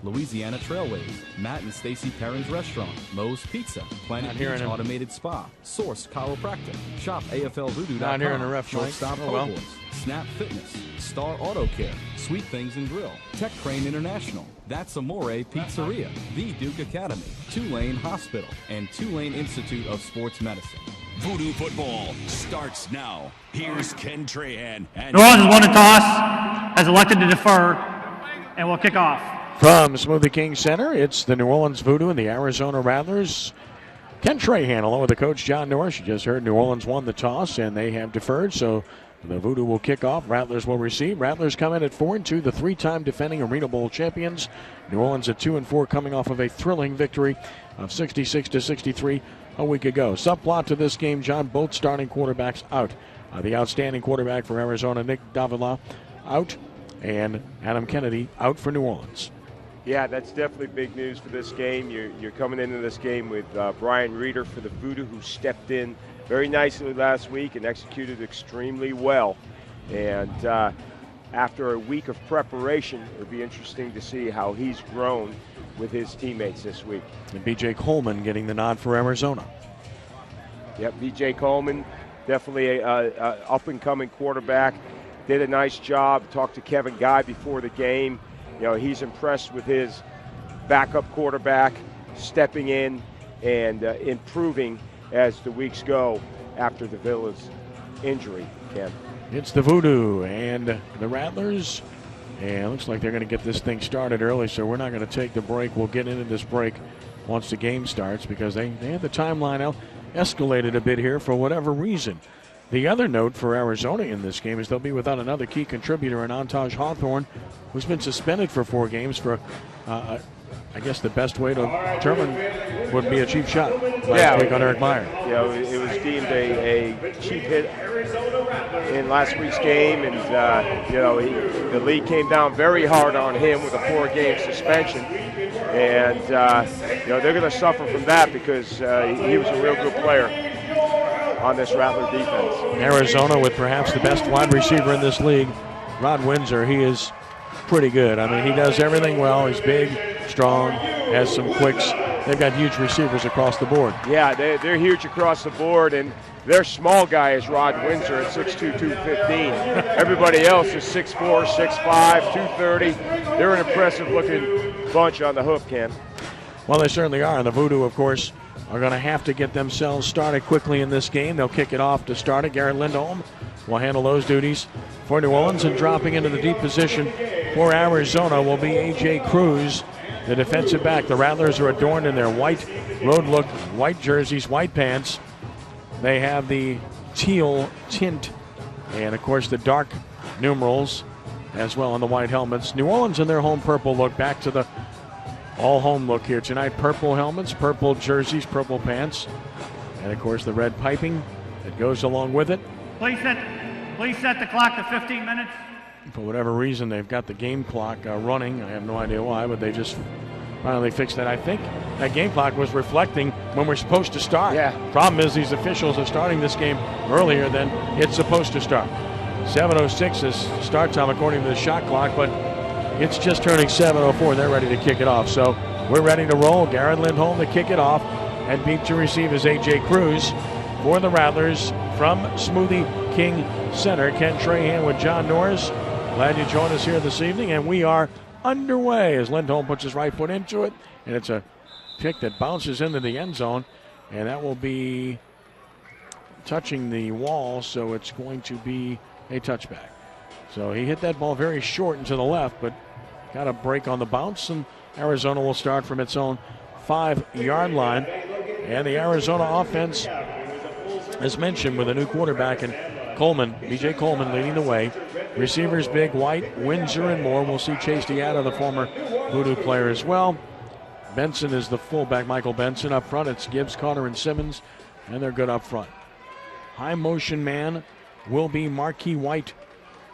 Louisiana Trailways, Matt and Stacy Perrin's Restaurant, Moe's Pizza, Planet Beach Automated Spa, Source Chiropractic, Shop AFLVoodoo.com, Not hearing the ref, Shortstop oh, well. Boys, Snap Fitness, Star Auto Care, Sweet Things and Grill, Tech Crane International, That's Amore Pizzeria, The Duke Academy, Tulane Hospital, and Tulane Institute of Sports Medicine. Voodoo football starts now. Here's Ken Trahan. And New Orleans has won the toss, has elected to defer, and will kick off. From Smoothie King Center, it's the New Orleans Voodoo and the Arizona Rattlers. Ken Trahan along with the coach John Norris. You just heard New Orleans won the toss and they have deferred, so the Voodoo will kick off. Rattlers will receive. Rattlers come in at 4-2, the three-time defending Arena Bowl champions. New Orleans at 2-4, coming off of a thrilling victory of 66-63 a week ago. Subplot to this game, John, both starting quarterbacks out. The outstanding quarterback for Arizona, Nick Davila, out, and Adam Kennedy out for New Orleans. Yeah, that's definitely big news for this game. You're coming into this game with Brian Reeder for the Voodoo, who stepped in very nicely last week and executed extremely well. And after a week of preparation, it'll be interesting to see how he's grown with his teammates this week. And B.J. Coleman getting the nod for Arizona. Yep, B.J. Coleman, definitely a up-and-coming quarterback. Did a nice job. Talked to Kevin Guy before the game. You know, he's impressed with his backup quarterback stepping in and improving as the weeks go after the Villa's injury, Ken. It's the Voodoo and the Rattlers. And it looks like they're going to get this thing started early, so we're not going to take the break. We'll get into this break once the game starts because they had the timeline out, escalated a bit here for whatever reason. The other note for Arizona in this game is they'll be without another key contributor in Antaj Hawthorne, who's been suspended for 4 games for, I guess the best way to determine would be a cheap shot last week on Eric Meyer. You know, it was deemed a cheap hit in last week's game, and you know, the league came down very hard on him with a 4-game suspension, and you know, they're going to suffer from that because he was a real good player on this Rattler defense. Arizona with perhaps the best wide receiver in this league, Rod Windsor. He is pretty good. I mean, he does everything well. He's big, strong, has some quicks. They've got huge receivers across the board. Yeah, they're huge across the board, and their small guy is Rod Windsor at 6'2", 215. Everybody else is 6'4", 6'5", 230. They're an impressive-looking bunch on the hoof, Ken. Well, they certainly are. And the Voodoo, of course, are going to have to get themselves started quickly in this game. They'll kick it off to start it. Garrett Lindholm will handle those duties for New Orleans, and dropping into the deep position for Arizona will be A.J. Cruz, the defensive back. The Rattlers are adorned in their white road look, white jerseys, white pants. They have the teal tint and, of course, the dark numerals as well on the white helmets. New Orleans in their home purple look, back to the all-home look here tonight. Purple helmets, purple jerseys, purple pants, and, of course, the red piping that goes along with it. Please set the clock to 15 minutes. For whatever reason, they've got the game clock running. I have no idea why, but they just finally fixed that. I think that game clock was reflecting when we're supposed to start. Yeah. Problem is these officials are starting this game earlier than it's supposed to start. 7:06 is start time according to the shot clock, but it's just turning 7:04. They're ready to kick it off. So we're ready to roll. Garrett Lindholm to kick it off, and beat to receive is A.J. Cruz for the Rattlers from Smoothie King Center. Ken Trahan with John Norris. Glad you joined us here this evening, and we are underway as Lindholm puts his right foot into it, and it's a kick that bounces into the end zone, and that will be touching the wall, so it's going to be a touchback. So he hit that ball very short and to the left, but got a break on the bounce, and Arizona will start from its own 5-yard line. And the Arizona offense, as mentioned, with a new quarterback and Coleman, B.J. Coleman leading the way. Receivers big, White, Windsor, and more. We'll see Chase Diata, the former Voodoo player, as well. Benson is the fullback, Michael Benson. Up front, it's Gibbs, Carter, and Simmons, and they're good up front. High motion man will be Marquis White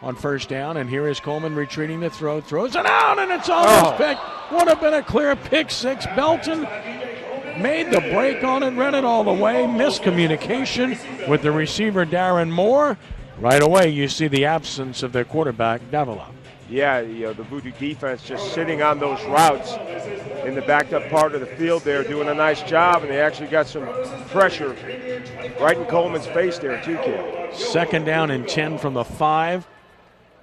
on first down, and here is Coleman retreating the throw. Throws it out, and it's almost picked. Would have been a clear pick six. Belton made the break on it, ran it all the way. Miscommunication with the receiver, Darren Moore. Right away, you see the absence of their quarterback, Davila. Yeah, the Voodoo defense just sitting on those routes in the backed up part of the field there, doing a nice job, and they actually got some pressure right in Coleman's face there too, Ken. 2nd down and 10 from the 5.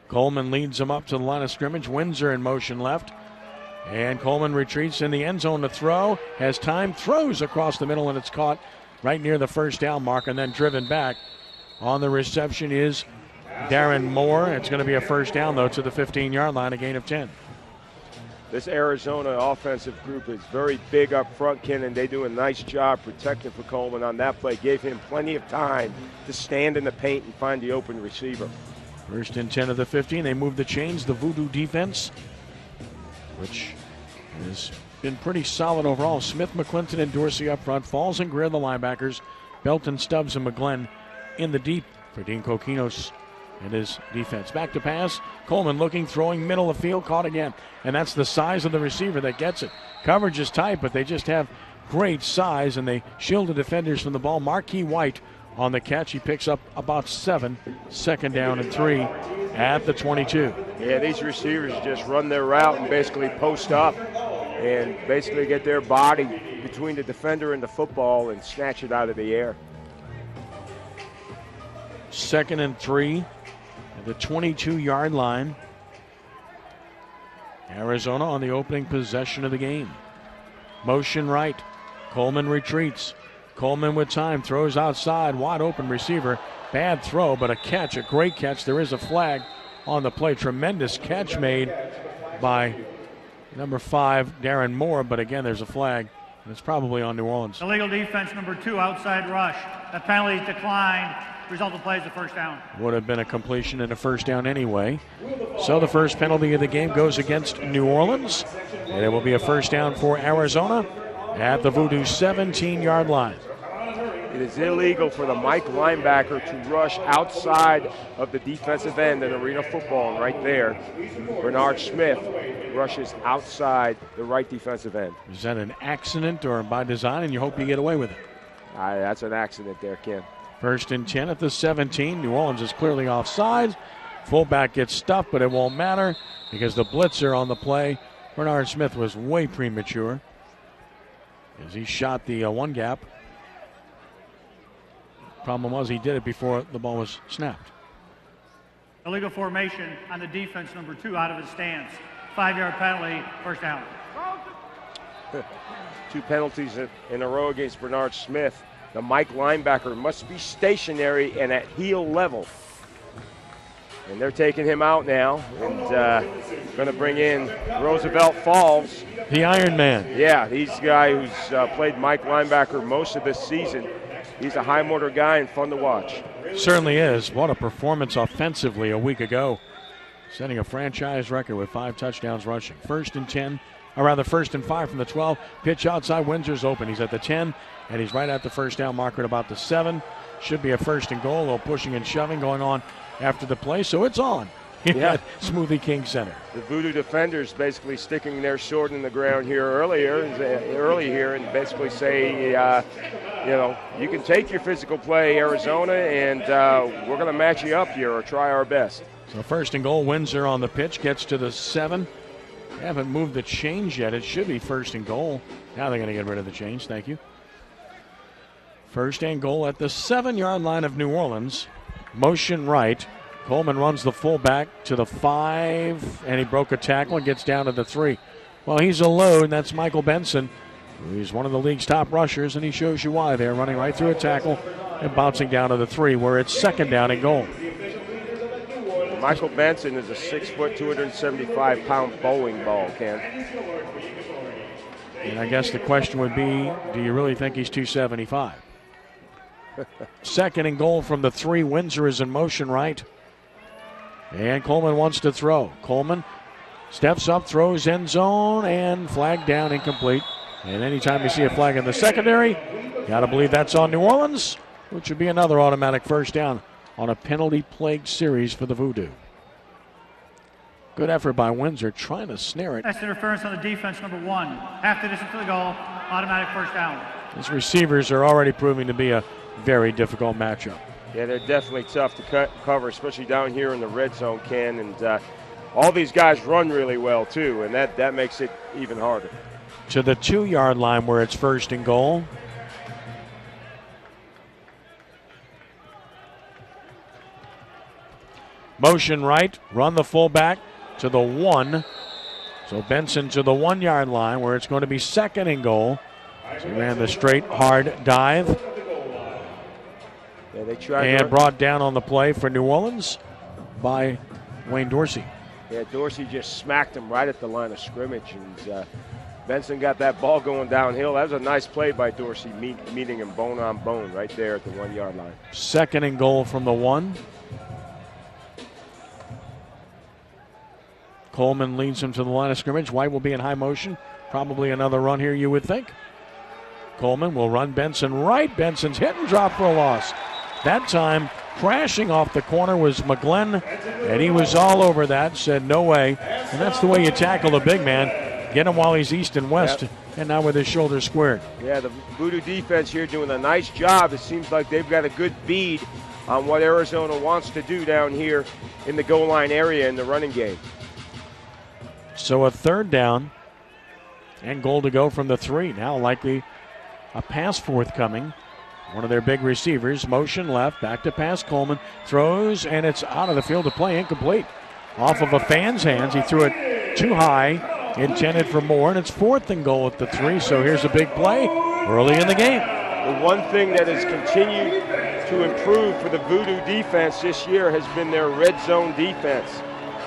Coleman leads them up to the line of scrimmage. Windsor in motion left. And Coleman retreats in the end zone to throw. Has time, throws across the middle, and it's caught right near the 1st down mark and then driven back. On the reception is Darren Moore. It's going to be a 1st down, though, to the 15-yard line, a gain of 10. This Arizona offensive group is very big up front, Ken, and they do a nice job protecting for Coleman on that play. Gave him plenty of time to stand in the paint and find the open receiver. 1st and 10 of the 15. They move the chains, the Voodoo defense, which has been pretty solid overall. Smith, McClinton, and Dorsey up front. Falls and Greer, the linebackers. Belton, Stubbs, and McGlenn in the deep for Dean Kokinos and his defense. Back to pass. Coleman looking, throwing, middle of field, caught again. And that's the size of the receiver that gets it. Coverage is tight, but they just have great size, and they shield the defenders from the ball. Marquis White on the catch. He picks up about 7. 2nd down and 3 at the 22. Yeah, these receivers just run their route and basically post up and basically get their body between the defender and the football and snatch it out of the air. 2nd and 3 at the 22-yard line. Arizona on the opening possession of the game. Motion right. Coleman retreats. Coleman with time, throws outside, wide open receiver. Bad throw, but a catch, a great catch. There is a flag on the play. Tremendous catch made by number 5, Darren Moore, but again, there's a flag, and it's probably on New Orleans. Illegal defense number 2, outside rush. That penalty declined. Result of the play is a 1st down. Would have been a completion and a 1st down anyway. So the first penalty of the game goes against New Orleans, and it will be a 1st down for Arizona at the Voodoo 17-yard line. It is illegal for the Mike linebacker to rush outside of the defensive end in arena football. And right there, Bernard Smith rushes outside the right defensive end. Is that an accident or by design, and you hope you get away with it? That's an accident there, Ken. 1st and 10 at the 17. New Orleans is clearly offside. Fullback gets stuffed, but it won't matter because the blitzer on the play, Bernard Smith, was way premature as he shot the one gap. Problem was he did it before the ball was snapped. Illegal formation on the defense number 2 out of his stance. 5-yard penalty, 1st down. 2 penalties in a row against Bernard Smith. The Mike linebacker must be stationary and at heel level. And they're taking him out now and going to bring in Roosevelt Falls. The Iron Man. Yeah, he's a guy who's played Mike linebacker most of this season. He's a high motor guy and fun to watch. Certainly is. What a performance offensively a week ago. Setting a franchise record with 5 touchdowns rushing. 1st and 10, or rather 1st and 5 from the 12. Pitch outside, Windsor's open. He's at the 10, and he's right at the 1st down marker at about the 7. Should be a 1st and goal. A little pushing and shoving going on after the play, so it's on. Yeah. Smoothie King Center. The Voodoo defenders basically sticking their sword in the ground here early here and basically say, you can take your physical play, Arizona, and we're going to match you up here or try our best. So 1st and goal, Windsor on the pitch, gets to the 7. They haven't moved the chains yet. It should be 1st and goal. Now they're going to get rid of the chains. Thank you. 1st and goal at the 7-yard line of New Orleans. Motion right. Coleman runs the fullback to the 5, and he broke a tackle and gets down to the 3. Well, he's alone. That's Michael Benson. He's one of the league's top rushers, and he shows you why there, running right through a tackle and bouncing down to the 3, where it's 2nd down and goal. Michael Benson is a 6-foot, 275-pound bowling ball, Ken. And I guess the question would be, do you really think he's 275? 2nd and goal from the 3. Windsor is in motion right. And Coleman wants to throw. Coleman steps up, throws end zone, and flag down, incomplete. And anytime you see a flag in the secondary, got to believe that's on New Orleans, which would be another automatic 1st down on a penalty-plagued series for the Voodoo. Good effort by Windsor, trying to snare it. That's interference on the defense number 1. Half the distance to the goal, automatic 1st down. These receivers are already proving to be a very difficult matchup. Yeah, they're definitely tough to cover, especially down here in the red zone, Ken. And all these guys run really well too, and that makes it even harder. To the 2-yard line where it's 1st and goal. Motion right, run the fullback to the 1. So Benson to the 1-yard line where it's going to be 2nd and goal. So he ran the straight, hard dive. Yeah, they tried and brought down on the play for New Orleans by Wayne Dorsey. Yeah, Dorsey just smacked him right at the line of scrimmage, and Benson got that ball going downhill. That was a nice play by Dorsey, meeting him bone on bone right there at the 1-yard line. 2nd and goal from the 1. Coleman leads him to the line of scrimmage. White will be in high motion. Probably another run here, you would think. Coleman will run Benson right. Benson's hit and drop for a loss. That time, crashing off the corner was McGlenn, and he was all over that, said no way. And that's the way you tackle a big man. Get him while he's east and west, and now with his shoulders squared. Yeah, the Voodoo defense here doing a nice job. It seems like they've got a good bead on what Arizona wants to do down here in the goal line area in the running game. So a 3rd down and goal to go from the 3. Now likely a pass forthcoming. One of their big receivers, motion left, back to pass. Coleman throws, and it's out of the field of play, incomplete. Off of a fan's hands, he threw it too high, intended for more, and it's 4th and goal at the 3. So here's a big play early in the game. The one thing that has continued to improve for the Voodoo defense this year has been their red zone defense.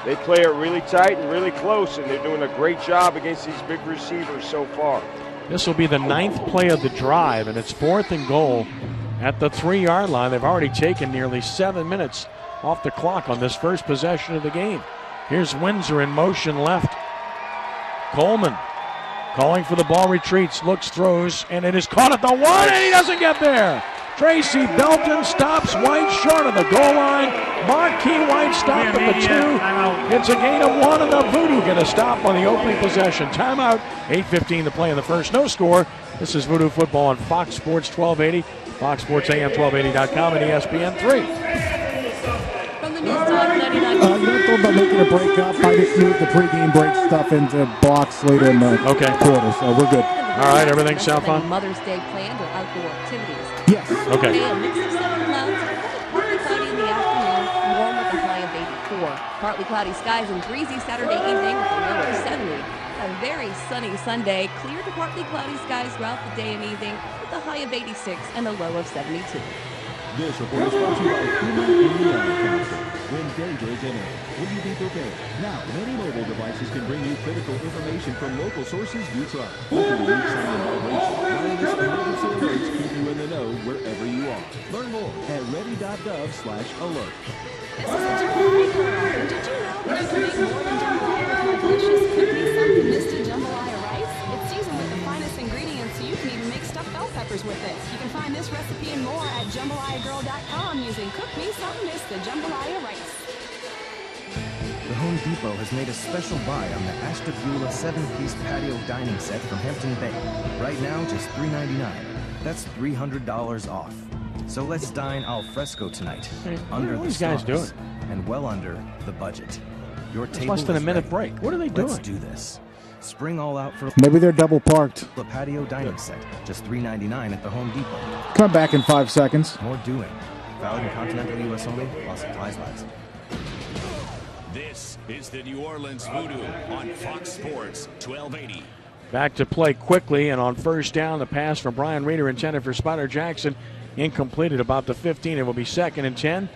They play it really tight and really close, and they're doing a great job against these big receivers so far. This will be the 9th play of the drive, and it's 4th and goal at the 3-yard line. They've already taken nearly 7 minutes off the clock on this first possession of the game. Here's Windsor in motion left. Coleman calling for the ball, retreats, looks, throws, and it is caught at the 1, and he doesn't get there. Tracy Belton stops White short of the goal line. Marquis White stopped at the 2. It's a gain of 1, and the Voodoo get a stop on the opening possession. Timeout, 8:15 to play in the first. No score. This is Voodoo football on Fox Sports 1280, Fox Sports AM 1280.com, and ESPN 3. You don't about making a break up. I just moved the pregame break stuff into blocks later in the quarter, so we're good. All right, everything sound fine? Mother's Day planned or outdoor activities? Yes. Okay. A mix of sun and clouds, partly cloudy in the afternoon, warm with a high of 84. Partly cloudy skies and breezy Saturday evening with a low of 70. A very sunny Sunday, clear to partly cloudy skies throughout the day and evening with a high of 86 and a low of 72. This report is brought to you by Puma Indiana Council. When danger is imminent, will you be prepared? Now, many mobile devices can bring you critical information from local sources you trust. Local unique sound and vibration, wireless emergency alerts keep you in the know wherever you are. Learn more at ready.gov/alert. This is the Jambalaya Girl. Did you know that you can make more than jambalaya with my delicious cookie-soaked Mr. Jambalaya rice? It's seasoned with the finest ingredients, so you can even make stuffed bell peppers with it. You can find this recipe and more at jambalayagirl.com using Cook Me Something Mr. Jambalaya rice. The Home Depot has made a special buy on the Ashtabula 7-piece patio dining set from Hampton Bay. Right now, just $3.99. That's $300 off. So let's dine al fresco tonight. Hey, under what are the these guys stars, doing? and well under the budget. Your It's table less than a is minute ready. break. What are they doing? Let's do this. Spring all out for Maybe they're double parked. the patio dining set. Just $3.99 at the Home Depot. Come back in 5 seconds. More doing. Valid in continental U.S. only. While supplies last. This is the New Orleans Voodoo on Fox Sports 1280. Back to play quickly, and on first down, the pass from Brian Reeder intended for Spider Jackson. Incomplete at about the 15. It will be 2nd and 10.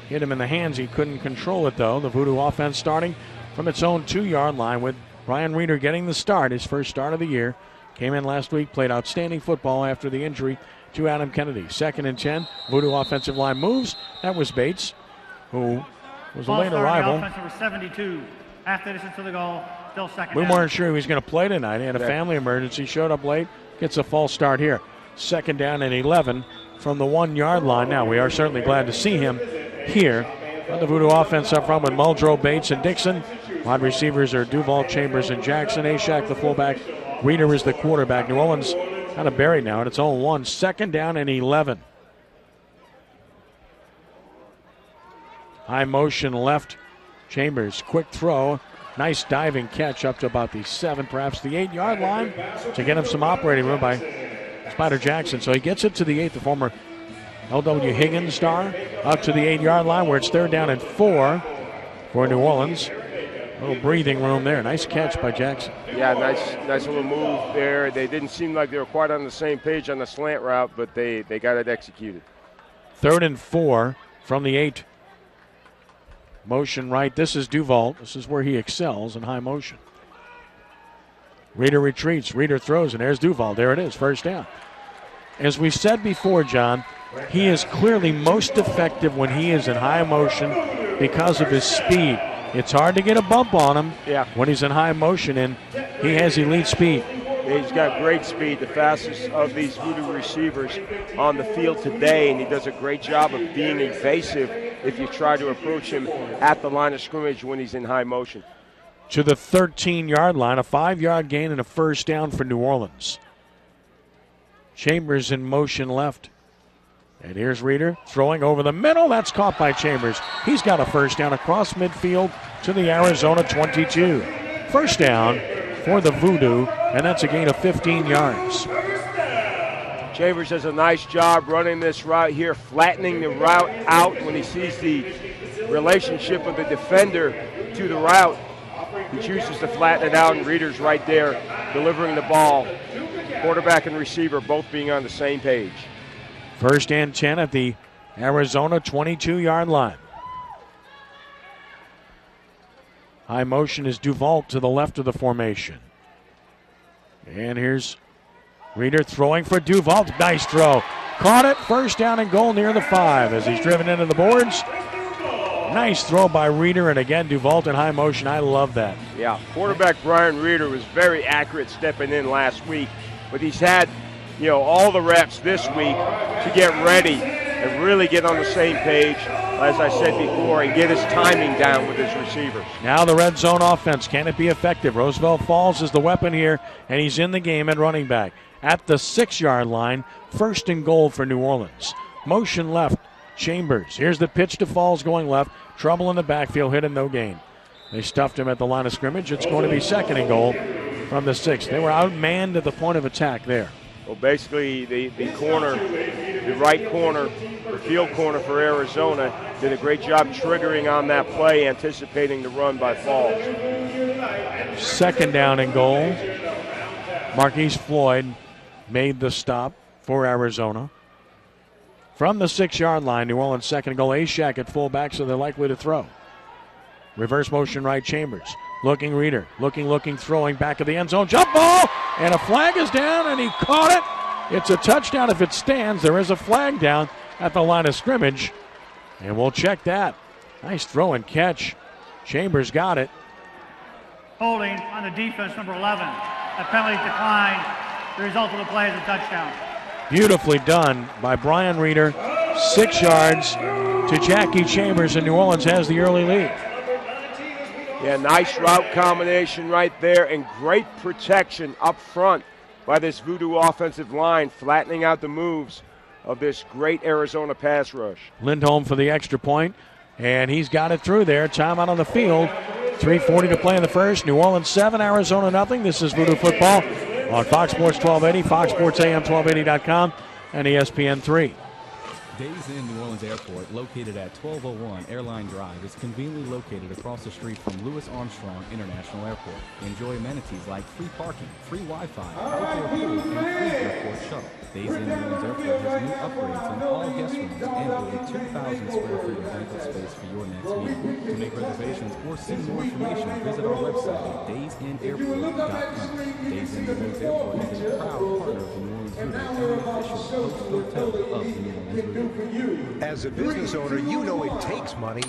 Hit him in the hands. He couldn't control it, though. The Voodoo offense starting from its own 2-yard line with Brian Reeder getting the start, his first start of the year. Came in last week, played outstanding football after the injury to Adam Kennedy. 2nd and 10. Voodoo offensive line moves. That was Bates, who was a late arrival. Offense number 72. Half the distance to the goal. Still second We down. weren't sure he was going to play tonight. He had a family emergency, showed up late, gets a false start here. 2nd down and 11 from the 1-yard line. Now, we are certainly glad to see him here. On the Voodoo offense up front with Muldrow, Bates, and Dixon. Wide receivers are Duval, Chambers, and Jackson. Ashak, the fullback. Reeder is the quarterback. New Orleans kind of buried now at its own 1. 2nd down and 11. High motion left. Chambers, quick throw. Nice diving catch up to about the 7, perhaps the 8-yard line to get him some operating room by Spider Jackson. So he gets it to the 8, the former L.W. Higgins star, up to the 8-yard line where it's 3rd down and 4 for New Orleans. A little breathing room there. Nice catch by Jackson. Yeah, nice little move there. They didn't seem like they were quite on the same page on the slant route, but they got it executed. 3rd and 4 from the 8. Motion right. This is Duval. This is where he excels in high motion. Reeder retreats. Reeder throws, and there's Duval. There it is, 1st down. As we said before, John, he is clearly most effective when he is in high motion because of his speed. It's hard to get a bump on him when he's in high motion, and he has elite speed. He's got great speed, the fastest of these Voodoo receivers on the field today, and he does a great job of being evasive if you try to approach him at the line of scrimmage when he's in high motion. To the 13-yard line, a 5-yard gain and a 1st down for New Orleans. Chambers in motion left. And here's Reeder throwing over the middle. That's caught by Chambers. He's got a 1st down across midfield to the Arizona 22. 1st down for the Voodoo, and that's a gain of 15 yards. Chambers does a nice job running this route here, flattening the route out when he sees the relationship of the defender to the route. He chooses to flatten it out, and Reeder's right there delivering the ball. Quarterback and receiver both being on the same page. 1st and 10 at the Arizona 22-yard line. High motion is Duval to the left of the formation. And here's Reeder throwing for Duval. Nice throw. Caught it. 1st down and goal near the 5 as he's driven into the boards. Nice throw by Reeder, and again, Duval in high motion. I love that. Yeah, quarterback Brian Reeder was very accurate stepping in last week, but he's had all the reps this week to get ready and really get on the same page, as I said before, and get his timing down with his receivers. Now the red zone offense. Can it be effective? Roosevelt Falls is the weapon here, and he's in the game at running back. At the 6-yard line, 1st and goal for New Orleans. Motion left, Chambers. Here's the pitch to Falls going left. Trouble in the backfield, hit and no gain. They stuffed him at the line of scrimmage. It's going to be 2nd and goal from the 6. They were outmanned at the point of attack there. Well, basically, the right corner, the field corner for Arizona, did a great job triggering on that play, anticipating the run by Falls. 2nd down and goal. Marquise Floyd made the stop for Arizona. From the 6-yard line, New Orleans 2nd and goal. Ashak at fullback, so they're likely to throw. Reverse motion right, Chambers. Looking Reeder. Looking, throwing back of the end zone. Jump ball! And a flag is down, and he caught it. It's a touchdown if it stands. There is a flag down at the line of scrimmage, and we'll check that. Nice throw and catch. Chambers got it. Holding on the defense, number 11. That penalty declined. The result of the play is a touchdown. Beautifully done by Brian Reeder. 6 yards to Jackie Chambers, and New Orleans has the early lead. Yeah, nice route combination right there, and great protection up front by this Voodoo offensive line, flattening out the moves of this great Arizona pass rush. Lindholm for the extra point, and he's got it through there. Timeout on the field. 3:40 to play in the first. New Orleans 7, Arizona nothing. This is Voodoo football on Fox Sports 1280, Fox Sports AM 1280.com, and ESPN 3. Days Inn New Orleans Airport, located at 1201 Airline Drive, is conveniently located across the street from Louis Armstrong International Airport. Enjoy amenities like free parking, free Wi-Fi, outdoor pool, and free airport shuttle. Days Inn New Orleans Airport has new upgrades in all guest rooms and over 2,000 square feet of banquet space for your next meeting. To make reservations or see more information, visit our website at daysinnairport.com. Days Inn New Orleans Airport is a proud partner of the New Orleans Voodoo and the official host hotel of the New Orleans Voodoo. As a business owner, you know it takes money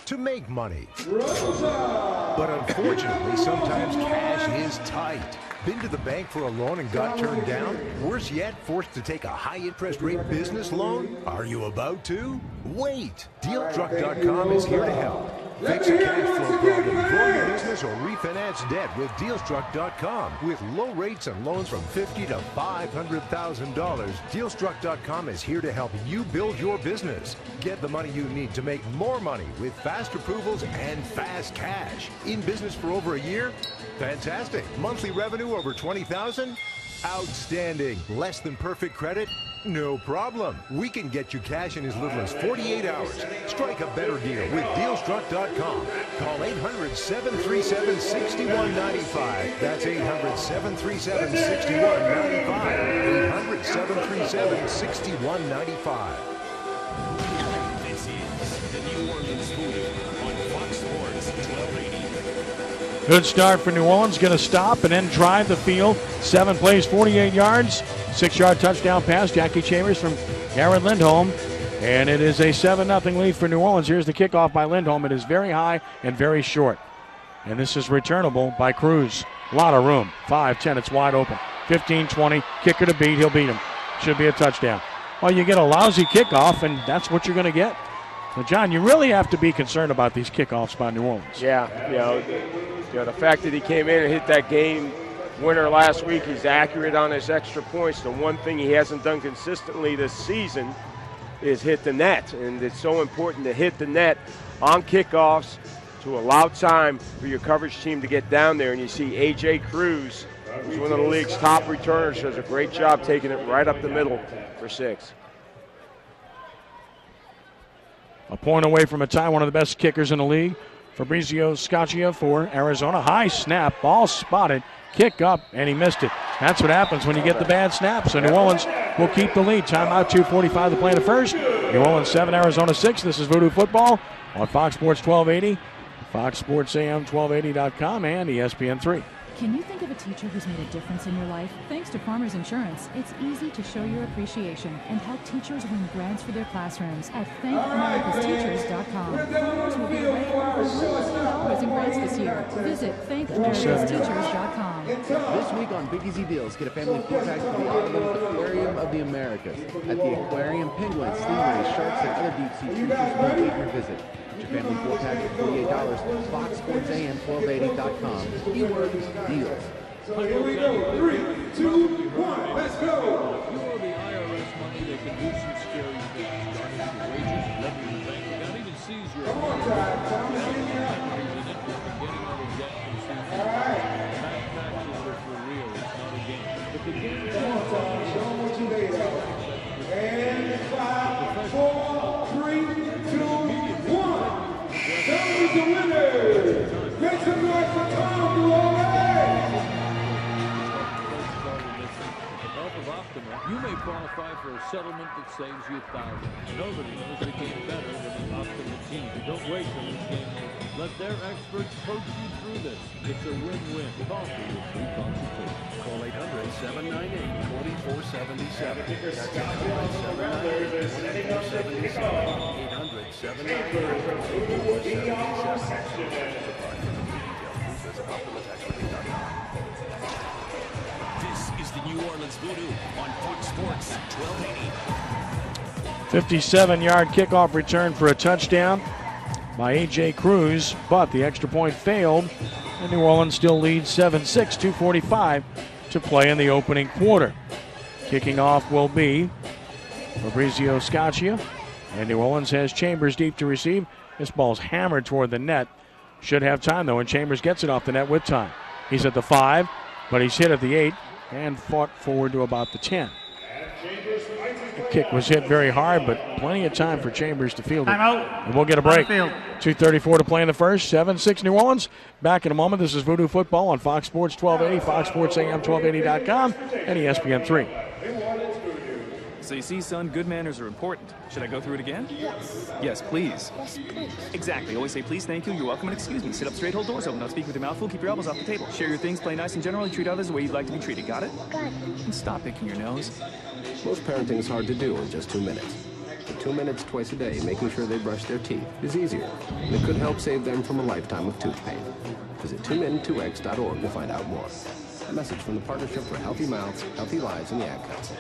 to make money. But unfortunately, sometimes cash is tight. Been to the bank for a loan and got turned down? Worse yet, forced to take a high-interest rate business loan? Are you about to? Wait! DealTruck.com is here to help. Fix a cash flow problem, grow your business, or refinance debt with Dealstruck.com. With low rates and loans from $50,000 to $500,000, Dealstruck.com is here to help you build your business. Get the money you need to make more money with fast approvals and fast cash. In business for over a year? Fantastic. Monthly revenue over $20,000? Outstanding. Less than perfect credit? No problem. We can get you cash in as little as 48 hours. Strike a better deal with Dealstruck.com. Call 800-737-6195. That's 800-737-6195. 800-737-6195. This is the New Orleans Voodoo on Fox Sports 1280. Good start for New Orleans. Going to stop and then drive the field. 7 plays, 48 yards. 6-yard touchdown pass. Jackie Chambers from Garrett Lindholm. And it is a 7-0 lead for New Orleans. Here's the kickoff by Lindholm. It is very high and very short. And this is returnable by Cruz. A lot of room. 5-10. It's wide open. 15-20. Kicker to beat. He'll beat him. Should be a touchdown. Well, you get a lousy kickoff, and that's what you're going to get. So, John, you really have to be concerned about these kickoffs by New Orleans. Yeah, the fact that he came in and hit that game winner last week, he's accurate on his extra points. The one thing he hasn't done consistently this season is hit the net, and it's so important to hit the net on kickoffs to allow time for your coverage team to get down there. And you see A.J. Cruz, who's one of the league's top returners, does a great job taking it right up the middle for 6. A point away from a tie, one of the best kickers in the league. Fabrizio Scaccia for Arizona. High snap, ball spotted, kick up, and he missed it. That's what happens when you get the bad snap. So New Orleans will keep the lead. Timeout, 2:45 to play in the first. New Orleans 7, Arizona 6. This is Voodoo Football on Fox Sports 1280, Fox Sports AM 1280.com, and ESPN 3. Can you think of a teacher who's made a difference in your life? Thanks to Farmers Insurance, it's easy to show your appreciation and help teachers win grants for their classrooms at thankamericasTeachers.com. Farmers will be away over $1 million in grants this year. Visit thankamericasTeachers.com. This week on Big Easy Deals, get a family 4-pack for the Automotive Aquarium of the Americas. At the aquarium, penguins, stingrays, sharks, and other deep-sea creatures will make your visit. Get your family 4-pack for $48. FoxSportsAM1280.com. Keyword deals. So here we go. 3, 2, 1, let's go. You owe the IRS money, they can do some scary things. Garnish your wages, levy your bank account, even seize your money. Taxes are for real, it's not a game. But the game is and 5, 4, 3, 2, 1. Tom is the winner. Make some noise for Tom, New Orleans. You may qualify for a settlement that saves you thousands. Nobody knows the game better than the Optima team. Don't wait till this game opens. Let their experts coach you through this. It's a win-win. Call for your free consultation. Call 800-798-4477. That's 800-798-4477. This is the New Orleans Voodoo on Fox Sports 1280. 57-yard kickoff return for a touchdown by A.J. Cruz, but the extra point failed, and New Orleans still leads 7-6, 2:45 to play in the opening quarter. Kicking off will be Fabrizio Scaccia, and New Orleans has Chambers deep to receive. This ball's hammered toward the net. Should have time, though, and Chambers gets it off the net with time. He's at the 5, but he's hit at the 8 and fought forward to about the 10. The kick was hit very hard, but plenty of time for Chambers to field it. And we'll get a break. 2:34 to play in the first. 7-6 New Orleans. Back in a moment. This is Voodoo Football on Fox Sports 1280, Fox Sports AM 1280.com, and ESPN 3. So you see, son, good manners are important. Should I go through it again? Yes. Yes, please. Yes, please. Exactly. Always say please, thank you, you're welcome, and excuse me. Sit up straight, hold doors open. Don't speak with your mouth full. Keep your elbows off the table. Share your things, play nice, and generally treat others the way you'd like to be treated. Got it? Got it. And stop picking your nose. Most parenting is hard to do in just 2 minutes. But 2 minutes twice a day, making sure they brush their teeth, is easier. And it could help save them from a lifetime of tooth pain. Visit tunein2x.org to find out more. A message from the Partnership for Healthy Mouths, Healthy Lives, and the Ad Council.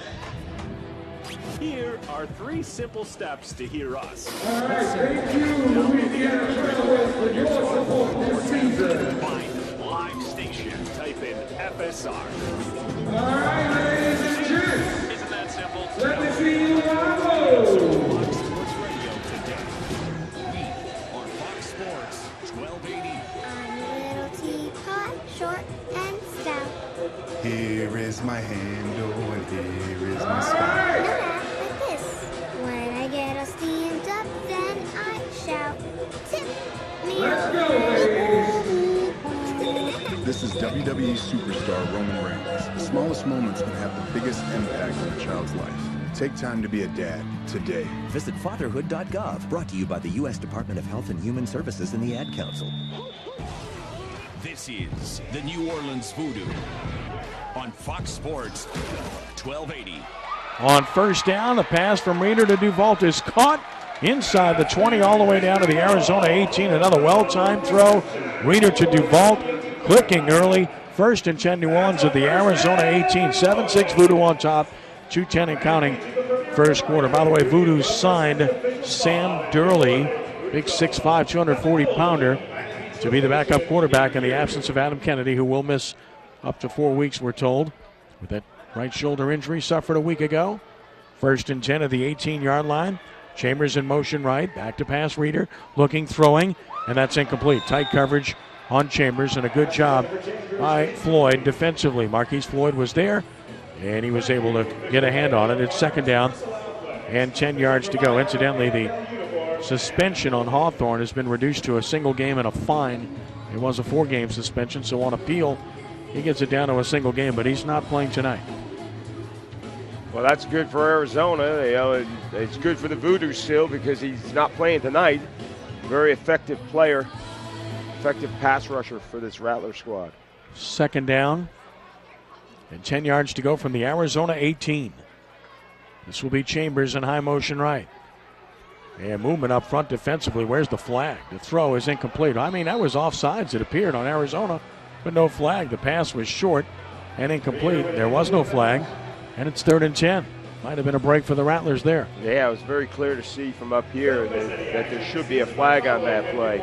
Here are 3 simple steps to hear us. Thank you. Louisiana Rattlers for your support this season. Find live station. Type in FSR. All right, ladies and gents. Isn't that simple? Let me see you Fox Sports Radio today. We are Fox Sports 1280. I'm a little teapot, short and stout. Here is my handle and here is my spout. Like this. When I get all steamed up, then I shout, tip me. Let's go, ladies. This is WWE superstar Roman Reigns. The smallest moments can have the biggest impact on a child's life. Take time to be a dad today. Visit fatherhood.gov, brought to you by the U.S. Department of Health and Human Services and the Ad Council. This is the New Orleans Voodoo on Fox Sports 1280. On first down, the pass from Reeder to Duvault is caught inside the 20 all the way down to the Arizona 18. Another well-timed throw. Reeder to Duvault, clicking early. First and 10 New Orleans at the Arizona 18. 7-6 Voodoo on top. 2:10 and counting first quarter. By the way, Voodoo signed Sam Durley, big 6'5", 240-pounder, to be the backup quarterback in the absence of Adam Kennedy, who will miss up to 4 weeks, we're told, with that right shoulder injury suffered a week ago. First and 10 at the 18-yard line. Chambers in motion right. Back to pass. Reeder looking, throwing, and that's incomplete. Tight coverage on Chambers, and a good job by Floyd defensively. Marquise Floyd was there, and he was able to get a hand on it. It's second down and 10 yards to go. Incidentally, the suspension on Hawthorne has been reduced to a single game and a fine. It was a 4-game suspension, so on appeal, he gets it down to a single game, but he's not playing tonight. Well, that's good for Arizona. It's good for the Voodoo still because he's not playing tonight. Very effective player, effective pass rusher for this Rattler squad. Second down and 10 yards to go from the Arizona 18. This will be Chambers in high motion right. And movement up front defensively. Where's the flag? The throw is incomplete. I mean, that was offsides, it appeared, on Arizona, but no flag. The pass was short and incomplete. There was no flag, and it's 3rd and 10. Might have been a break for the Rattlers there. Yeah, it was very clear to see from up here that there should be a flag on that play.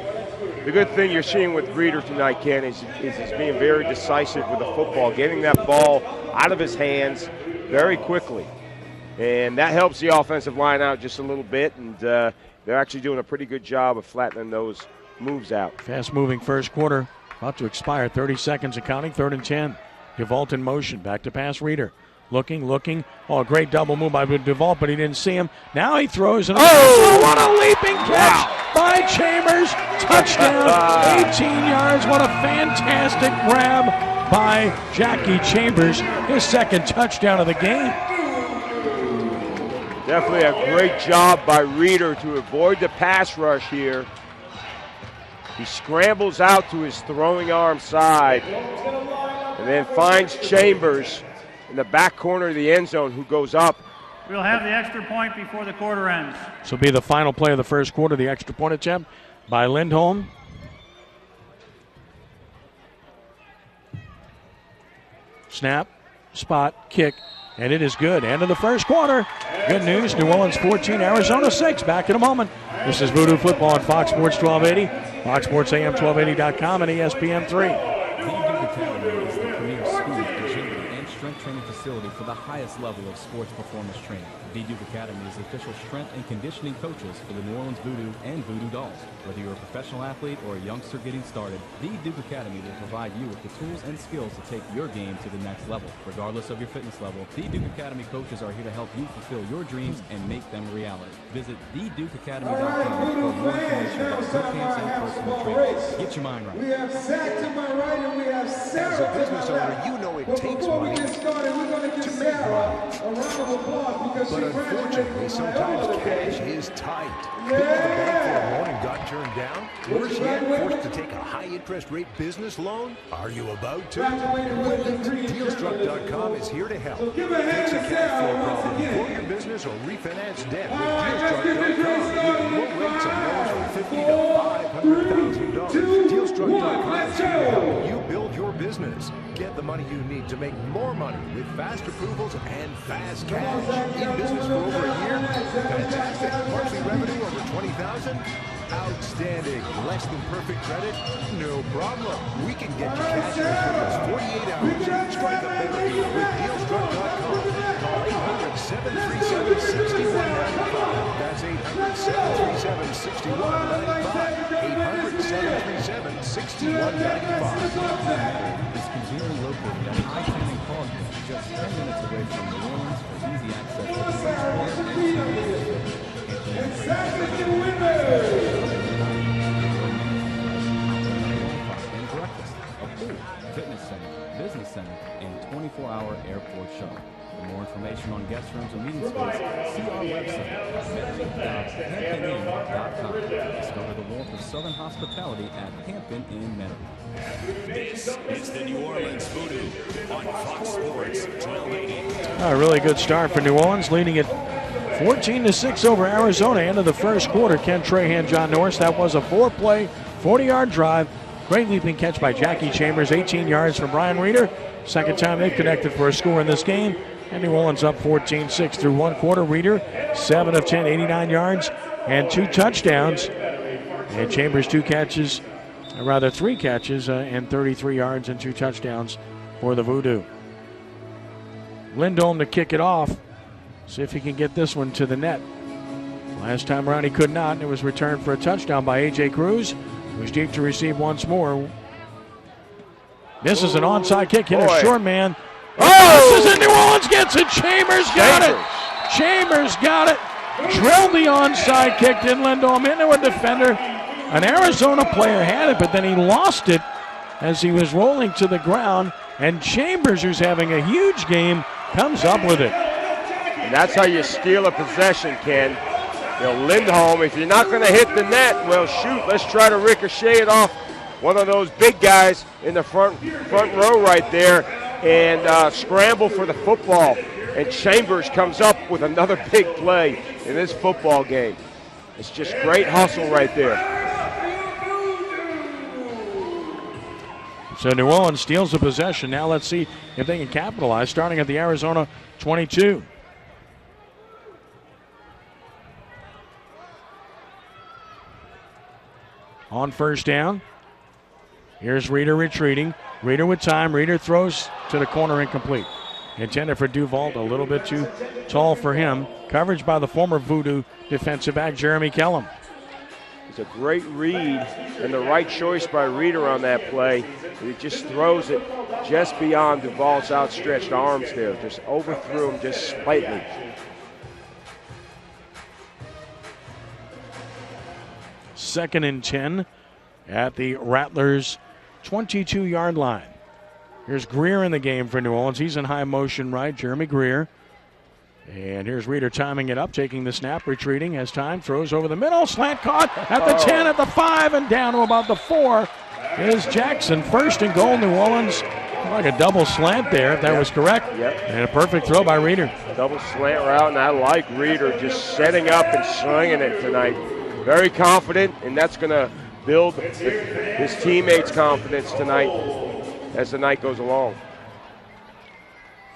The good thing you're seeing with Reeder tonight, Ken, is he's being very decisive with the football, getting that ball out of his hands very quickly. And that helps the offensive line out just a little bit, and they're actually doing a pretty good job of flattening those moves out. Fast-moving first quarter, about to expire. 30 seconds and counting, 3rd and 10. Duvault in motion, back to pass Reeder. Looking. Oh, a great double move by Duvault, but he didn't see him. Now he throws. And what a leaping catch by Chambers. Touchdown, 18 yards. What a fantastic grab by Jackie Chambers. His second touchdown of the game. Definitely a great job by Reeder to avoid the pass rush here. He scrambles out to his throwing arm side and then finds Chambers in the back corner of the end zone, who goes up. We'll have the extra point before the quarter ends. This will be the final play of the first quarter, the extra point attempt by Lindholm. Snap, spot, kick, and it is good. End of the first quarter. Good news, New Orleans 14, Arizona 6. Back in a moment. This is Voodoo Football on Fox Sports 1280, Fox Sports AM 1280.com, and ESPN 3. Training facility for the highest level of sports performance training. The Duke Academy is official strength and conditioning coaches for the New Orleans Voodoo and Voodoo Dolls. Whether you're a professional athlete or a youngster getting started, the Duke Academy will provide you with the tools and skills to take your game to the next level. Regardless of your fitness level, the Duke Academy coaches are here to help you fulfill your dreams and make them a reality. Visit thedukecacademy.com for more information about boot camps and personal training. Get your mind right. We have Zach to my right and we have Sarah. As a business owner, you know it takes money to make money. A round of applause because but unfortunately, sometimes cash is tight. Been to the bank for a loan and got turned down? Worse yet, forced to take a high-interest rate business loan? Are you about to? Dealstruck.com is here to help. Fix a cash flow problem for your business or refinance debt with Dealstruck.com. With low rates and loans from $50,000 to $500,000. Dealstruck.com is here to help you build your business. Get the money you need to make more money with fast approvals and fast cash. In business for over a year? Fantastic. Monthly revenue over $20,000? Outstanding. Less than perfect credit? No problem. We can get you cash in as little as 48 hours. Strike a better deal with dealstruck.com. Call 800-737-6195. That's 800-737-6195. 800-737-6195. Is conveniently located at I-10 and Caldwell, just 10 minutes away from New Orleans for easy access to the Seaport and and breakfast, a pool, fitness center, business center, and 24-hour airport shuttle. For more information on guest rooms and meeting space, see our website, hamptoninn.com. Discover the wealth of Southern hospitality at Hampton Inn Meadow. This is the New Orleans Voodoo on Fox Sports 1280. A really good start for New Orleans, leading it 14-6 over Arizona. End of the first quarter. Ken Trahan, John Norris. That was a 4-play, 40-yard drive. Great leaping catch by Jackie Chambers. 18 yards from Brian Reeder. Second time they've connected for a score in this game. And New Orleans up 14-6 through one quarter. Reeder, 7 of 10, 89 yards and 2 touchdowns. And Chambers, 3 catches and 33 yards and 2 touchdowns for the Voodoo. Lindholm to kick it off. See if he can get this one to the net. Last time around he could not, and it was returned for a touchdown by A.J. Cruz, who's deep to receive once more. This is an onside kick, hit a short man. Oh! This is it, New Orleans gets it. Chambers got it. Chambers got it. Drilled the onside kick, did Lindholm into a defender. An Arizona player had it, but then he lost it as he was rolling to the ground. And Chambers, who's having a huge game, comes up with it. And that's how you steal a possession, Ken. You know, Lindholm, if you're not going to hit the net, well, shoot, let's try to ricochet it off one of those big guys in the front row right there and scramble for the football. And Chambers comes up with another big play in this football game. It's just great hustle right there. So New Orleans steals the possession. Now let's see if they can capitalize, starting at the Arizona 22. On first down, here's Reeder retreating. Reeder with time. Reeder throws to the corner, incomplete. Intended for Duvault, a little bit too tall for him. Coverage by the former Voodoo defensive back, Jeremy Kellum. It's a great read and the right choice by Reeder on that play. He just throws it just beyond Duvault's outstretched arms there. Just overthrew him just slightly. Second and 10 at the Rattlers 22-yard line. Here's Greer in the game for New Orleans. He's in high motion right, Jeremy Greer. And here's Reeder timing it up, taking the snap, retreating, has time, throws over the middle, slant caught at the 10, at the 5, and down to about the 4 is Jackson. First and goal, New Orleans. Like a double slant there, if that was correct. Yep. And a perfect throw by Reeder. Double slant route, and I like Reeder just setting up and swinging it tonight. Very confident, and that's going to build his teammates' confidence tonight as the night goes along.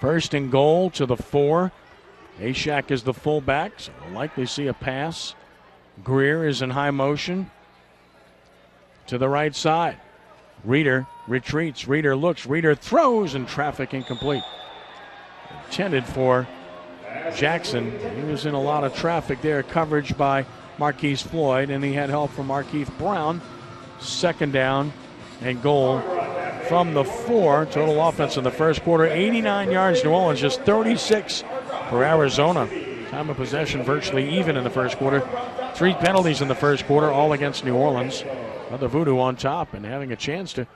First and goal to the 4. Ashak is the fullback, so we'll likely see a pass. Greer is in high motion to the right side. Reeder retreats. Reeder looks. Reeder throws, and traffic incomplete. Intended for Jackson. He was in a lot of traffic there. Coverage by Marquise Floyd, and he had help from Markeith Brown. Second down and goal from the 4. Total offense in the first quarter, 89 yards. New Orleans just 36 for Arizona. Time of possession virtually even in the first quarter. 3 penalties in the first quarter, all against New Orleans. But the Voodoo on top and having a chance to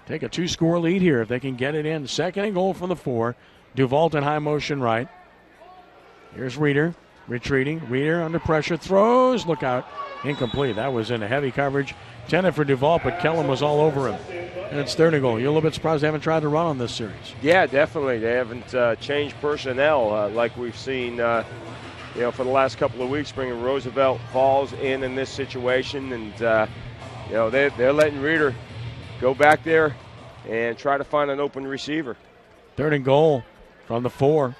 take a 2-score lead here if they can get it in. Second and goal from the 4. Duvault in high motion right. Here's Reeder retreating. Reeder under pressure, throws, look out, incomplete. That was in a heavy coverage. Intended for Duvault, but Kellum was all over him. And it's third and goal. You're a little bit surprised they haven't tried to run on this series. Yeah, definitely. They haven't changed personnel like we've seen for the last couple of weeks, bringing Roosevelt Falls in this situation. And, they're letting Reeder go back there and try to find an open receiver. 3rd and goal from the 4.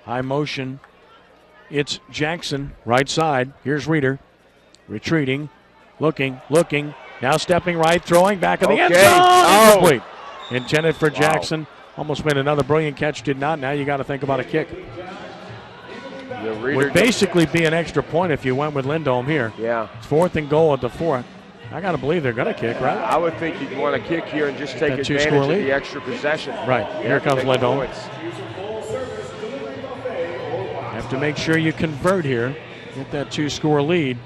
High motion. It's Jackson, right side. Here's Reeder. Retreating, looking. Now stepping right, throwing back in the end zone. Incomplete. Intended for Jackson. Almost made another brilliant catch, did not. Now you got to think about a kick. Would basically be an extra point if you went with Lindholm here. Yeah. It's 4th and goal at the 4. I got to believe they're going to kick, right? I would think you'd want to kick here and just take advantage of the extra possession. Right. Here comes Lindholm. Have to make sure you convert here. Get that 2-score lead.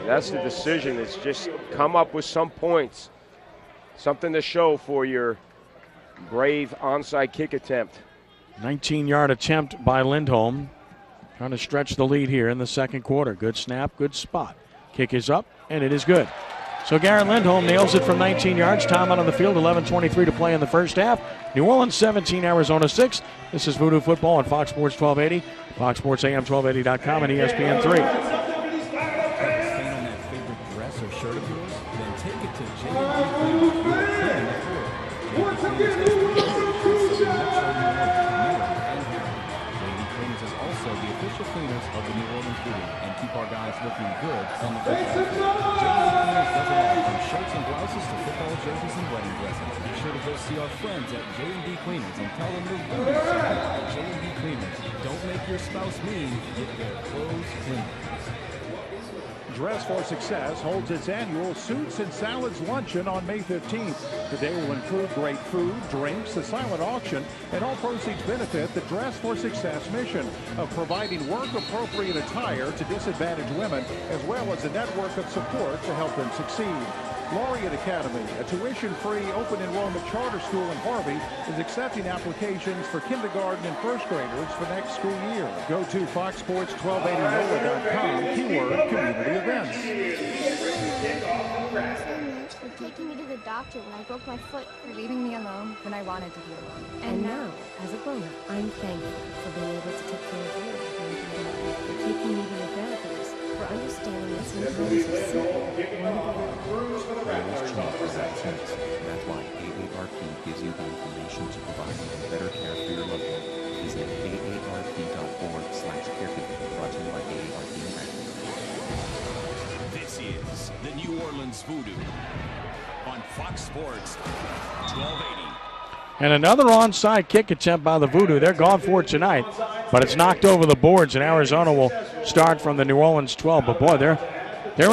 That's the decision. It's just come up with some points. Something to show for your brave onside kick attempt. 19-yard attempt by Lindholm. Trying to stretch the lead here in the 2nd quarter. Good snap, good spot. Kick is up, and it is good. So Garrett Lindholm nails it from 19 yards. Time out on the field, 11:23 to play in the first half. New Orleans 17, Arizona 6. This is Voodoo Football on Fox Sports 1280, Fox Sports AM 1280.com, and ESPN 3. Or shirt of yours, then take it to J&D Cleaners. You are cleaning the floor. J&D Cleaners is also the official cleaners of the New Orleans Voodoo and keep our guys looking good on the football field. J&D Cleaners does it all, from shirts and blouses to football jerseys and wedding dresses. Be sure to go see our friends at J&D Cleaners and tell them you're Voodoo. J&D Cleaners. Don't make your spouse mean. Get their clothes clean. Dress for Success holds its annual Suits and Salads Luncheon on May 15th. The day will include great food, drinks, a silent auction, and all proceeds benefit the Dress for Success mission of providing work-appropriate attire to disadvantaged women, as well as a network of support to help them succeed. Laureate Academy, a tuition-free open enrollment charter school in Harvey, is accepting applications for kindergarten and first graders for next school year. Go to foxsports1280nola.com, keyword community events. For taking me to the doctor when I broke my foot. For leaving me alone when I wanted to be alone. And now, as a grown-up, I'm thankful for being able to take care of you, for taking me to your therapist, for understanding that sometimes it's simple. That's why AARP gives you the information to provide even better care for your loved one. Visit aarp.org/caregiving. Brought to you by AARP America. This is the New Orleans Voodoo on Fox Sports 1280. And another onside kick attempt by the Voodoo. They're gone for it tonight, but it's knocked over the boards, and Arizona will start from the New Orleans 12. But boy, they're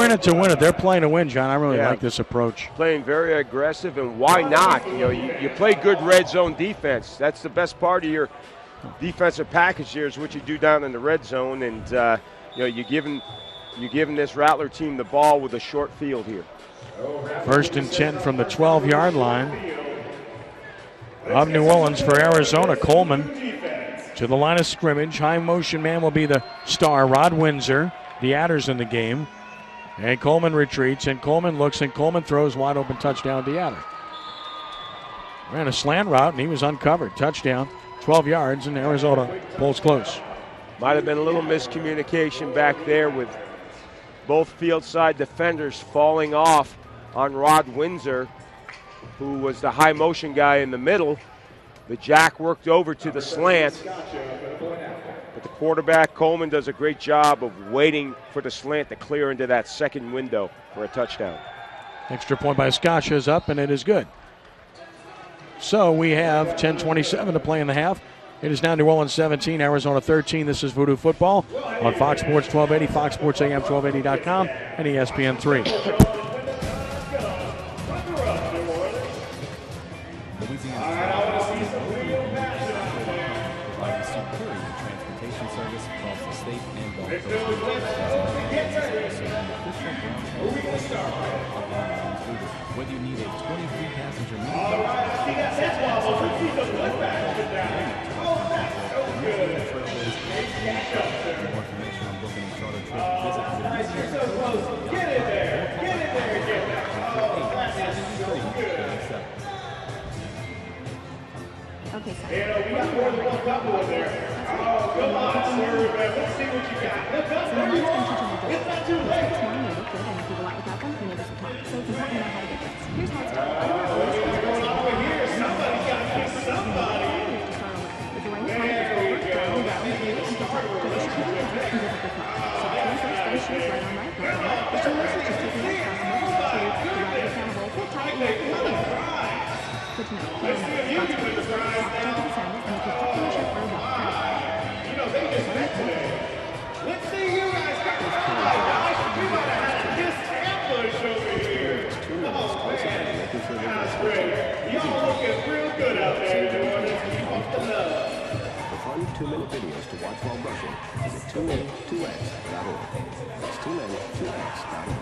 in it to win it. They're playing to win, John. I really like this approach. Playing very aggressive, and why not? You know, you play good red zone defense. That's the best part of your defensive package here is what you do down in the red zone, and you know, you're giving this Rattler team the ball with a short field here. 1st and 10 from the 12-yard line of New Orleans for Arizona. Coleman to the line of scrimmage. High motion man will be the star, Rod Windsor. The Adders in the game. And Coleman retreats, and Coleman looks, and Coleman throws wide open touchdown to Adder. Ran a slant route, and he was uncovered. Touchdown, 12 yards, and Arizona pulls close. Might have been a little miscommunication back there with both field side defenders falling off on Rod Windsor, who was the high motion guy in the middle. The jack worked over to the slant. But the quarterback, Coleman, does a great job of waiting for the slant to clear into that second window for a touchdown. Extra point by Scotch is up, and it is good. So we have 10:27 to play in the half. It is now New Orleans 17, Arizona 13. This is Voodoo Football on Fox Sports 1280, Fox Sports AM 1280.com, and ESPN 3. Whether you need a 23-passenger minivan, for more information on booking a charter trip, visit Okay, so. you know how to get this. Here's how it's done. Underwear always goes first. Somebody got to kiss somebody. If your ring time is over, down, through, and to top. Position to the edge and give up the cup. So between first, then shoes right on right, left on right. The two motions just taking that cross and over to the right of the camel roll, pull tight, and lock the money. Good to know. Plan number. Consequences. Soft to the sandals, and if you tuck in your shirt or a belt. Let's see you guys come on. We might have had a kiss ambush over here. Come on, y'all looking real good out there, Jordan. Keep up the love. For fun 2-minute videos to watch while brushing, visit 2men2x.org. That's 2men2x.org.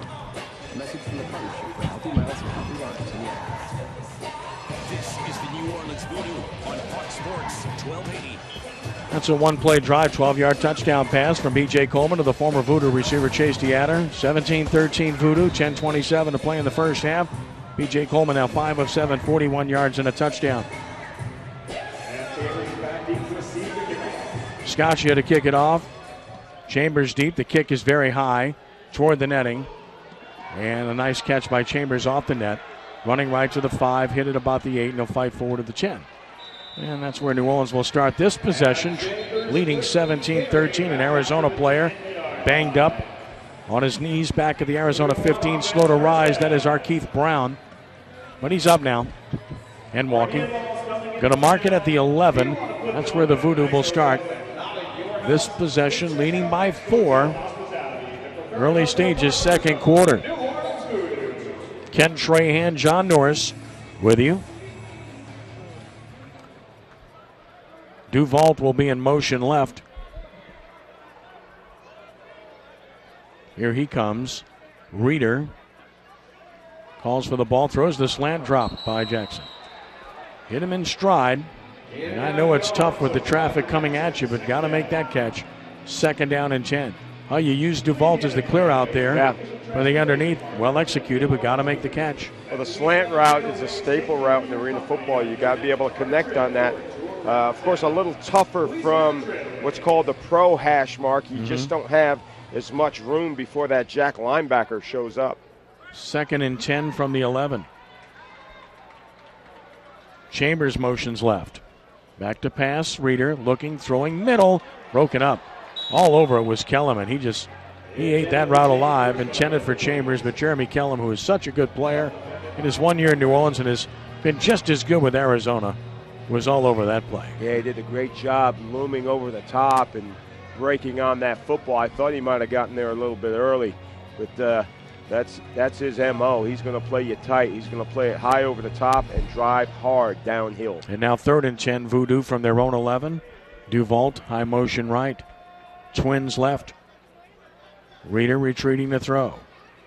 A message from the Partnership for Healthy Mouths and Healthy Lives in the Act. This is the New Orleans Voodoo on Fox Sports 1280. That's a one-play drive, 12-yard touchdown pass from B.J. Coleman to the former Voodoo receiver Chase DeAtter. 17-13 Voodoo, 10:27 to play in the first half. B.J. Coleman now 5 of 7, 41 yards and a touchdown. Scotia to kick it off. Chambers deep. The kick is very high toward the netting. And a nice catch by Chambers off the net. Running right to the 5, hit it about the 8, and he'll fight forward to the 10. And that's where New Orleans will start this possession, leading 17-13. An Arizona player banged up on his knees back at the Arizona 15, slow to rise. That is Arkeith Brown. But he's up now and walking. Going to mark it at the 11. That's where the Voodoo will start this possession, leading by 4. Early stages, second quarter. Ken Trahan, John Norris with you. Duvault will be in motion left. Here he comes. Reeder calls for the ball, throws the slant drop by Jackson. Hit him in stride. And I know it's tough with the traffic coming at you, but got to make that catch. Second down and 10. Oh, you use Duvault as the clear out there for the underneath. Well executed, but got to make the catch. Well, the slant route is a staple route in arena football. You got to be able to connect on that. Of course, a little tougher from what's called the pro hash mark. You just don't have as much room before that jack linebacker shows up. Second and 10 from the 11. Chambers motions left. Back to pass. Reeder looking, throwing middle. Broken up. All over it was Kellerman. He ate that route alive, intended for Chambers, but Jeremy Kellum, who is such a good player in his 1 year in New Orleans and has been just as good with Arizona, was all over that play. Yeah, he did a great job looming over the top and breaking on that football. I thought he might have gotten there a little bit early, but that's his MO. He's going to play you tight. He's going to play it high over the top and drive hard downhill. And now 3rd and 10, Voodoo from their own 11. Duvault, high motion right. Twins left. Reeder retreating to throw.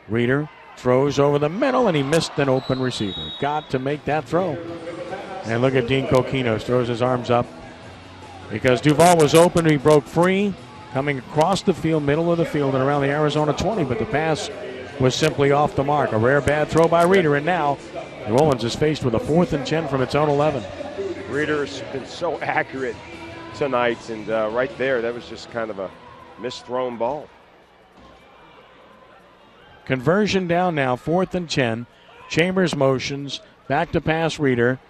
Reeder throws over the middle, and he missed an open receiver. Got to make that throw. And look at Dean Coquinos, throws his arms up. Because Duval was open, he broke free, coming across the field, middle of the field, and around the Arizona 20, but the pass was simply off the mark. A rare bad throw by Reeder, and now New Orleans is faced with a 4th and 10 from its own 11. Reeder's been so accurate tonight, and right there, that was just kind of a misthrown ball. Conversion down now, 4th and 10. Chambers motions, back to pass Reeder.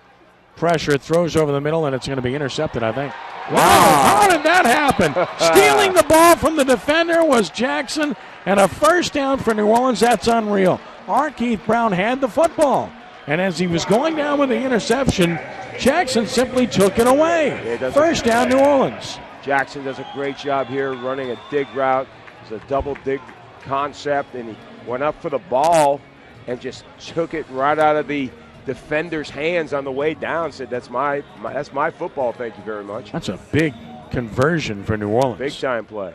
Pressure, throws over the middle, and it's going to be intercepted, I think. Wow, how did that happen? Stealing the ball from the defender was Jackson, and a first down for New Orleans. That's unreal. Arkeith Brown had the football, and as he was going down with the interception, Jackson simply took it away. First down, New Orleans. Jackson does a great job here running a dig route. It's a double dig concept, and he went up for the ball and just took it right out of the defender's hands on the way down. Said, that's my football, thank you very much. That's a big conversion for New Orleans. Big time play.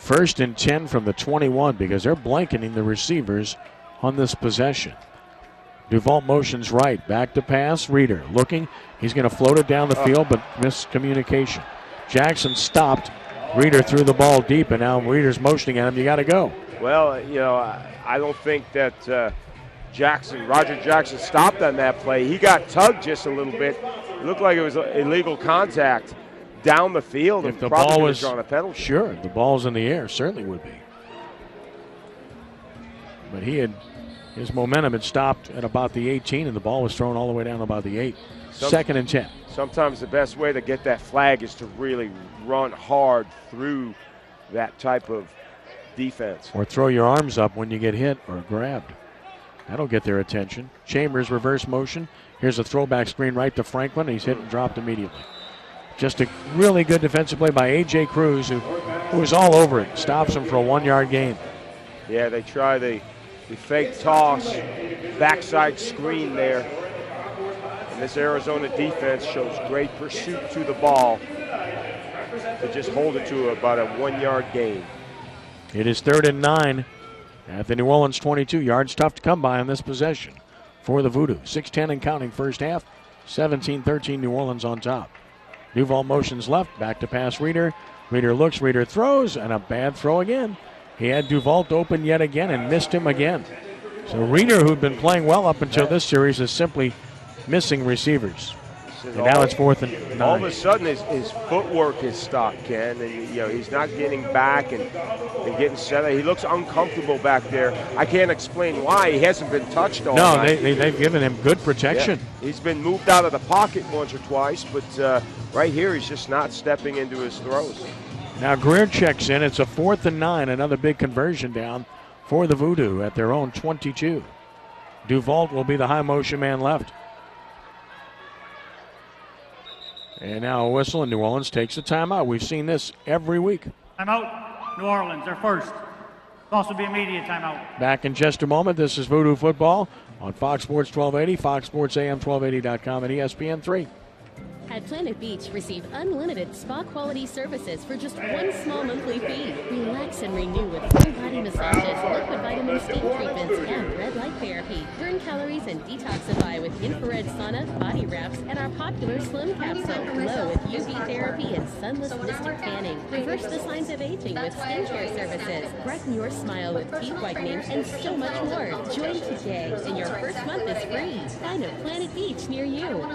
1st and 10 from the 21 because they're blanketing the receivers on this possession. Duvault motions right, back to pass. Reeder looking, he's going to float it down the field, but miscommunication. Jackson stopped. Reeder threw the ball deep, and now Reeder's motioning at him. You got to go. Well, you know, I don't think that Roger Jackson stopped on that play. He got tugged just a little bit. It looked like it was illegal contact down the field. If the probably ball was drawn a penalty. Sure, if the ball's in the air, certainly would be. But he had His momentum had stopped at about the 18, and the ball was thrown all the way down about the 8. Second and 10. Sometimes the best way to get that flag is to really run hard through that type of defense. Or throw your arms up when you get hit or grabbed. That'll get their attention. Chambers reverse motion. Here's a throwback screen right to Franklin. He's hit and dropped immediately. Just a really good defensive play by A.J. Cruz, who was all over it. Stops him for a 1-yard gain. Yeah, they try the fake toss, backside screen there. And this Arizona defense shows great pursuit to the ball to just hold it to about a 1-yard gain. It is 3rd and 9 at the New Orleans 22. Yards tough to come by on this possession for the Voodoo. 6:10 and counting first half. 17-13 New Orleans on top. Duval motions left, back to pass Reeder. Reeder looks, Reeder throws, and a bad throw again. He had Duval open yet again and missed him again. So Reeder, who'd been playing well up until this series, is simply missing receivers. And now it's 4th and 9. All of a sudden, his footwork is stopped, Ken, and he's not getting back and getting set. He looks uncomfortable back there. I can't explain why. He hasn't been touched all night. No, they've given him good protection. Yeah. He's been moved out of the pocket once or twice, but right here he's just not stepping into his throws. Now Greer checks in. It's a 4th and 9, another big conversion down for the Voodoo at their own 22. Duval will be the high motion man left. And now a whistle, and New Orleans takes a timeout. We've seen this every week. Timeout, New Orleans, their first. It'll also be immediate timeout. Back in just a moment. This is Voodoo Football on Fox Sports 1280, Fox Sports AM 1280.com, and ESPN3. At Planet Beach, receive unlimited spa-quality services for just one small monthly fee. Relax and renew with full-body massages, liquid vitamin steam treatments, and red light therapy. Burn calories and detoxify with infrared sauna, body wraps, and our popular Slim Capsule. Glow with UV therapy and sunless mystic tanning. Reverse the signs of aging with skincare services. Brighten your smile with teeth whitening and so much more. Join today, and your first month is free. Find a Planet Beach near you.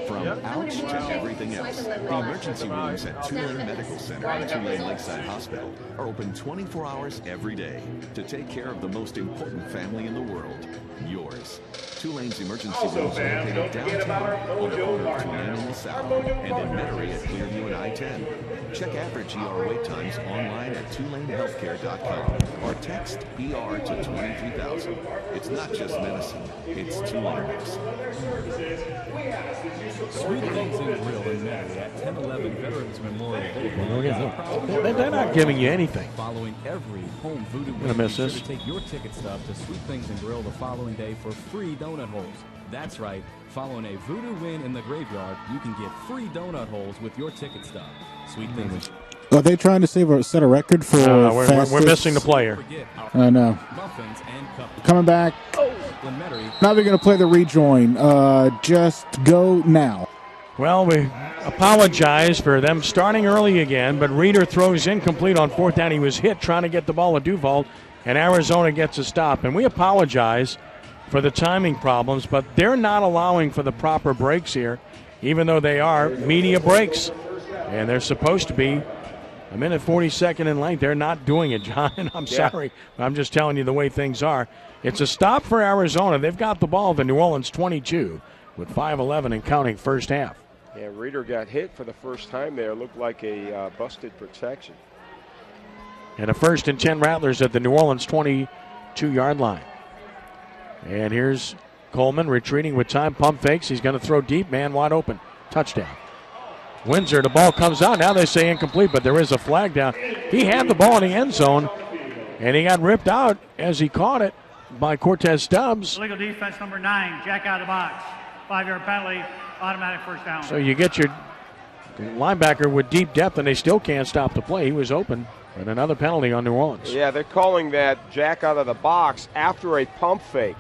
From ouch to everything else, the emergency rooms at Tulane Medical Center and Tulane Lakeside Hospital are open 24 hours every day to take care of the most important family in the world, yours. Tulane's emergency rooms are located downtown on the corner of Tulane and LaSalle, and in Metairie at Clearview and I-10. Check average ER wait times online at TulaneHealthcare.com or text ER to 23,000. It's not just medicine, it's Tulane medicine. Sweet Things and Grill in Metairie at 1011 Veterans Memorial Boulevard. They're not giving you anything. Following every home Voodoo I'm gonna miss be sure this. to take your ticket stub to Sweet Things and Grill the following day for free donut holes. That's right. Following a Voodoo win in the graveyard, you can get free donut holes with your ticket stub. Sweet Things. Are they trying to set a record for fastest? We're missing the player. I know. Muffins and cupcakes. Coming back. In Metairie. Now they're going to play the rejoin. Just go now. Well, we apologize for them starting early again, but Reeder throws incomplete on 4th down. He was hit trying to get the ball to Duval, and Arizona gets a stop. And we apologize for the timing problems, but they're not allowing for the proper breaks here, even though they are media breaks. And they're supposed to be a minute 42nd in length. They're not doing it, John. I'm sorry. I'm just telling you the way things are. It's a stop for Arizona. They've got the ball at the New Orleans 22 with 5:11 and counting first half. Yeah, Reeder got hit for the first time there. Looked like a busted protection. And a 1st and 10 Rattlers at the New Orleans 22-yard line. And here's Coleman retreating with time. Pump fakes. He's going to throw deep. Man wide open. Touchdown. Windsor, the ball comes out. Now they say incomplete, but there is a flag down. He had the ball in the end zone, and he got ripped out as he caught it by Cortez Stubbs. Illegal defense number 9, jack out of the box. 5-yard penalty, automatic first down. So you get your linebacker with deep depth, and they still can't stop the play. He was open, and another penalty on New Orleans. Yeah, they're calling that jack out of the box after a pump fake.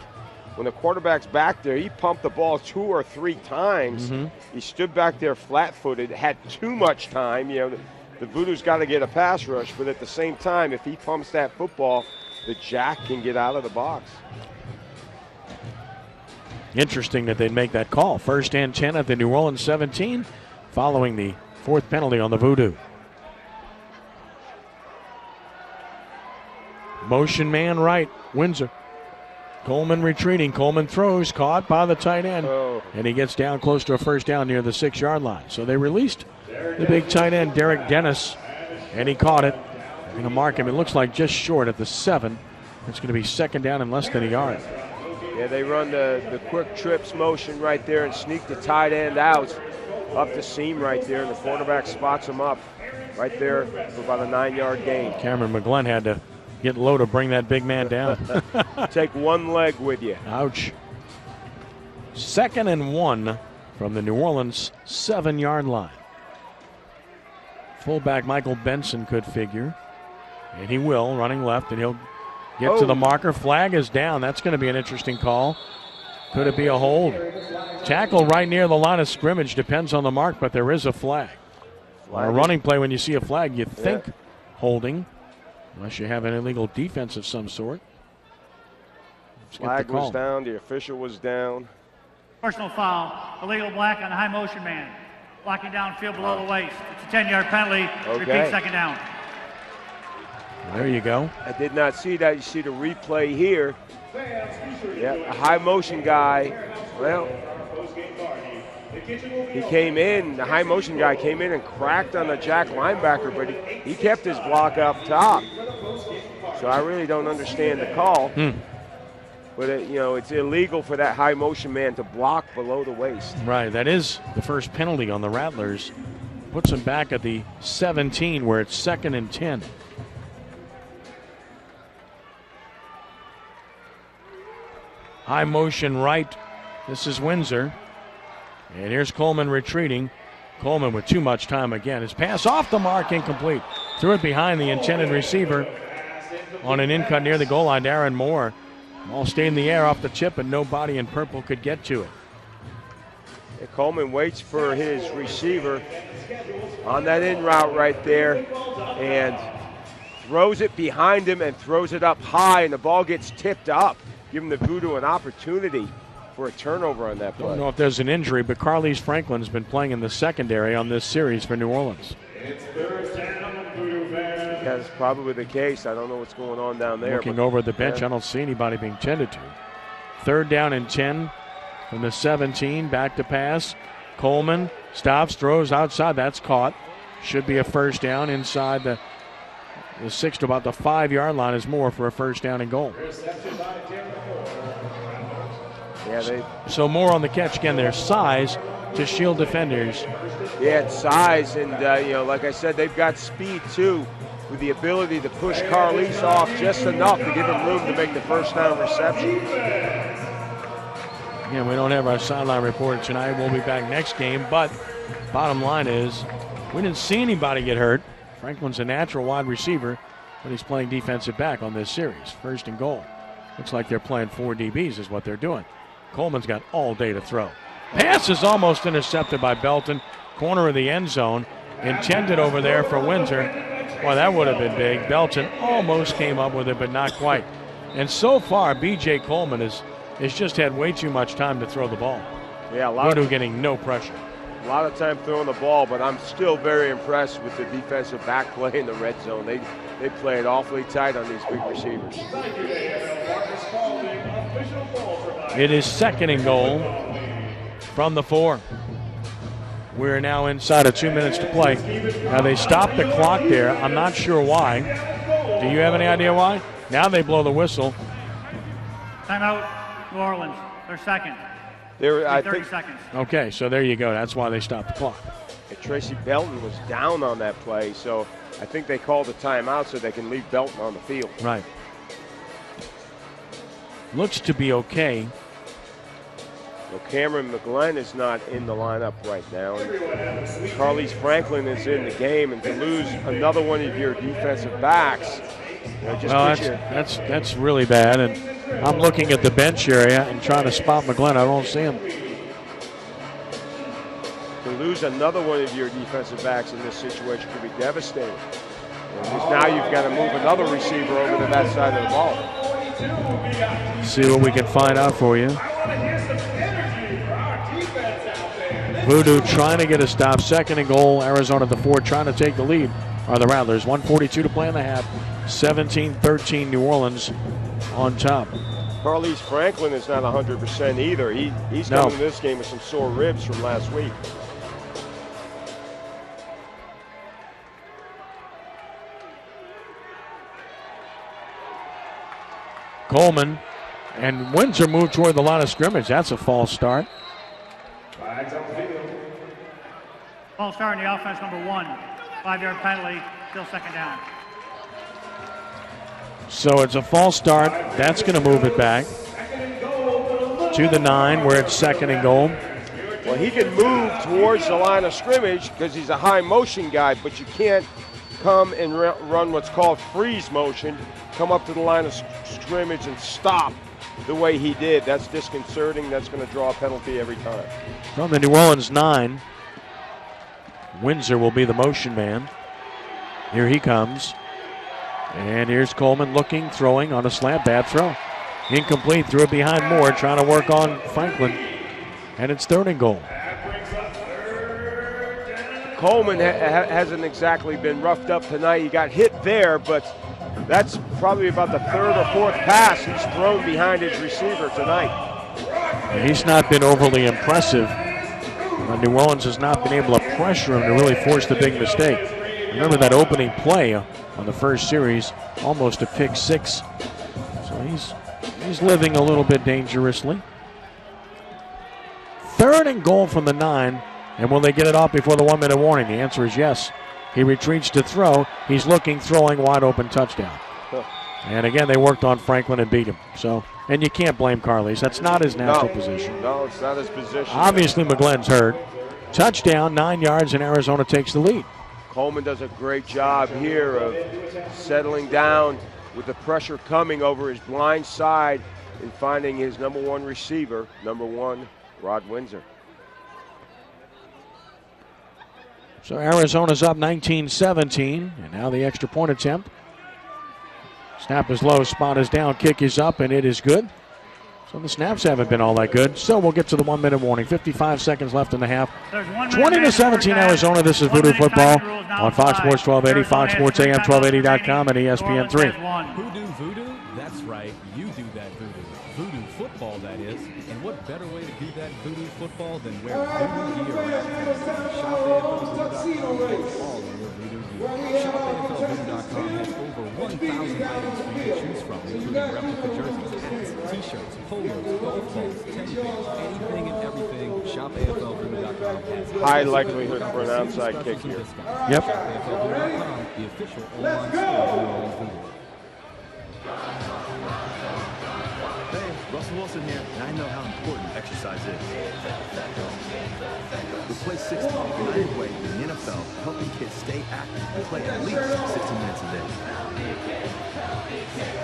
When the quarterback's back there, he pumped the ball 2 or 3 times. He stood back there flat-footed, had too much time. You know, the Voodoo's got to get a pass rush, but at the same time, if he pumps that football, the jack can get out of the box. Interesting that they'd make that call. 1st and 10 at the New Orleans 17, following the 4th penalty on the Voodoo. Motion man right, Windsor. Coleman retreating. Coleman throws, caught by the tight end. And he gets down close to a first down near the 6-yard line. So they released the big tight end, Derek Dennis, and he caught it. They're going to mark him, it looks like just short at the 7. It's going to be second down and less than a yard. Yeah, they run the quick trips motion right there and sneak the tight end out up the seam right there, and the quarterback spots him up right there for about a 9-yard gain. Cameron McGlenn had to get low to bring that big man down. Take one leg with you. Ouch. 2nd and 1 from the New Orleans 7-yard line. Fullback Michael Benson could figure, and he will, running left, and he'll get to the marker. Flag is down. That's going to be an interesting call. Could it be a hold? Tackle right near the line of scrimmage, depends on the mark, but there is a flag. On a running play, when you see a flag, you think holding, unless you have an illegal defense of some sort. Flag was down, the official was down. Personal foul, illegal black on a high motion man. Blocking downfield below the waist. It's a 10-yard penalty. Repeat second down. There you go. I did not see that. You see the replay here. Yeah, a high motion guy. Well, he came in, the high motion guy came in and cracked on the Jack linebacker, but he kept his block up top. So I really don't understand the call. But, it's illegal for that high motion man to block below the waist. Right, that is the first penalty on the Rattlers. Puts them back at the 17 where it's 2nd and 10. High motion right. This is Windsor. And here's Coleman retreating. Coleman with too much time again. His pass off the mark, incomplete. Threw it behind the intended receiver on an in-cut near the goal line. Aaron Moore. Ball stayed in the air off the chip, and nobody in purple could get to it. Yeah, Coleman waits for his receiver on that in route right there and throws it behind him and throws it up high, and the ball gets tipped up, giving the Voodoo an opportunity for a turnover on that play. Don't know if there's an injury, but Carlise Franklin's been playing in the secondary on this series for New Orleans. That's probably the case. I don't know what's going on down there. Looking over at the bench, I don't see anybody being tended to. 3rd down and 10 from the 17. Back to pass. Coleman stops, throws outside. That's caught. Should be a first down inside the 6 to about the 5-yard line is more for a first down and goal. Yeah, so more on the catch. Again, their size to shield defenders. Yeah, it's size, and like I said, they've got speed too, with the ability to push Carlise off just enough to give him room to make the first down reception. Again, we don't have our sideline report tonight. We'll be back next game, but bottom line is we didn't see anybody get hurt. Franklin's a natural wide receiver, but he's playing defensive back on this series. 1st and goal. Looks like they're playing 4 DBs is what they're doing. Coleman's got all day to throw. Pass is almost intercepted by Belton. Corner of the end zone. Intended over there for Windsor. Boy, that would have been big. Belton almost came up with it, but not quite. And so far, B.J. Coleman has just had way too much time to throw the ball. Yeah, a lot Voodoo getting no pressure. A lot of time throwing the ball, but I'm still very impressed with the defensive back play in the red zone. They play it awfully tight on these big receivers. It is 2nd and goal from the 4. We're now inside of 2 minutes to play. Now they stopped the clock there. I'm not sure why. Do you have any idea why? Now they blow the whistle. Timeout, New Orleans. They're second. I 30 think, seconds. Okay, so there you go. That's why they stopped the clock. Tracy Belton was down on that play, so I think they called a timeout so they can leave Belton on the field. Right. Looks to be okay. Well, Cameron McGlenn is not in the lineup right now. And Carlise Franklin is in the game, and to lose another one of your defensive backs, that's really bad. And I'm looking at the bench area and trying to spot McGlenn. I don't see him. To lose another one of your defensive backs in this situation could be devastating. Because now you've got to move another receiver over to that side of the ball. See what we can find out for you. Voodoo trying to get a stop. 2nd and goal. Arizona the 4 trying to take the lead are the Rattlers. 1:42 to play in the half. 17-13 New Orleans on top. Carlise Franklin is not 100% either. He's coming to this game with some sore ribs from last week. Coleman and Windsor move toward the line of scrimmage. That's a false start. False start in the offense, number 1. 5-yard penalty, still second down. So it's a false start. That's going to move it back to the 9 where it's second and goal. Well, he can move towards the line of scrimmage because he's a high motion guy, but you can't come and run what's called freeze motion, come up to the line of scrimmage and stop the way he did. That's disconcerting. That's going to draw a penalty every time. From the New Orleans 9, Windsor will be the motion man. Here he comes. And here's Coleman looking, throwing on a slant. Bad throw. Incomplete. Threw it behind Moore, trying to work on Franklin. And it's third and goal. Coleman hasn't exactly been roughed up tonight. He got hit there, but that's probably about the third or fourth pass he's thrown behind his receiver tonight. And he's not been overly impressive. New Orleans has not been able to pressure him to really force the big mistake. Remember that opening play on the first series, almost a pick 6. So he's living a little bit dangerously. Third and goal from the 9. And will they get it off before the 1-minute warning? The answer is yes. He retreats to throw. He's looking, throwing, wide open touchdown. And again, they worked on Franklin and beat him. So, and you can't blame Carlise. That's not his natural position. No, it's not his position. Obviously, McGlynn's hurt. Touchdown, 9 yards, and Arizona takes the lead. Coleman does a great job here of settling down with the pressure coming over his blind side and finding his number 1 receiver, number 1, Rod Windsor. So Arizona's up 19-17, and now the extra point attempt. Snap is low, spot is down, kick is up, and it is good. So the snaps haven't been all that good. So we'll get to the 1-minute warning. 55 seconds left in the half. 20-17 Arizona. This is Voodoo Football on Fox Sports 1280, Fox Sports AM 1280.com, and ESPN3. Who do voodoo? That's right. You do that voodoo. Voodoo football, that is. And what better way to do that voodoo football than wear voodoo gear around? ShopAFLVoodoo.com for all of your voodoo gear. ShopAFLVoodoo.com has over 1,000 items for you to choose from, including replica jerseys, hats, t-shirts, polos, golf balls, teddy bears, anything and everything. ShopAFLVoodoo.com has high likelihood for an onside kick here. Yep. ShopAFLVoodoo.com, the official online store of New Orleans Voodoo. Hey, Russell Wilson here, and I know how important exercise is. Replace 60 United Way in the NFL, helping kids stay active and play at least 60 minutes a day.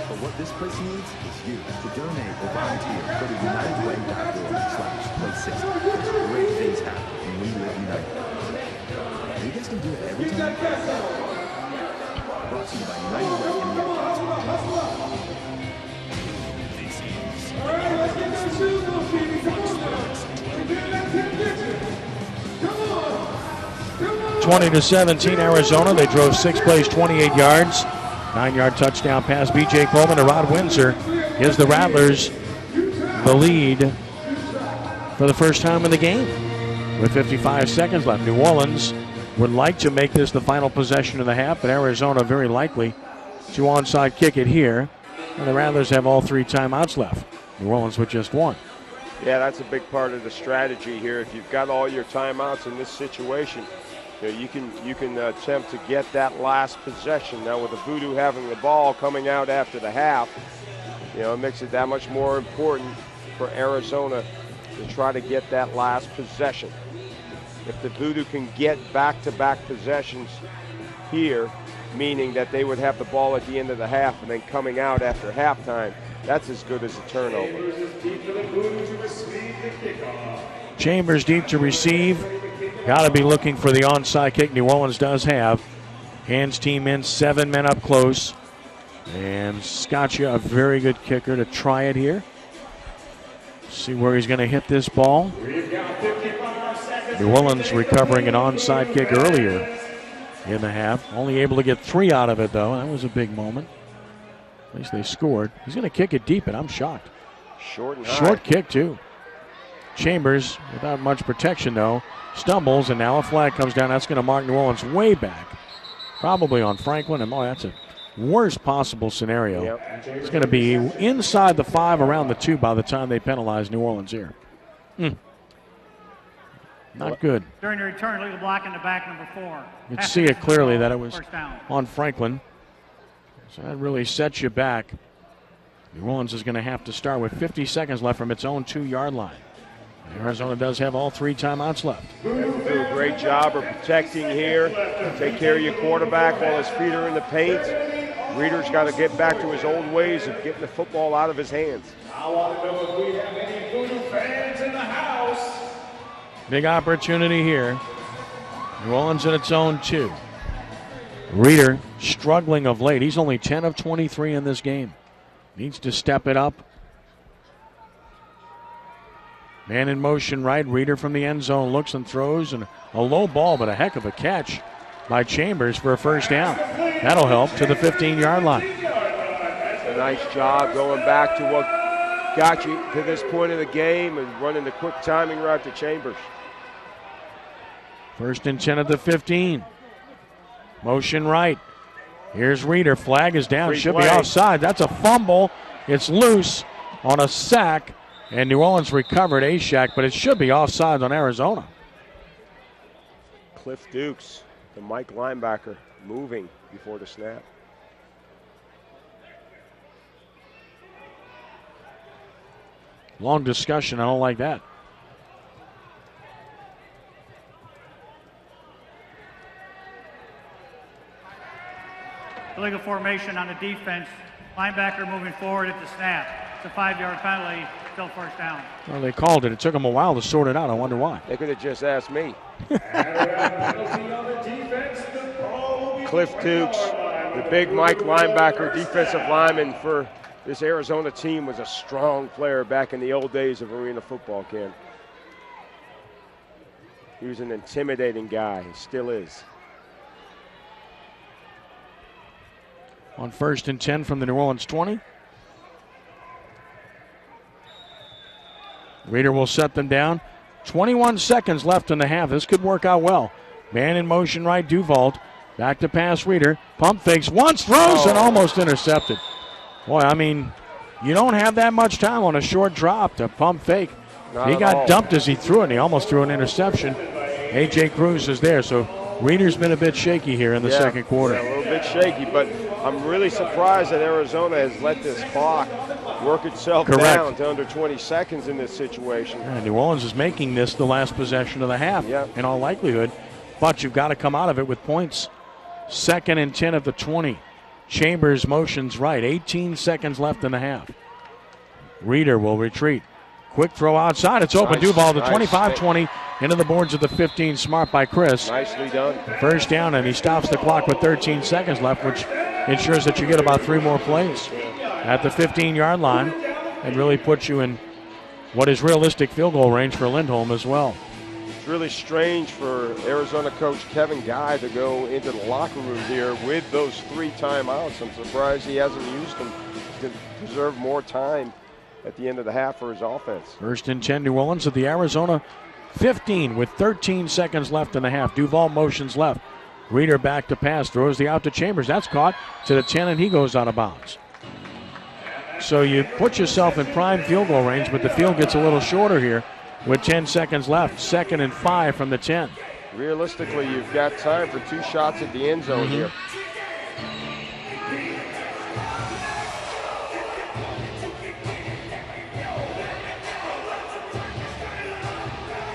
But what this place needs is you. To donate or volunteer, go to unitedway.org/play60. Great things happen when we live united. And you guys can do it every time. Brought to you by United Way and the Advocates. 20-17 Arizona. They drove 6 plays, 28 yards. 9-yard touchdown pass. B.J. Coleman to Rod Windsor gives the Rattlers the lead for the first time in the game with 55 seconds left. New Orleans would like to make this the final possession of the half, but Arizona very likely to onside kick it here. And the Rattlers have all 3 timeouts left. New Orleans with just 1. Yeah, that's a big part of the strategy here. If you've got all your timeouts in this situation, you can attempt to get that last possession. Now with the Voodoo having the ball coming out after the half, it makes it that much more important for Arizona to try to get that last possession. If the Voodoo can get back-to-back possessions here, meaning that they would have the ball at the end of the half and then coming out after halftime, that's as good as a turnover. Chambers deep to receive. Got to be looking for the onside kick. New Orleans does have. Hands team in, 7 men up close. And Scotcha, a very good kicker to try it here. See where he's going to hit this ball. New Orleans recovering an onside kick earlier in the half. Only able to get 3 out of it, though. That was a big moment. At least they scored. He's going to kick it deep, and I'm shocked. Short and high. Short kick, too. Chambers, without much protection, though, stumbles, and now a flag comes down. That's going to mark New Orleans way back. Probably on Franklin, and boy, that's a worst possible scenario. Yep. It's going to be inside the 5, around the 2 by the time they penalize New Orleans here. Not good. During the return, legal block in the back, number 4. You can see it clearly that it was on Franklin. So that really sets you back. New Orleans is going to have to start with 50 seconds left from its own 2-yard line. Arizona does have all 3 timeouts left. You have to do a great job of protecting here. Take care of your quarterback while his feet are in the paint. Reeder's got to get back to his old ways of getting the football out of his hands. I want to know if we have any Voodoo fans in the house. Big opportunity here. New Orleans in its own 2. Reeder struggling of late. He's only 10 of 23 in this game. Needs to step it up. Man in motion right. Reeder from the end zone looks and throws, and a low ball, but a heck of a catch by Chambers for a first down. That'll help to the 15-yard line. A nice job going back to what got you to this point of the game and running the quick timing route to Chambers. First and 10 at the 15. Motion right. Here's Reeder. Flag is down. Should be offside. That's a fumble. It's loose on a sack. And New Orleans recovered Ashak, but it should be offside on Arizona. Cliff Dukes, the Mike linebacker, moving before the snap. Long discussion. I don't like that. Illegal formation on the defense. Linebacker moving forward at the snap. It's a 5-yard penalty. Still first down. Well, they called it. It took them a while to sort it out. I wonder why. They could have just asked me. Cliff Dukes, the big Mike linebacker, defensive lineman for this Arizona team, was a strong player back in the old days of arena football, Ken. He was an intimidating guy. He still is. On first and 10 from the New Orleans 20. Reeder will set them down. 21 seconds left in the half. This could work out well. Man in motion right, Duvault. Back to pass Reeder. Pump fakes once, throws, and almost intercepted. Boy, I mean, you don't have that much time on a short drop to pump fake. He got dumped as he threw it, and he almost threw an interception. A.J. Cruz is there, so Reeder's been a bit shaky here in the second quarter. Yeah, a little bit shaky, but I'm really surprised that Arizona has let this clock work itself down to under 20 seconds in this situation. Yeah, New Orleans is making this the last possession of the half in all likelihood, but you've got to come out of it with points. Second and 10 at the 20. Chambers motions right. 18 seconds left in the half. Reeder will retreat. Quick throw outside. It's open. Duval to 25-20 into the boards of the 15. Smart by Chris. Nicely done. First down, and he stops the clock with 13 seconds left, which ensures that you get about 3 more plays at the 15-yard line and really puts you in what is realistic field goal range for Lindholm as well. It's really strange for Arizona coach Kevin Guy to go into the locker room here with those 3 timeouts. I'm surprised he hasn't used them to preserve more time at the end of the half for his offense. First and 10, New Orleans at the Arizona 15 with 13 seconds left in the half. Duval motions left. Reeder back to pass, throws the out to Chambers. That's caught to the 10, and he goes out of bounds. So you put yourself in prime field goal range, but the field gets a little shorter here with 10 seconds left. 2nd and 5 from the 10. Realistically, you've got time for 2 shots at the end zone here.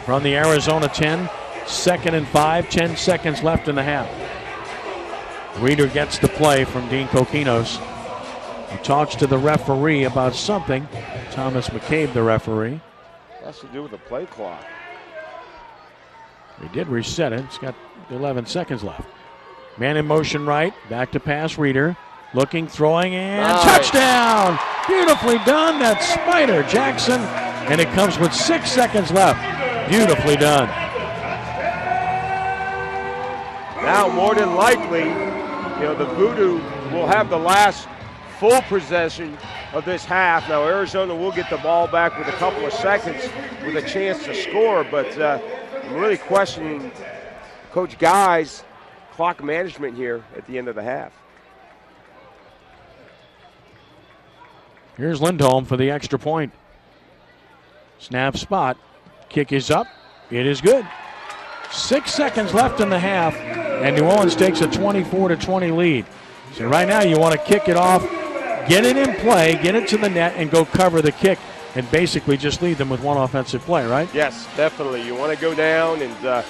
From the Arizona 10, 2nd and 5, 10 seconds left in the half. Reeder gets the play from Dean Kokinos. He talks to the referee about something. Thomas McCabe, the referee. Has to do with the play clock. He did reset it. It's got 11 seconds left. Man in motion right, back to pass Reeder. Looking, throwing, and touchdown! Beautifully done. That's Spider Jackson, and it comes with 6 seconds left. Beautifully done. Now, more than likely, the Voodoo will have the last full possession of this half. Now Arizona will get the ball back with a couple of seconds with a chance to score, but I'm really questioning Coach Guy's clock management here at the end of the half. Here's Lindholm for the extra point. Snap spot. Kick is up. It is good. 6 seconds left in the half, and New Orleans takes a 24-20 lead. So right now you want to kick it off, get it in play, get it to the net, and go cover the kick, and basically just lead them with one offensive play, right? Yes, definitely. You want to go down, and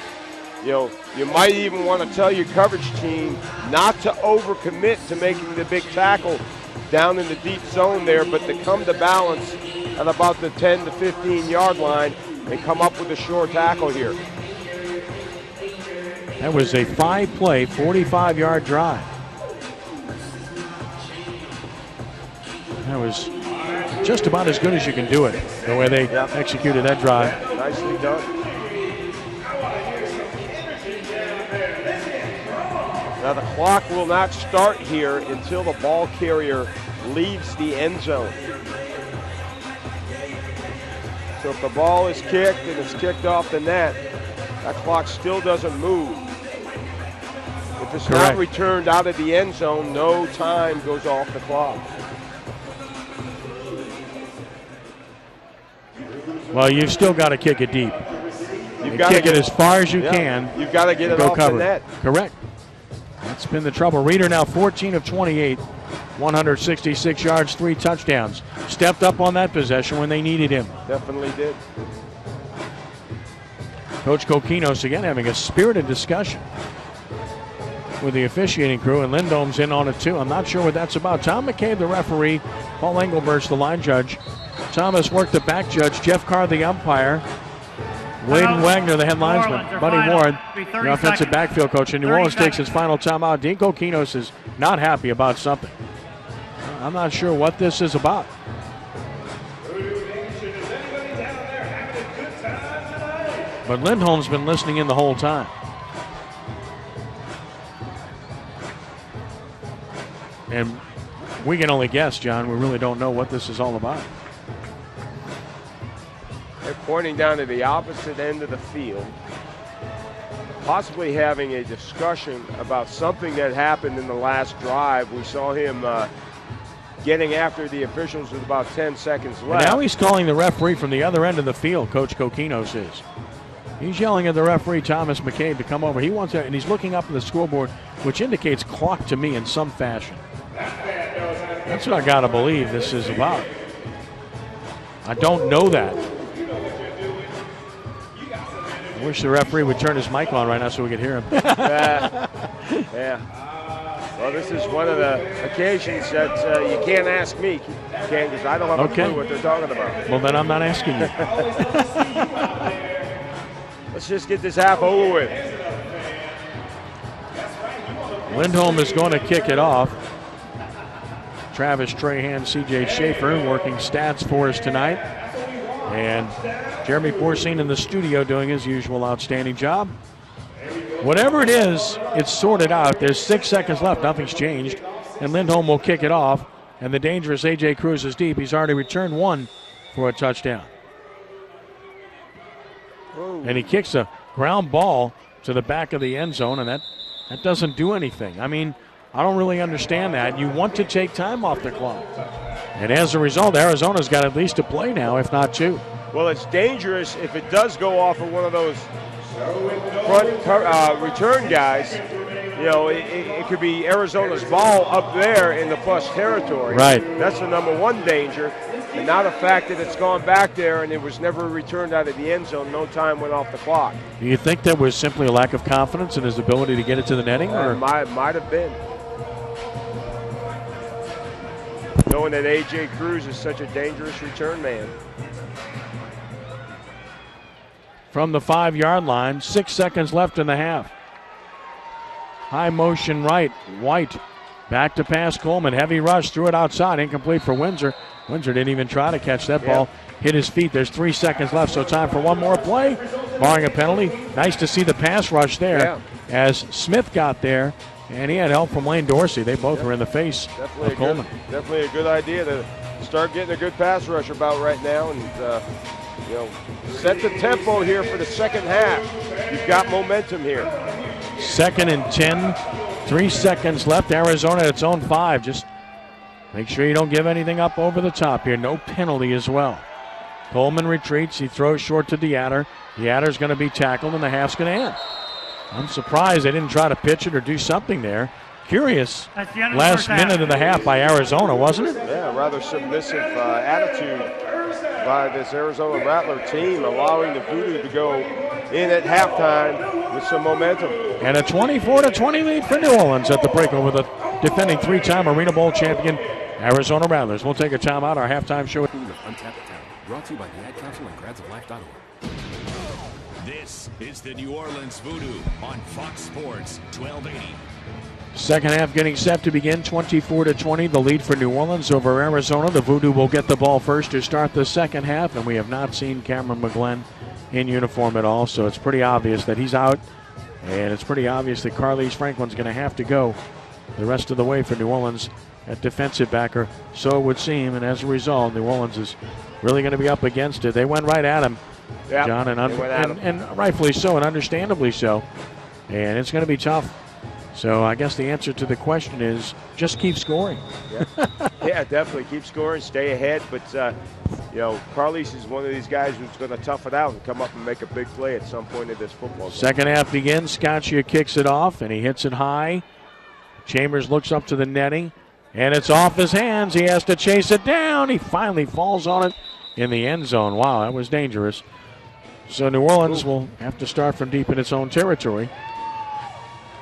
you might even want to tell your coverage team not to overcommit to making the big tackle down in the deep zone there, but to come to balance at about the 10 to 15-yard line and come up with a short tackle here. That was a 5-play, 45-yard drive. That was just about as good as you can do it, the way they executed that drive. Nicely done. Now the clock will not start here until the ball carrier leaves the end zone. So if the ball is kicked and it's kicked off the net, that clock still doesn't move. If it's not returned out of the end zone, no time goes off the clock. Well, you've still got to kick it deep. You've got to kick it as far as you can. You've got to get it off the net. Correct. That's been the trouble. Reeder now 14 of 28, 166 yards, 3 touchdowns. Stepped up on that possession when they needed him. Definitely did. Coach Kokinos again having a spirited discussion with the officiating crew, and Lindholm's in on it too. I'm not sure what that's about. Tom McCabe, the referee, Paul Engelbert's the line judge. Thomas worked the back judge, Jeff Carr the umpire, Wade Wagner the head linesman, Buddy Ward the offensive backfield coach, and New Orleans takes his final timeout. Dean Kokinos is not happy about something. I'm not sure what this is about. But Lindholm's been listening in the whole time. And we can only guess, John. We really don't know what this is all about. They're pointing down to the opposite end of the field, possibly having a discussion about something that happened in the last drive. We saw him getting after the officials with about 10 seconds left. And now he's calling the referee from the other end of the field, Coach Kokinos is. He's yelling at the referee, Thomas McCabe, to come over. He wants to, and he's looking up at the scoreboard, which indicates clock to me in some fashion. That's what I got to believe this is about. I don't know that. I wish the referee would turn his mic on right now so we could hear him. Yeah. Well, this is one of the occasions that you can't ask me, Ken, because I don't have a clue what they're talking about. Well, then I'm not asking you. Let's just get this half over with. Lindholm is going to kick it off. Travis Trahan, C.J. Schaefer working stats for us tonight. And Jeremy Porcine in the studio doing his usual outstanding job. Whatever it is, it's sorted out. There's 6 seconds left. Nothing's changed. And Lindholm will kick it off. And the dangerous A.J. Cruz is deep. He's already returned one for a touchdown. Whoa. And he kicks a ground ball to the back of the end zone, and that doesn't do anything. I mean, I don't really understand that. You want to take time off the clock. And as a result, Arizona's got at least a play now, if not two. Well, it's dangerous if it does go off of one of those front return guys. You know, it could be Arizona's ball up there in the plus territory. Right. That's the number one danger. And now the fact that it's gone back there and it was never returned out of the end zone, no time went off the clock. Do you think that was simply a lack of confidence in his ability to get it to the netting? Or? Might have been. Knowing that A.J. Cruz is such a dangerous return man. From the 5-yard line, 6 seconds left in the half. High motion right, White back to pass Coleman. Heavy rush, threw it outside, incomplete for Windsor. Windsor didn't even try to catch that ball. Hit his feet. There's 3 seconds left, so time for one more play, barring a penalty. Nice to see the pass rush there as Smith got there, and he had help from Lane Dorsey. They both were in the face of Coleman. Definitely a good idea to start getting a good pass rush about right now, and set the tempo here for the second half. You've got momentum here. 2nd and 10, 3 seconds left. Arizona at its own 5. Just make sure you don't give anything up over the top here. No penalty as well. Coleman retreats. He throws short to DeAtter. DeAtter's going to be tackled, and the half's going to end. I'm surprised they didn't try to pitch it or do something there. Curious last minute of the half by Arizona, wasn't it? Yeah, rather submissive attitude by this Arizona Rattler team, allowing the Voodoo to go in at halftime with some momentum. And a 24-20 lead for New Orleans at the break over the defending 3-time Arena Bowl champion Arizona Rattlers. We'll take a timeout. Our halftime show. Untapped Town, brought to you by the Ad Council and gradsoflife.org. This is the New Orleans Voodoo on Fox Sports 1280. Second half getting set to begin, 24-20. The lead for New Orleans over Arizona. The Voodoo will get the ball first to start the second half, and we have not seen Cameron McGlenn in uniform at all, so it's pretty obvious that he's out, and it's pretty obvious that Carlise Franklin's going to have to go the rest of the way for New Orleans at defensive backer. So it would seem, and as a result, New Orleans is really going to be up against it. They went right at him, yep, John, and rightfully so, and understandably so, and it's going to be tough. So I guess the answer to the question is just keep scoring. Yeah, definitely keep scoring, stay ahead. But Carlise is one of these guys who's going to tough it out and come up and make a big play at some point in this football game. Second half begins. Scaccia kicks it off, and he hits it high. Chambers looks up to the netting, and it's off his hands. He has to chase it down. He finally falls on it in the end zone. Wow, that was dangerous. So New Orleans will have to start from deep in its own territory.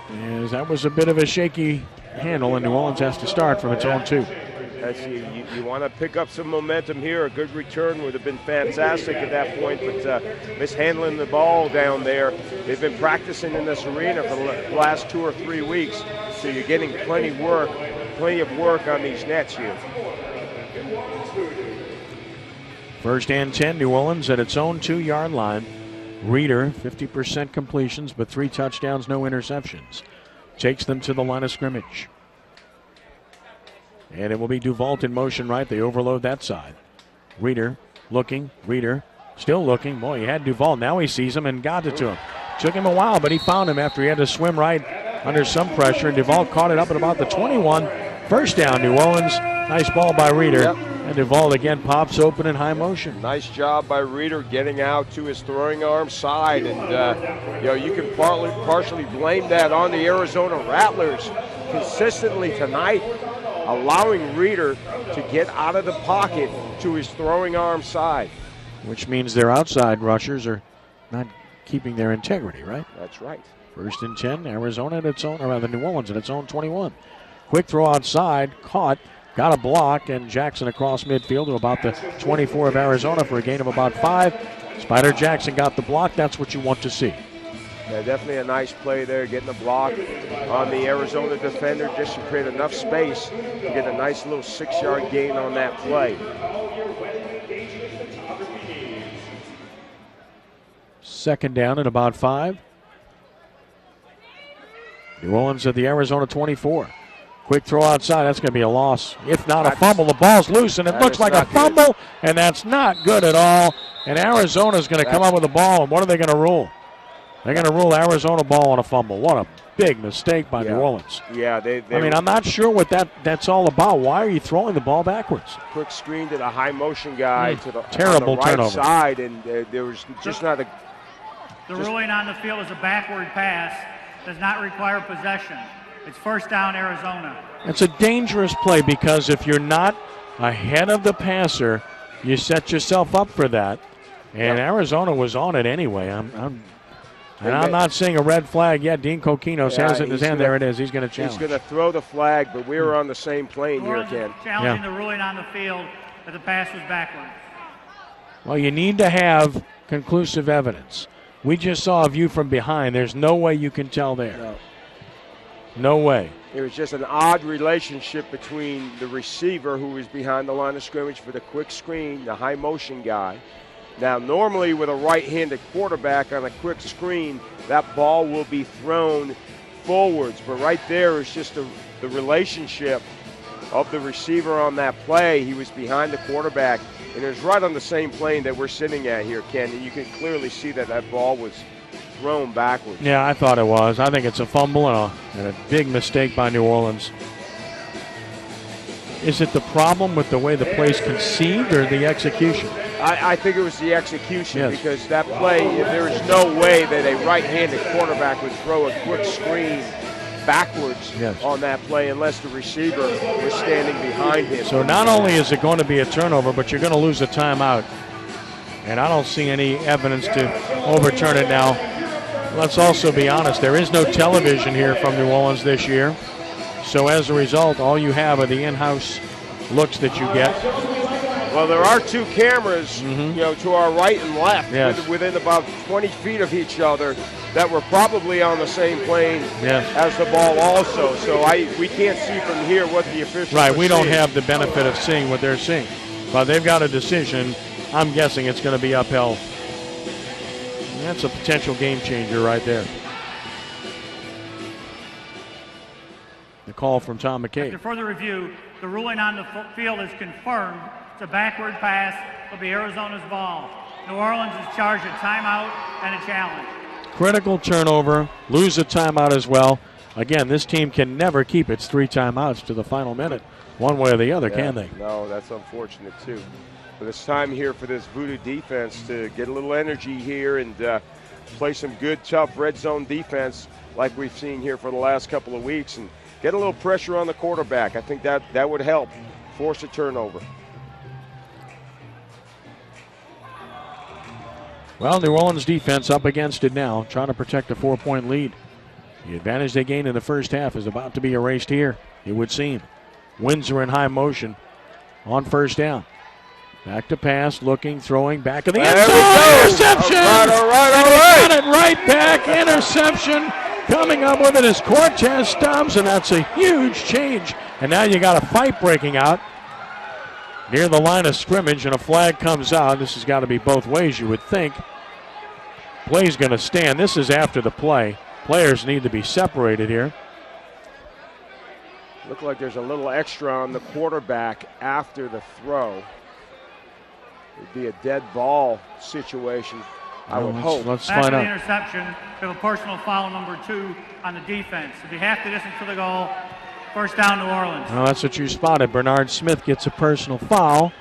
As that was a bit of a shaky handle, and New Orleans has to start from its own 2. You want to pick up some momentum here. A good return would have been fantastic at that point, but mishandling the ball down there. They've been practicing in this arena for the last 2 or 3 weeks, so you're getting plenty of work on these nets here. First and 10, New Orleans at its own 2-yard line. Reeder, 50% completions, but 3 touchdowns, no interceptions. Takes them to the line of scrimmage. And it will be Duvault in motion right. They overload that side. Reeder looking. Reeder still looking. Boy, he had Duvault. Now he sees him and got it to him. Took him a while, but he found him after he had to swim right under some pressure. And Duvault caught it up at about the 21. First down, New Orleans. Nice ball by Reeder. Yep. And Duvault again pops open in high motion. Nice job by Reeder getting out to his throwing arm side. And, you can partially blame that on the Arizona Rattlers consistently tonight, allowing Reeder to get out of the pocket to his throwing arm side. Which means their outside rushers are not keeping their integrity, right? That's right. First and 10, Arizona at its own, or rather New Orleans at its own 21. Quick throw outside, caught. Got a block, and Jackson across midfield to about the 24 of Arizona for a gain of about 5. Spider Jackson got the block. That's what you want to see. Yeah, definitely a nice play there, getting the block on the Arizona defender just to create enough space to get a nice little 6-yard gain on that play. Second down at about 5. New Orleans at the Arizona 24. Quick throw outside. That's going to be a loss. If not a fumble, the ball's loose, and it looks like a fumble, and that's not good at all. And Arizona's going to come up with the ball, and what are they going to rule? They're going to rule Arizona ball on a fumble. What a big mistake by New Orleans. Yeah, I'm not sure what that's all about. Why are you throwing the ball backwards? Quick screen to the high motion guy to the, terrible on the right turnover. Side, and there was just not a... The ruling on the field is a backward pass. Does not require possession. It's first down, Arizona. It's a dangerous play because if you're not ahead of the passer, you set yourself up for that. And Arizona was on it anyway. I'm not seeing a red flag yet. Dean Coquinos has it in his hand. There it is. He's going to challenge. He's going to throw the flag, but we were on the same plane here, Ken. Challenging the ruling on the field that the pass was backward. Well, you need to have conclusive evidence. We just saw a view from behind. There's no way you can tell there. No way. It was just an odd relationship between the receiver who was behind the line of scrimmage for the quick screen, the high motion guy. Now, normally with a right-handed quarterback on a quick screen, that ball will be thrown forwards. But right there is just the relationship of the receiver on that play. He was behind the quarterback, and it was right on the same plane that we're sitting at here, Ken. And you can clearly see that that ball was thrown backwards. Yeah, I thought it was. I think it's a fumble and a big mistake by New Orleans. Is it the problem with the way the play's conceived or the execution? I think it was the execution, because that play, there is no way that a right-handed quarterback would throw a quick screen backwards on that play unless the receiver was standing behind him. So not only is it going to be a turnover, but you're going to lose a timeout. And I don't see any evidence to overturn it now. Let's also be honest, there is no television here from New Orleans this year. So as a result, all you have are the in-house looks that you get. Well, there are two cameras, to our right and left, within about 20 feet of each other, that were probably on the same plane as the ball also. So we can't see from here what the officials are we don't seeing. have the benefit of seeing what they're seeing. But they've got a decision. I'm guessing it's going to be upheld. And that's a potential game changer right there. The call from Tom McKay. After further review, the ruling on the field is confirmed. It's a backward pass. It'll be Arizona's ball. New Orleans is charged a timeout and a challenge. Critical turnover, lose a timeout as well. Again, this team can never keep its 3 timeouts to the final minute, one way or the other, can they? No, that's unfortunate too. But it's time here for this Voodoo defense to get a little energy here and play some good, tough red zone defense like we've seen here for the last couple of weeks and get a little pressure on the quarterback. I think that would help force a turnover. Well, New Orleans defense up against it now, trying to protect a 4-point lead. The advantage they gained in the first half is about to be erased here, it would seem. Windsor in high motion on first down. Back to pass, looking, throwing, back of the end zone. Interception! All right. Got it right back. Interception. Coming up with it is Cortez Stubbs, and that's a huge change. And now you got a fight breaking out near the line of scrimmage, and a flag comes out. This has got to be both ways, you would think. Play's going to stand. This is after the play. Players need to be separated here. Look like there's a little extra on the quarterback after the throw. It'd be a dead ball situation, I would hope. Let's After find the out. interception, we have a personal foul number 2 on the defense. If you have to distance to the goal, first down New Orleans. Well, that's what you spotted. Bernard Smith gets a personal foul.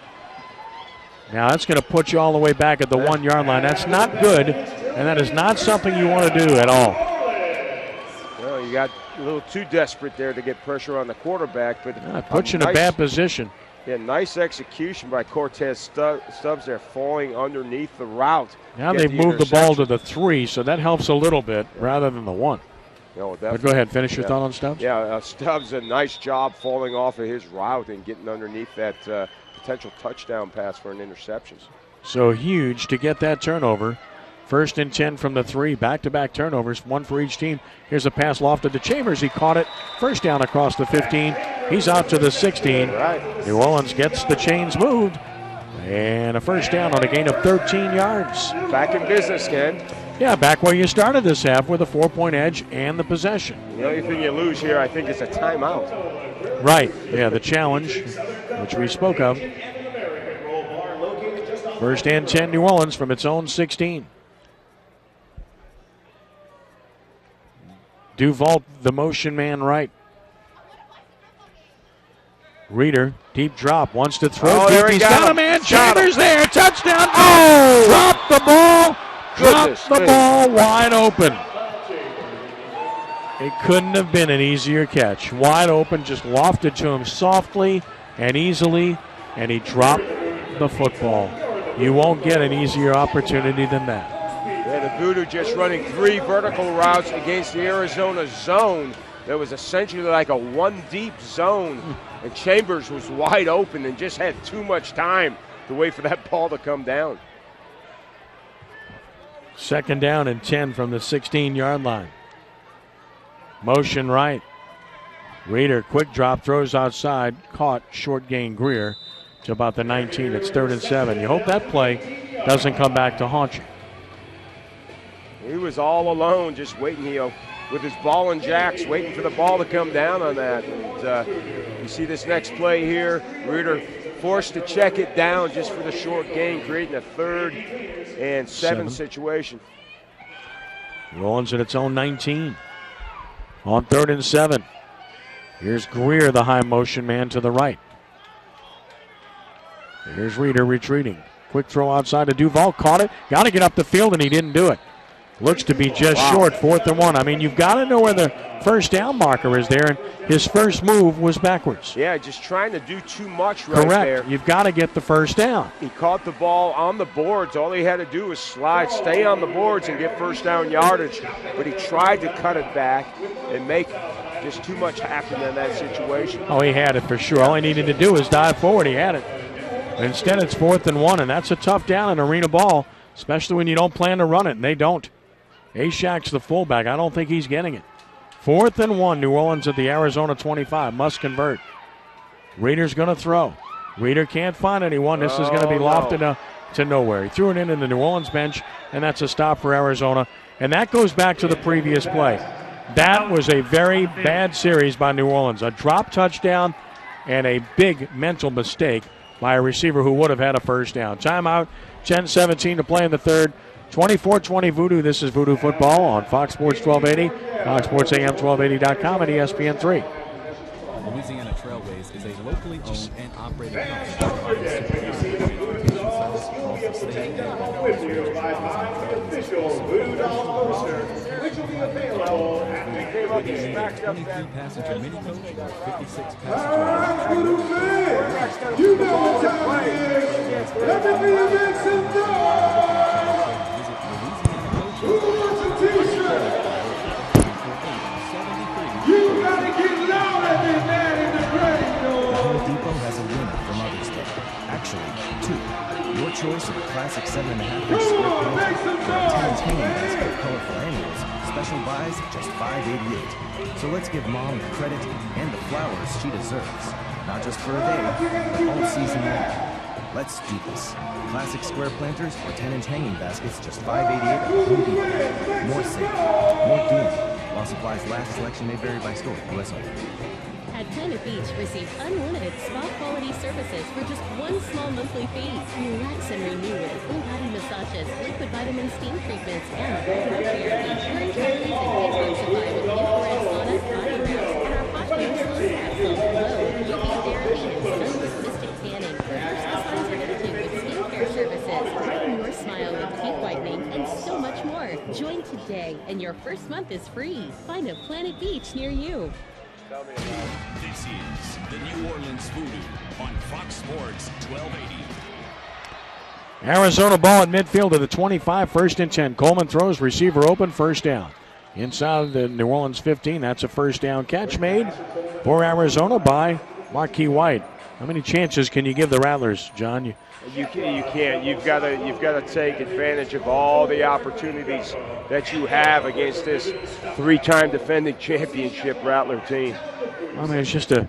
Now that's going to put you all the way back at the 1-yard line. That's not good, and that is not something you want to do at all. Well, you got a little too desperate there to get pressure on the quarterback, but It puts you in a bad position. Yeah, nice execution by Cortez Stubbs there, falling underneath the route. Now they've moved the ball to the 3, so that helps a little bit rather than the 1. No, but go ahead, finish your thought on Stubbs. Yeah, Stubbs, a nice job falling off of his route and getting underneath that potential touchdown pass for an interception. So huge to get that turnover. 1st and 10 from the 3, back-to-back turnovers, 1 for each team. Here's a pass lofted to Chambers. He caught it. First down across the 15. He's out to the 16. New Orleans gets the chains moved. And a first down on a gain of 13 yards. Back in business, Ken. Yeah, back where you started this half with a 4-point edge and the possession. The only thing you lose here, I think, is a timeout. Right. Yeah, the challenge, which we spoke of. 1st and 10, New Orleans from its own 16. Duval, the motion man right. Reader, deep drop, wants to throw. Deep. He's got a man. Chambers there. Touchdown. Oh! Drop the ball. Drop the ball wide open. It couldn't have been an easier catch. Wide open, just lofted to him softly and easily, and he dropped the football. You won't get an easier opportunity than that. Yeah, the Voodoo just running 3 vertical routes against the Arizona zone. That was essentially like a 1-deep zone, and Chambers was wide open and just had too much time to wait for that ball to come down. 2nd down and 10 from the 16-yard line. Motion right. Reader, quick drop, throws outside, caught, short gain Greer to about the 19. It's 3rd and 7. You hope that play doesn't come back to haunt you. He was all alone, just waiting. with his ball and jacks, waiting for the ball to come down on that. And you see this next play here, Reeder forced to check it down just for the short gain, creating a 3rd and 7 situation. New Orleans at its own 19. On 3rd and 7. Here's Greer, the high motion man to the right. Here's Reeder retreating. Quick throw outside to Duval. Caught it. Got to get up the field, and he didn't do it. Looks to be just short, 4th and 1. I mean, you've got to know where the first down marker is there, and his first move was backwards. Yeah, just trying to do too much right there. Correct. You've got to get the first down. He caught the ball on the boards. All he had to do was slide, stay on the boards, and get first down yardage. But he tried to cut it back and make just too much happen in that situation. Oh, he had it for sure. All he needed to do was dive forward. He had it. Instead, it's 4th and 1, and that's a tough down in arena ball, especially when you don't plan to run it, and they don't. Ashak's the fullback. I don't think he's getting it. 4th and 1, New Orleans at the Arizona 25. Must convert. Reeder's going to throw. Reeder can't find anyone. This is going to be lofted to nowhere. He threw it into the New Orleans bench, and that's a stop for Arizona. And that goes back to the previous play. That was a very bad series by New Orleans. A drop touchdown and a big mental mistake by a receiver who would have had a first down. Timeout, 10-17 to play in the 3rd. 24-20 Voodoo. This is Voodoo Football on Fox Sports 1280, Fox Sports AM 1280.com, and ESPN3. Louisiana Trailways is a locally owned and operated company providing superior transportation service across the state and all official Voodoo Coaster, which will be available at the whether you need a 23-passenger mini coach or 56-passenger. Voodoo fans, you know what time it is. Everything makes it done. Who wants a t-shirt? You gotta get loud at this man in the grave, though. The Home Depot has a winner for Mother's Day. Actually, 2. Your choice of a classic 7.5-inch square painter or a 10-inch hanging basket of colorful annuals. Special buys at just $5.88. So let's give Mom the credit and the flowers she deserves. Not just for a day, but all season long. Let's do this. Classic square planters or 10-inch hanging baskets, just $5.88 at Home Depot. More safe, more doom. While supplies last, selection may vary by store. U.S. only. At Planet Beach, receive unlimited spa-quality services for just one small monthly fee. Relax and renew with full-body massages, liquid vitamin steam treatments, and breath therapy. Burn calories and detoxify with infrared sauna, body rest, and our hot air sun capsule. Glow, UV therapy, and sunless mystic tanning. Reverse the signs of attitude with skincare services. Brighten your smile with teeth whitening, and so much more. Join today, and your first month is free. Find a Planet Beach near you. This is the New Orleans Voodoo on Fox Sports 1280. Arizona ball at midfield to the 25, 1st and 10. Coleman throws, receiver open, first down. Inside the New Orleans 15, that's a first down catch made for Arizona by Marquis White. How many chances can you give the Rattlers, John? You can't. You've got to take advantage of all the opportunities that you have against this 3-time defending championship Rattler team. I mean, it's just a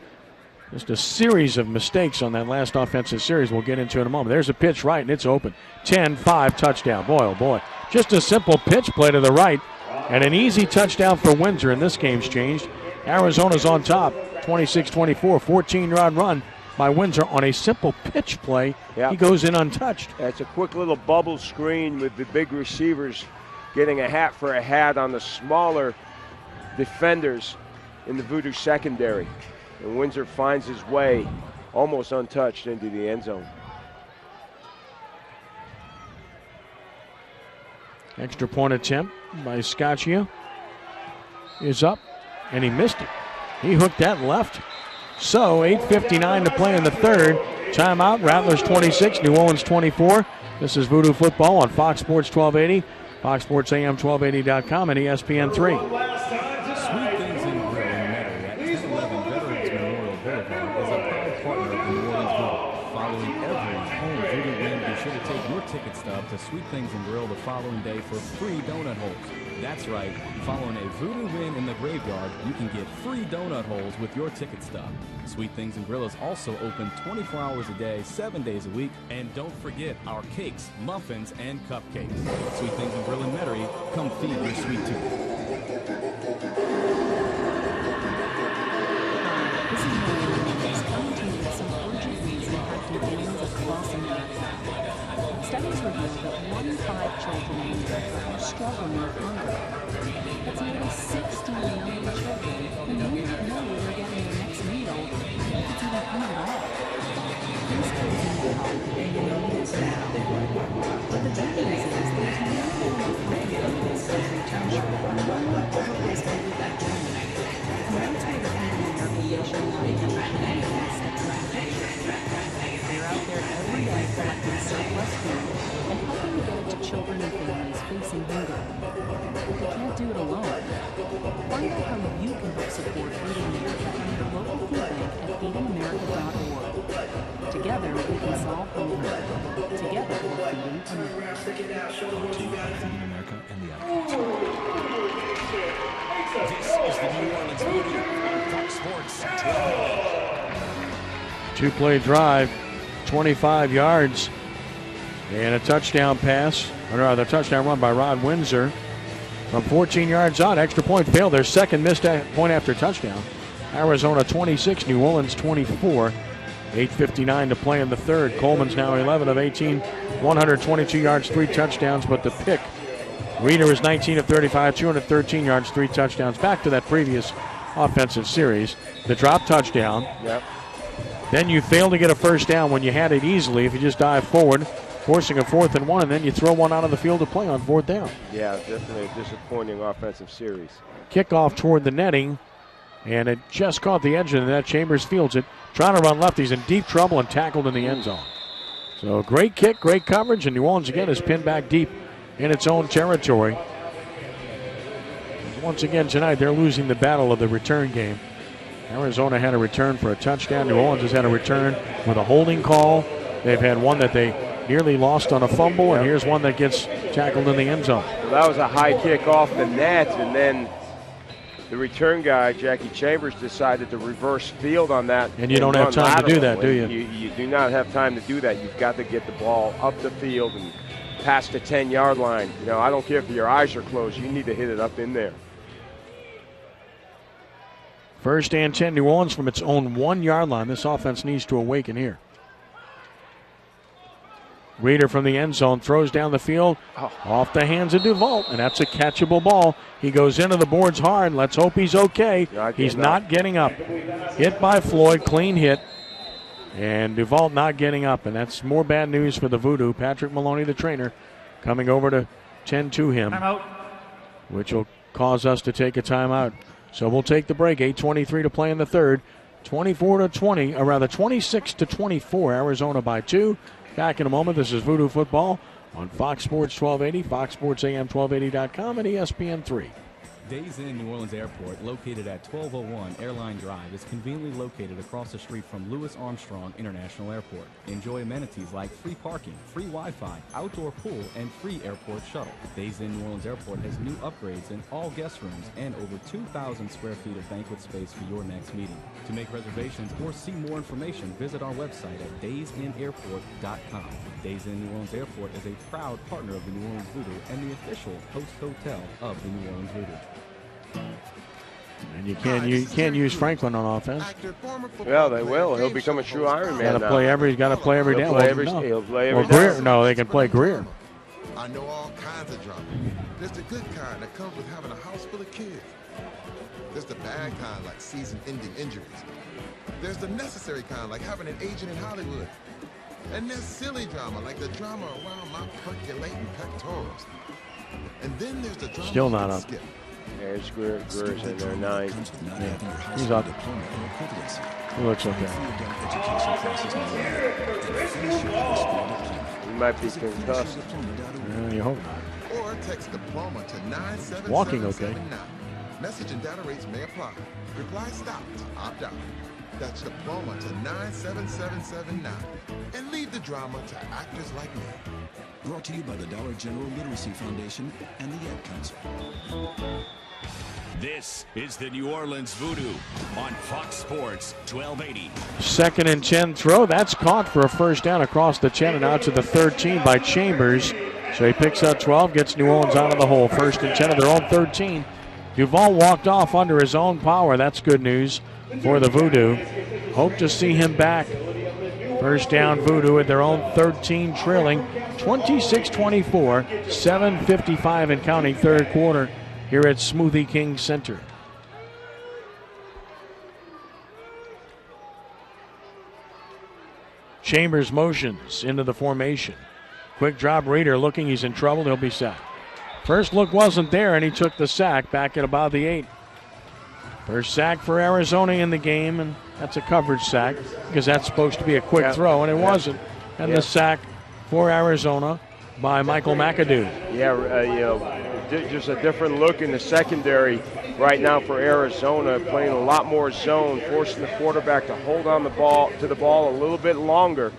series of mistakes on that last offensive series we'll get into in a moment. There's a pitch right, and it's open. 10-5 touchdown. Boy, oh boy. Just a simple pitch play to the right, and an easy touchdown for Windsor, and this game's changed. Arizona's on top, 26-24, 14-yard run by Windsor on a simple pitch play. Yep. He goes in untouched. That's a quick little bubble screen with the big receivers getting a hat for a hat on the smaller defenders in the Voodoo secondary. And Windsor finds his way almost untouched into the end zone. Extra point attempt by Scaccia is up, and he missed it. He hooked that left. So 8:59 to play in the 3rd. Timeout, Rattlers 26, New Orleans 24. This is Voodoo Football on Fox Sports 1280, Fox Sports AM 1280.com, and ESPN3. Sweet Things in Grill and Metairie at 1011 Veterans Memorial Boulevard is a proud partner of the New Orleans Voodoo. Following every home Voodoo win, be sure to take your ticket stub to Sweet Things in Grill the following day for free donut holes. That's right, following a Voodoo win in the graveyard, you can get free donut holes with your ticket stub. Sweet Things and Grill is also open 24 hours a day, 7 days a week. And don't forget our cakes, muffins, and cupcakes. Sweet Things and Grill in Metairie, come feed your sweet tooth. This is Maria Williams coming to you with some urgent news impacting families across America. Studies reveal that 1 in 5 children in America are struggling with hunger. That's nearly 60 million children who may not know where they're getting their next meal, if it's even coming at all. These kids need help, and they need it now. But the good news is there's more than enough healthy food in this country to ensure that no one overdoses every journey. And that's where the Feeding America nationwide campaign steps into the picture. They're out there every day collecting surplus food and helping to get it to children and families facing hunger. But they can't do it alone. Find out how you can help support Feeding America and your local food bank at feedingamerica.org. Together, we can solve hunger. Together, we're feeding America. Feeding America and the This is the New Orleans Voodoo on Fox Sports 12. Two-play drive, 25 yards, and a touchdown pass, or the touchdown run by Rod Windsor from 14 yards out. Extra point failed. Their second missed point after touchdown. Arizona 26, New Orleans 24. 8:59 to play in the third. Coleman's now 11 of 18, 122 yards, 3 touchdowns, but the pick. Reeder is 19 of 35, 213 yards, 3 touchdowns. Back to that previous offensive series. The drop touchdown. Yep. Then you fail to get a first down when you had it easily if you just dive forward, forcing a 4th and 1, and then you throw one out of the field to play on 4th down. Yeah, definitely a disappointing offensive series. Kickoff toward the netting, and it just caught the edge of the net. Chambers fields it, trying to run left. He's in deep trouble and tackled in the end zone. So great kick, great coverage, and New Orleans again is pinned back deep in its own territory. Once again tonight, they're losing the battle of the return game. Arizona had a return for a touchdown. New Orleans has had a return with a holding call. They've had one that they nearly lost on a fumble, and here's one that gets tackled in the end zone. Well, that was a high kick off the net, and then the return guy, Jackie Chambers, decided to reverse field on that. And you don't have time to do that, do you? You do not have time to do that. You've got to get the ball up the field and past the 10-yard line. You know, I don't care if your eyes are closed. You need to hit it up in there. First and 10, New Orleans from its own 1-yard line. This offense needs to awaken here. Reeder from the end zone throws down the field off the hands of Duval, and that's a catchable ball. He goes into the boards hard. Let's hope he's okay. He's not getting up. Hit by Floyd, clean hit, and Duval not getting up, and that's more bad news for the Voodoo. Patrick Maloney, the trainer, coming over to tend to him, which will cause us to take a timeout. So we'll take the break. 8:23 to play in the third. 24-20, or rather 26-24. Arizona by 2. Back in a moment. This is Voodoo Football on Fox Sports 1280, Fox Sports AM 1280.com, and ESPN 3. Days Inn New Orleans Airport, located at 1201 Airline Drive, is conveniently located across the street from Louis Armstrong International Airport. Enjoy amenities like free parking, free Wi-Fi, outdoor pool, and free airport shuttle. Days Inn New Orleans Airport has new upgrades in all guest rooms and over 2,000 square feet of banquet space for your next meeting. To make reservations or see more information, visit our website at daysinnairport.com. Days Inn New Orleans Airport is a proud partner of the New Orleans Voodoo and the official host hotel of the New Orleans Voodoo. And you can't use Franklin on offense. Well, they will. He'll become a true Iron Man. He's got to play every down. He'll play every Greer, down. no, they can play Greer. I know all kinds of drama. There's the good kind that comes with having a house full of kids. There's the bad kind like season-ending injuries. There's the necessary kind like having an agent in Hollywood. And there's silly drama like the drama around my percolating pectorals. And then there's the drama. Still not up. Skip. Yeah, it's Greer's in there, 9. Yeah. He's up. He looks okay. He might be concussed. You hope not. Or text diploma to 97779. Walking okay. Message and data rates may apply. Reply stop to opt out. That's diploma to 97779. And leave the drama to actors like me. Brought to you by the Dollar General Literacy Foundation and the Ad Council. This is the New Orleans Voodoo on Fox Sports 1280. Second and 10 throw. That's caught for a first down across the 10 and out to the 13 by Chambers. So he picks up 12, gets New Orleans out of the hole. First and 10 of their own 13. Duval walked off under his own power. That's good news for the Voodoo. Hope to see him back. First down, Voodoo at their own 13, trailing 26-24, 7:55 and counting third quarter here at Smoothie King Center. Chambers motions into the formation. Quick drop, Reeder looking, he's in trouble, he'll be sacked. First look wasn't there, and he took the sack back at about the 8. First sack for Arizona in the game, and that's a coverage sack because that's supposed to be a quick throw, and it wasn't. And the sack for Arizona by Michael McAdoo. Just a different look in the secondary right now for Arizona, playing a lot more zone, forcing the quarterback to hold on to the ball a little bit longer.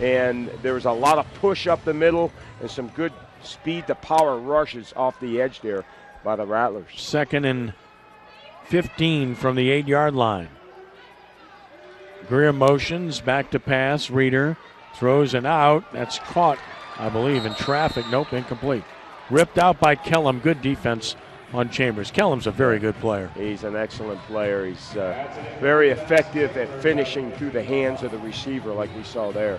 And there was a lot of push up the middle and some good speed to power rushes off the edge there by the Rattlers. 2nd and 15 from the 8-yard line. Greer motions, back to pass. Reeder throws an out. That's caught, I believe, in traffic. Nope, incomplete. Ripped out by Kellum. Good defense on Chambers. Kellum's a very good player. He's an excellent player. He's very effective at finishing through the hands of the receiver like we saw there.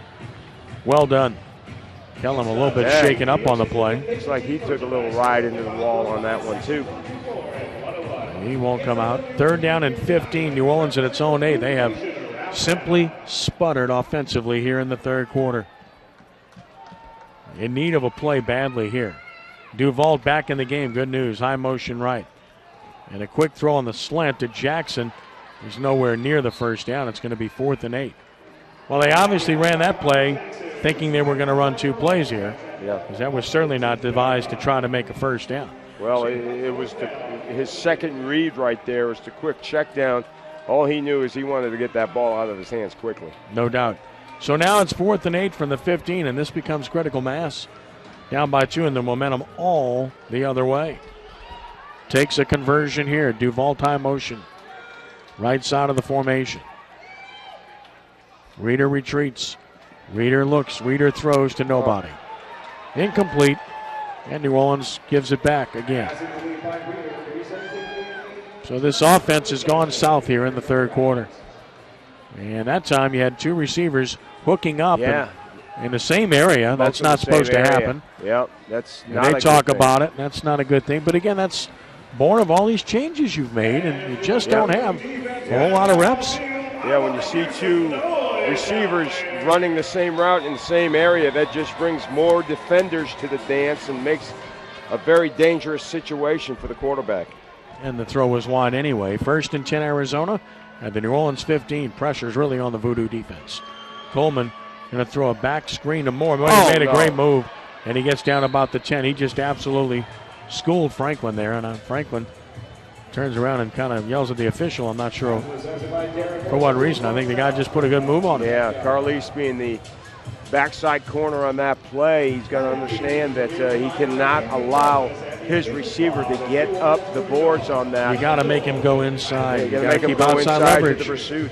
Well done. Kellum a little bit shaken up on the play. Looks like he took a little ride into the wall on that one too. He won't come out. 3rd down and 15. New Orleans at its own 8. They have simply sputtered offensively here in the third quarter. In need of a play badly here. Duval back in the game. Good news. High motion right. And a quick throw on the slant to Jackson. He's nowhere near the first down. It's going to be 4th and 8. Well, they obviously ran that play thinking they were going to run 2 plays here. Yeah. Because that was certainly not devised to try to make a first down. Well, it was his second read right there was the quick check down. All he knew is he wanted to get that ball out of his hands quickly. No doubt. So now it's 4th and 8 from the 15, and this becomes critical mass. Down by 2, and the momentum all the other way. Takes a conversion here. Duval time motion. Right side of the formation. Reeder retreats. Reeder looks. Reeder throws to nobody. Incomplete. And New Orleans gives it back again. So this offense has gone south here in the third quarter. And that time you had 2 receivers hooking up in the same area. That's not supposed to happen. Yep, that's and not they talk about it. That's not a good thing. But again, that's born of all these changes you've made, and you just don't have a whole lot of reps. Yeah, when you see 2 receivers running the same route in the same area, that just brings more defenders to the dance and makes a very dangerous situation for the quarterback. And the throw was wide anyway. 1st and 10 Arizona at the New Orleans 15. Pressure's really on the Voodoo defense. Coleman going to throw a back screen to Moore. He made a great move, and he gets down about the 10. He just absolutely schooled Franklin there, and Franklin turns around and kind of yells at the official. I'm not sure for what reason. I think the guy just put a good move on him. Yeah, Carlise being the backside corner on that play, he's got to understand that he cannot allow his receiver to get up the boards on that. You got to make him go inside. Yeah, you got to keep outside leverage. To the pursuit.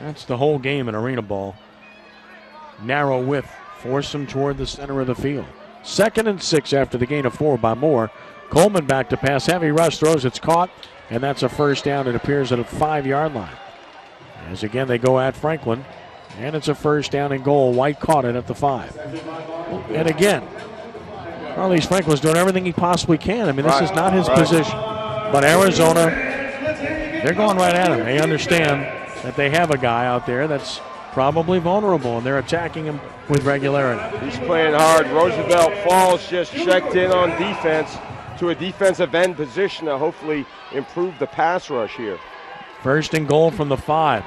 That's the whole game in arena ball. Narrow width, force him toward the center of the field. 2nd and 6 after the gain of 4 by Moore. Coleman back to pass, heavy rush, throws, it's caught, and that's a first down. It appears at a 5-yard line. As again they go at Franklin, and it's a first down and goal. White caught it at the 5. And again, Carlise Franklin's doing everything he possibly can. I mean, this is not his position. But Arizona, they're going right at him. They understand that they have a guy out there that's probably vulnerable, and they're attacking him with regularity. He's playing hard. Roosevelt Falls just checked in on defense to a defensive end position to hopefully improve the pass rush here. 1st and goal from the 5.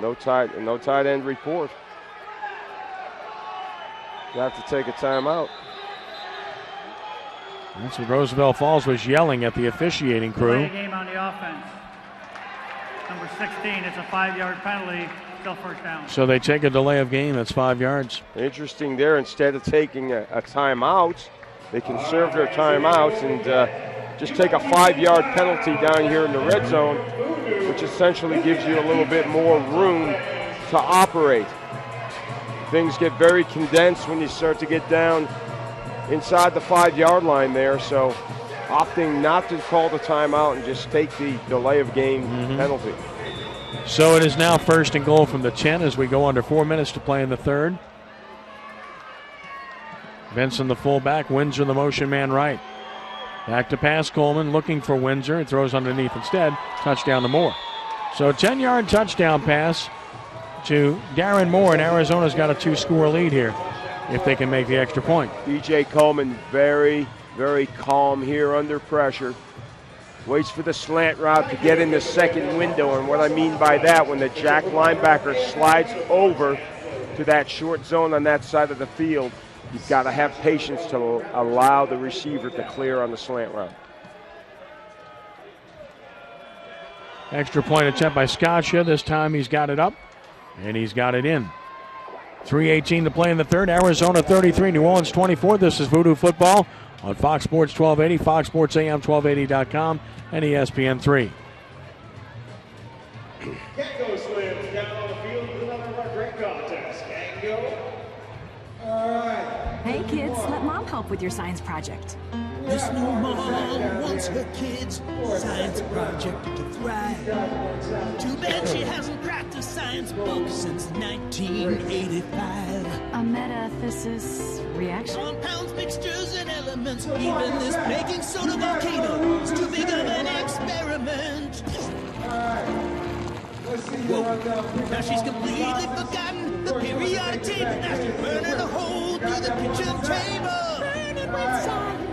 No tight end report. You have to take a timeout. That's what Roosevelt Falls was yelling at the officiating crew. Play game on the offense. Number 16, it's a 5-yard penalty, still first down. So they take a delay of game, that's 5 yards. Interesting there, instead of taking a timeout, they conserve their timeouts and just take a 5-yard penalty down here in the red zone, which essentially gives you a little bit more room to operate. Things get very condensed when you start to get down inside the 5-yard line there, so opting not to call the timeout and just take the delay of game penalty. So it is now 1st and goal from the 10 as we go under 4 minutes to play in the third. Benson the fullback, Windsor the motion man right. Back to pass, Coleman looking for Windsor. It throws underneath instead. Touchdown to Moore. So a 10-yard touchdown pass to Darren Moore, and Arizona's got a 2-score lead here if they can make the extra point. B.J. Coleman very, very calm here under pressure. Waits for the slant route to get in the second window, and what I mean by that, when the jack linebacker slides over to that short zone on that side of the field, you've got to have patience to allow the receiver to clear on the slant route. Extra point attempt by Scotia. This time he's got it up, and he's got it in. 3:18 to play in the third. Arizona 33, New Orleans 24. This is Voodoo Football on Fox Sports 1280, Fox Sports AM 1280.com, and ESPN 3. Kango slims down on the field with another of our great contests. Kango. All right. Hey kids, let mom help with your science project. This new mom wants her kids' science project to thrive. Too bad she hasn't cracked a science book since 1985. A metathesis reaction? Compounds, mixtures, and elements. Even this baking soda volcano is too big of an experiment. Whoa. Now she's completely forgotten the periodic table. Now she's burning a hole through the kitchen table. Burning with science.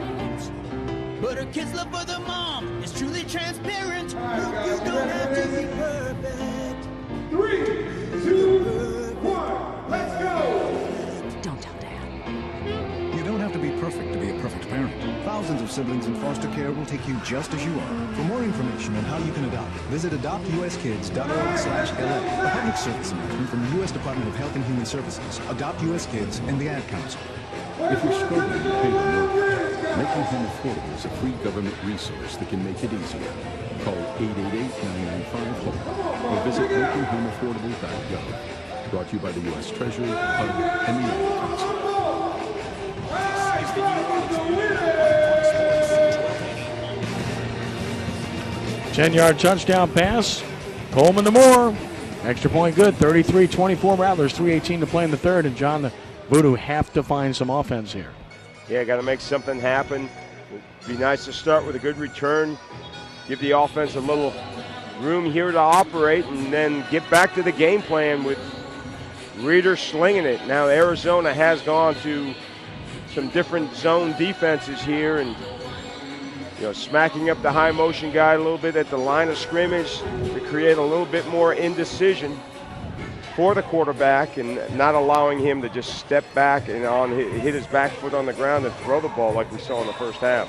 But her kids' love for the mom is truly transparent. You don't have to be perfect. 3, 2, 1, let's go! Don't tell Dad. You don't have to be perfect to be a perfect parent. Thousands of siblings in foster care will take you just as you are. For more information on how you can adopt, visit adoptuskids.org/LA. A public service announcement from the U.S. Department of Health and Human Services, Adopt U.S. Kids, and the Ad Council. If you're struggling to pay your mortgage, Making Home Affordable is a free government resource that can make it easier. Call 888-995-HOPE or visit makinghomeaffordable.gov. Brought to you by the U.S. Treasury, HUD, and the Ad Council. 10-yard touchdown pass. Coleman to Moore. Extra point good. 33-24 Rattlers. 3:18 to play in the third. And John, the Voodoo have to find some offense here. Yeah, got to make something happen. It'd be nice to start with a good return. Give the offense a little room here to operate and then get back to the game plan with Reeder slinging it. Now Arizona has gone to some different zone defenses here and smacking up the high motion guy a little bit at the line of scrimmage to create a little bit more indecision for the quarterback and not allowing him to just step back and hit his back foot on the ground and throw the ball like we saw in the first half.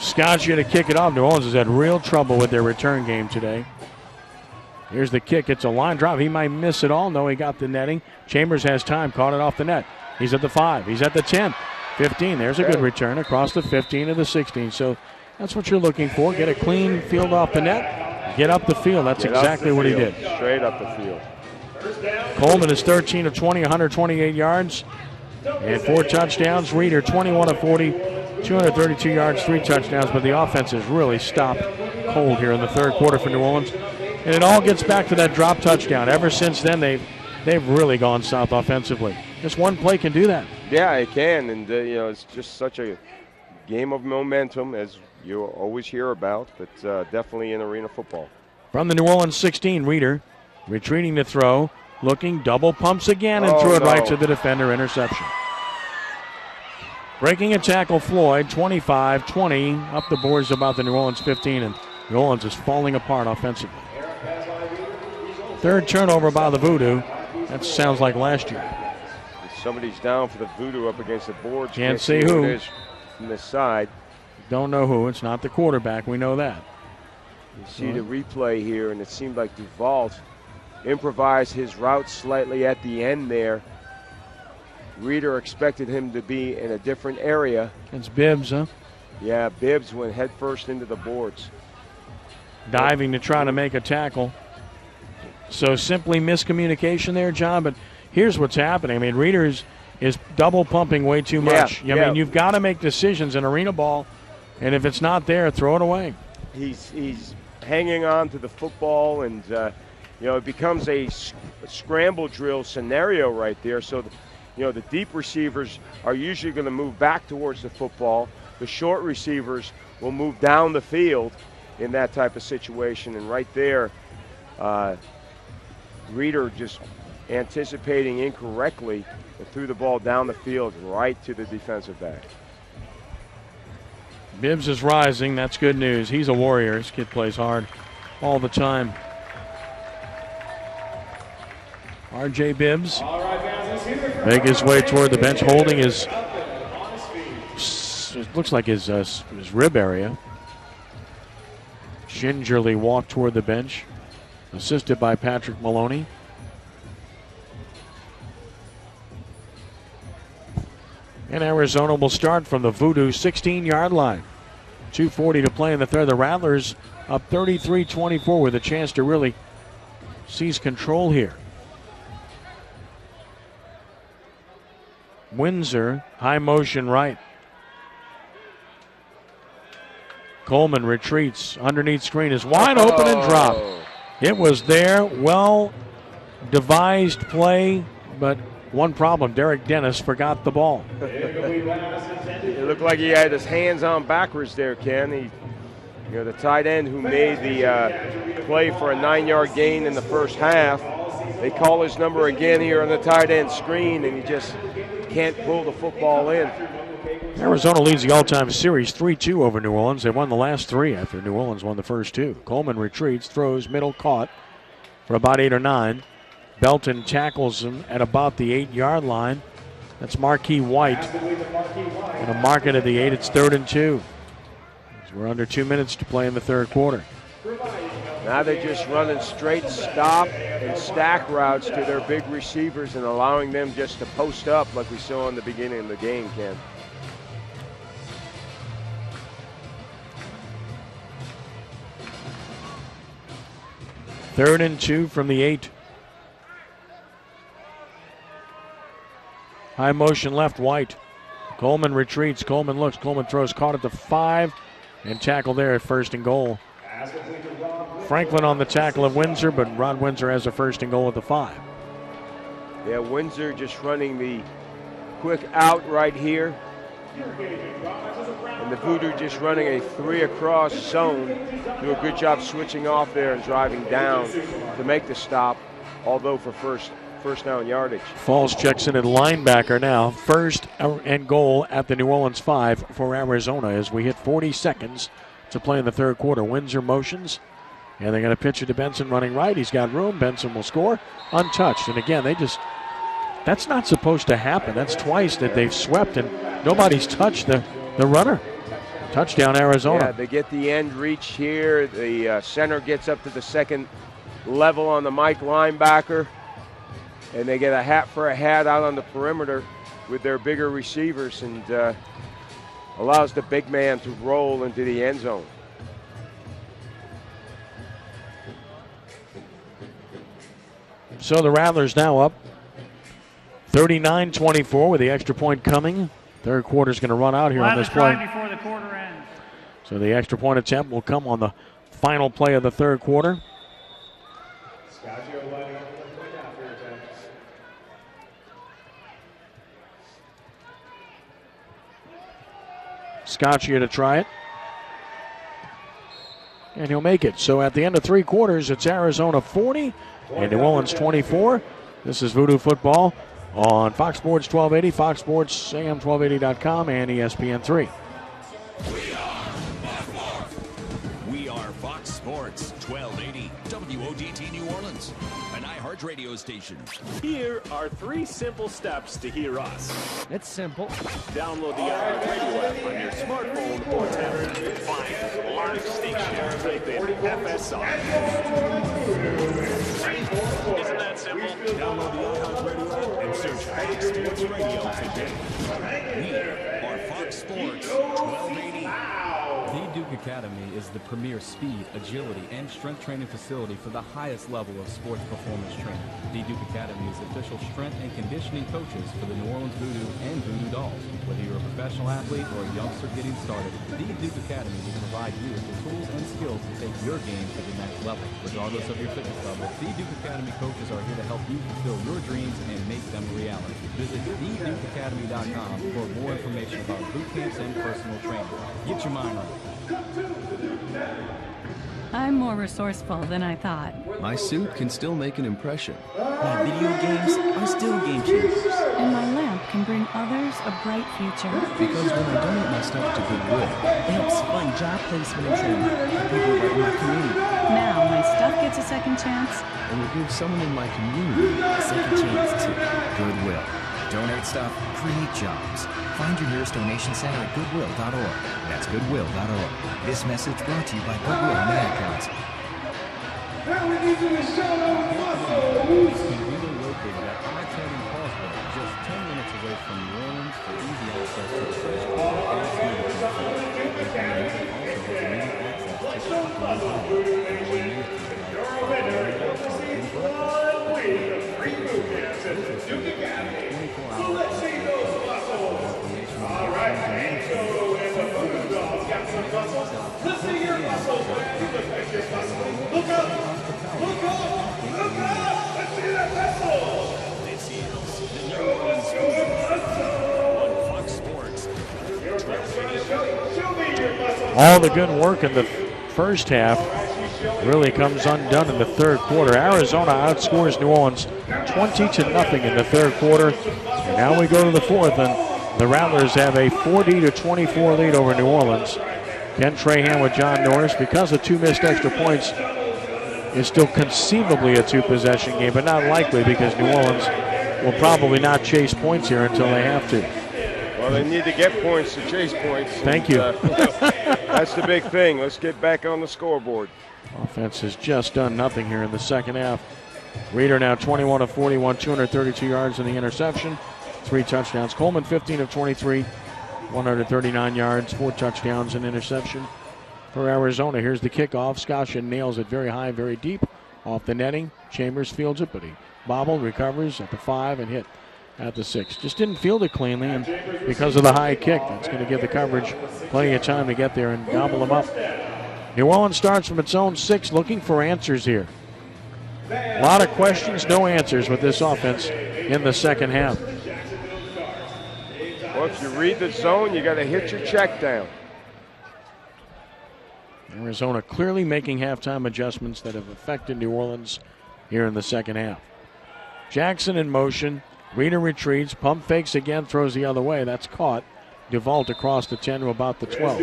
Scotia to kick it off. New Orleans has had real trouble with their return game today. Here's the kick. It's a line drive. He might miss it all. No, he got the netting. Chambers has time. Caught it off the net. He's at the 5. He's at the 10. 15. There's a good return across the 15 to the 16. So that's what you're looking for. Get a clean field off the net. Get up the field. That's exactly what he did. Straight up the field. Coleman is 13 of 20, 128 yards, and 4 touchdowns. Reeder, 21 of 40, 232 yards, 3 touchdowns. But the offense has really stopped cold here in the third quarter for New Orleans. And it all gets back to that drop touchdown. Ever since then, they've really gone south offensively. Just one play can do that. Yeah, it can. And, it's just such a game of momentum, as you always hear about, but definitely in arena football. From the New Orleans 16, Reeder retreating to throw, looking, double pumps again, and threw it right to the defender. Interception. Breaking a tackle, Floyd, 25-20, up the boards about the New Orleans 15, and New Orleans is falling apart offensively. Third turnover by the Voodoo. That sounds like last year. Somebody's down for the Voodoo up against the boards. Can't see who. It is from this side. Don't know who. It's not the quarterback. We know that. You see the replay here, and it seemed like Duval improvised his route slightly at the end there. Reeder expected him to be in a different area. It's Bibbs, huh? Yeah, Bibbs went headfirst into the boards. Diving to try to make a tackle. So simply miscommunication there, John, but here's what's happening. I mean, Readers is double pumping way too much. I mean, you've got to make decisions in arena ball, and if it's not there, throw it away. He's hanging on to the football, and it becomes a scramble drill scenario right there. So, the deep receivers are usually going to move back towards the football. The short receivers will move down the field in that type of situation. And right there, Reader just anticipating incorrectly and threw the ball down the field right to the defensive back. Bibbs is rising. That's good news. He's a warrior. This kid plays hard all the time. R.J. Bibbs make his way toward the bench, holding his, it looks like his rib area. Gingerly walked toward the bench, assisted by Patrick Maloney. And Arizona will start from the Voodoo 16-yard line. 2:40 to play in the third. The Rattlers up 33-24 with a chance to really seize control here. Windsor, high motion right. Coleman retreats. Underneath screen is wide open and dropped. It was there. Well devised play, but one problem. Derek Dennis forgot the ball. It looked like he had his hands on backwards there, Ken. The tight end who made the play for a 9-yard gain in the first half. They call his number again here on the tight end screen, and he just can't pull the football in. Arizona leads the all-time series 3-2 over New Orleans. They won the last three after New Orleans won the first two. Coleman retreats, throws, middle caught for about 8 or 9. Belton tackles him at about the 8-yard line. That's Marquis White. And a mark it at the 8. It's 3rd and 2. So we're under 2 minutes to play in the third quarter. Now they're just running straight stop and stack routes to their big receivers and allowing them just to post up like we saw in the beginning of the game, Ken. Third and 2 from the 8. High motion left, White. Coleman retreats. Coleman looks. Coleman throws. Caught at the 5 and tackled there at 1st and goal. Franklin on the tackle of Windsor, but Rod Windsor has a 1st and goal at the 5. Yeah, Windsor just running the quick out right here. And the Voodoo just running a 3 across zone. Do a good job switching off there and driving down to make the stop, although for first down yardage. Falls checks in at linebacker now. 1st and goal at the New Orleans 5 for Arizona as we hit 40 seconds to play in the third quarter. Windsor motions, and they're going to pitch it to Benson running right. He's got room. Benson will score untouched. And again, that's not supposed to happen. That's twice that they've swept and nobody's touched the runner. Touchdown, Arizona. Yeah, they get the end reach here. The center gets up to the 2nd level on the Mike linebacker. And they get a hat for a hat out on the perimeter with their bigger receivers and allows the big man to roll into the end zone. So the Rattlers now up 39-24 with the extra point coming. Third quarter's going to run out here on this play. Before the quarter ends. So the extra point attempt will come on the final play of the third quarter. Scotch here to try it. And he'll make it. So at the end of 3 quarters, it's Arizona 40 and New Orleans 24. This is Voodoo Football on Fox Sports 1280, Fox Sports AM1280.com, and ESPN3. We are Fox Sports 1280, WODT New Orleans, an iHeart radio station. Here are 3 simple steps to hear us. It's simple. Download the iHeart radio app on your smartphone or tablet. Find live station. Type in FSR. Isn't that simple? Download the iHeart radio app and search Fox Sports Radio today. We are Fox Sports 1280. The Duke Academy is the premier speed, agility, and strength training facility for the highest level of sports performance training. The Duke Academy is official strength and conditioning coaches for the New Orleans Voodoo and Voodoo Dolls. Whether you're a professional athlete or a youngster getting started, the Duke Academy will provide you with the tools and skills to take your game to the next level. Regardless of your fitness level, the Duke Academy coaches are here to help you fulfill your dreams and make them a reality. Visit thedukeacademy.com for more information about boot camps and personal training. Get your mind right. I'm more resourceful than I thought. My suit can still make an impression. My video games are still game changers. And my lamp can bring others a bright future. Because when I donate my stuff to Goodwill, it helps fund job placement and training for people right in my community. Now my stuff gets a second chance. And will give someone in my community a second chance too. Goodwill. Donate stuff, create jobs. Find your nearest donation center at goodwill.org. That's goodwill.org. This message brought to you by Goodwill and the Ad Council. Now we need you to shout out muscle. Conveniently located at I-10 in Paulsboro, just 10 minutes away from New Orleans for easy access to the fresh water and smoothie control. Also has immediate access to Listen to your muscle. Look up. Look up. Look up. Let's see that muscle. This is the New Orleans Voodoo on Fox Sports. Show me your muscle. All the good work in the first half really comes undone in the third quarter. Arizona outscores New Orleans 20-0 in the third quarter. And now we go to the fourth, and the Rattlers have a 40-24 lead over New Orleans. Ken Trahan with John Norris. Because of 2 missed extra points, is still conceivably a 2-possession game, but not likely because New Orleans will probably not chase points here until they have to. Well, they need to get points to chase points. Thank you. That's the big thing. Let's get back on the scoreboard. Offense has just done nothing here in the second half. Reeder now 21 of 41, 232 yards in the interception, 3 touchdowns. Coleman 15 of 23, 139 yards, 4 touchdowns and interception for Arizona. Here's the kickoff. Skoshin nails it very high, very deep off the netting. Chambers fields it, but he bobbled, recovers at the 5 and hit at the 6. Just didn't field it cleanly, and because of the high kick, that's going to give the coverage plenty of time to get there and gobble them up. New Orleans starts from its own 6, looking for answers here. A lot of questions, no answers with this offense in the second half. Well, if you read the zone, you got to hit your check down. Arizona clearly making halftime adjustments that have affected New Orleans here in the second half. Jackson in motion. Reeder retreats. Pump fakes again. Throws the other way. That's caught. DeVault across the 10 to about the 12.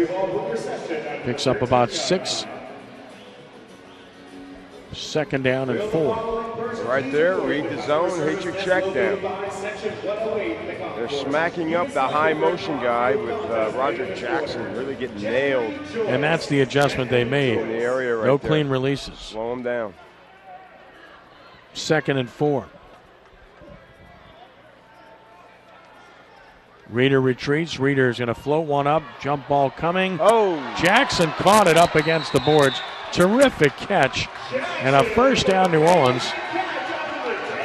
Picks up about 6. Second down and 4. Right there, read the zone, hit your check down. They're smacking up the high motion guy with Roger Jackson really getting nailed. And that's the adjustment they made. In the area right no there. Clean releases. Slow him down. Second and 4. Reeder retreats. Reeder is going to float one up. Jump ball coming. Oh! Jackson caught it up against the boards. Terrific catch. And a first down, New Orleans.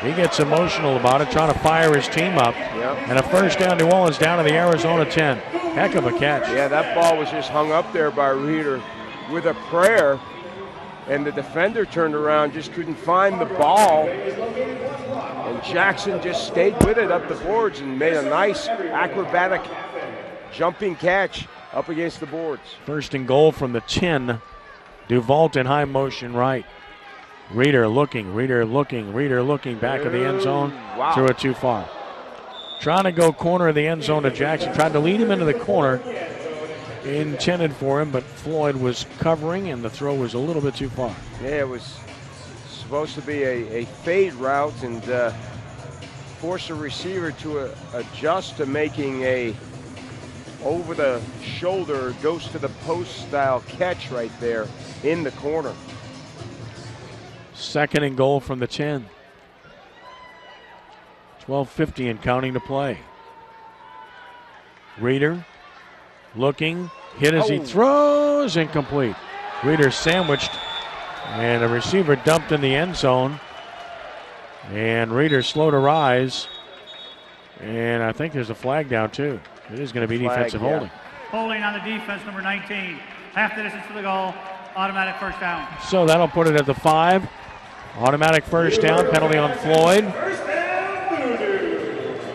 He gets emotional about it, trying to fire his team up. Yep. And a first down, New Orleans down to the Arizona 10. Heck of a catch. Yeah, that ball was just hung up there by Reeder with a prayer. And the defender turned around, just couldn't find the ball. And Jackson just stayed with it up the boards and made a nice acrobatic jumping catch up against the boards. First and goal from the 10. DeVault in high motion right. Reeder looking back of the end zone. Wow. Threw it too far. Trying to go corner of the end zone to Jackson. Tried to lead him into the corner. Intended for him, but Floyd was covering and the throw was a little bit too far. Yeah, it was supposed to be a fade route and force a receiver to adjust to making a over the shoulder, goes to the post style catch right there in the corner. Second and goal from the 10. 12:50 and counting to play. Reeder looking, Hit as he throws, incomplete. Reeder sandwiched, and a receiver dumped in the end zone. And Reeder slow to rise. And I think there's a flag down, too. It is going to be defensive holding. Holding on the defense, number 19. Half the distance to the goal, automatic first down. So that'll put it at the 5. Automatic first down, penalty on Floyd.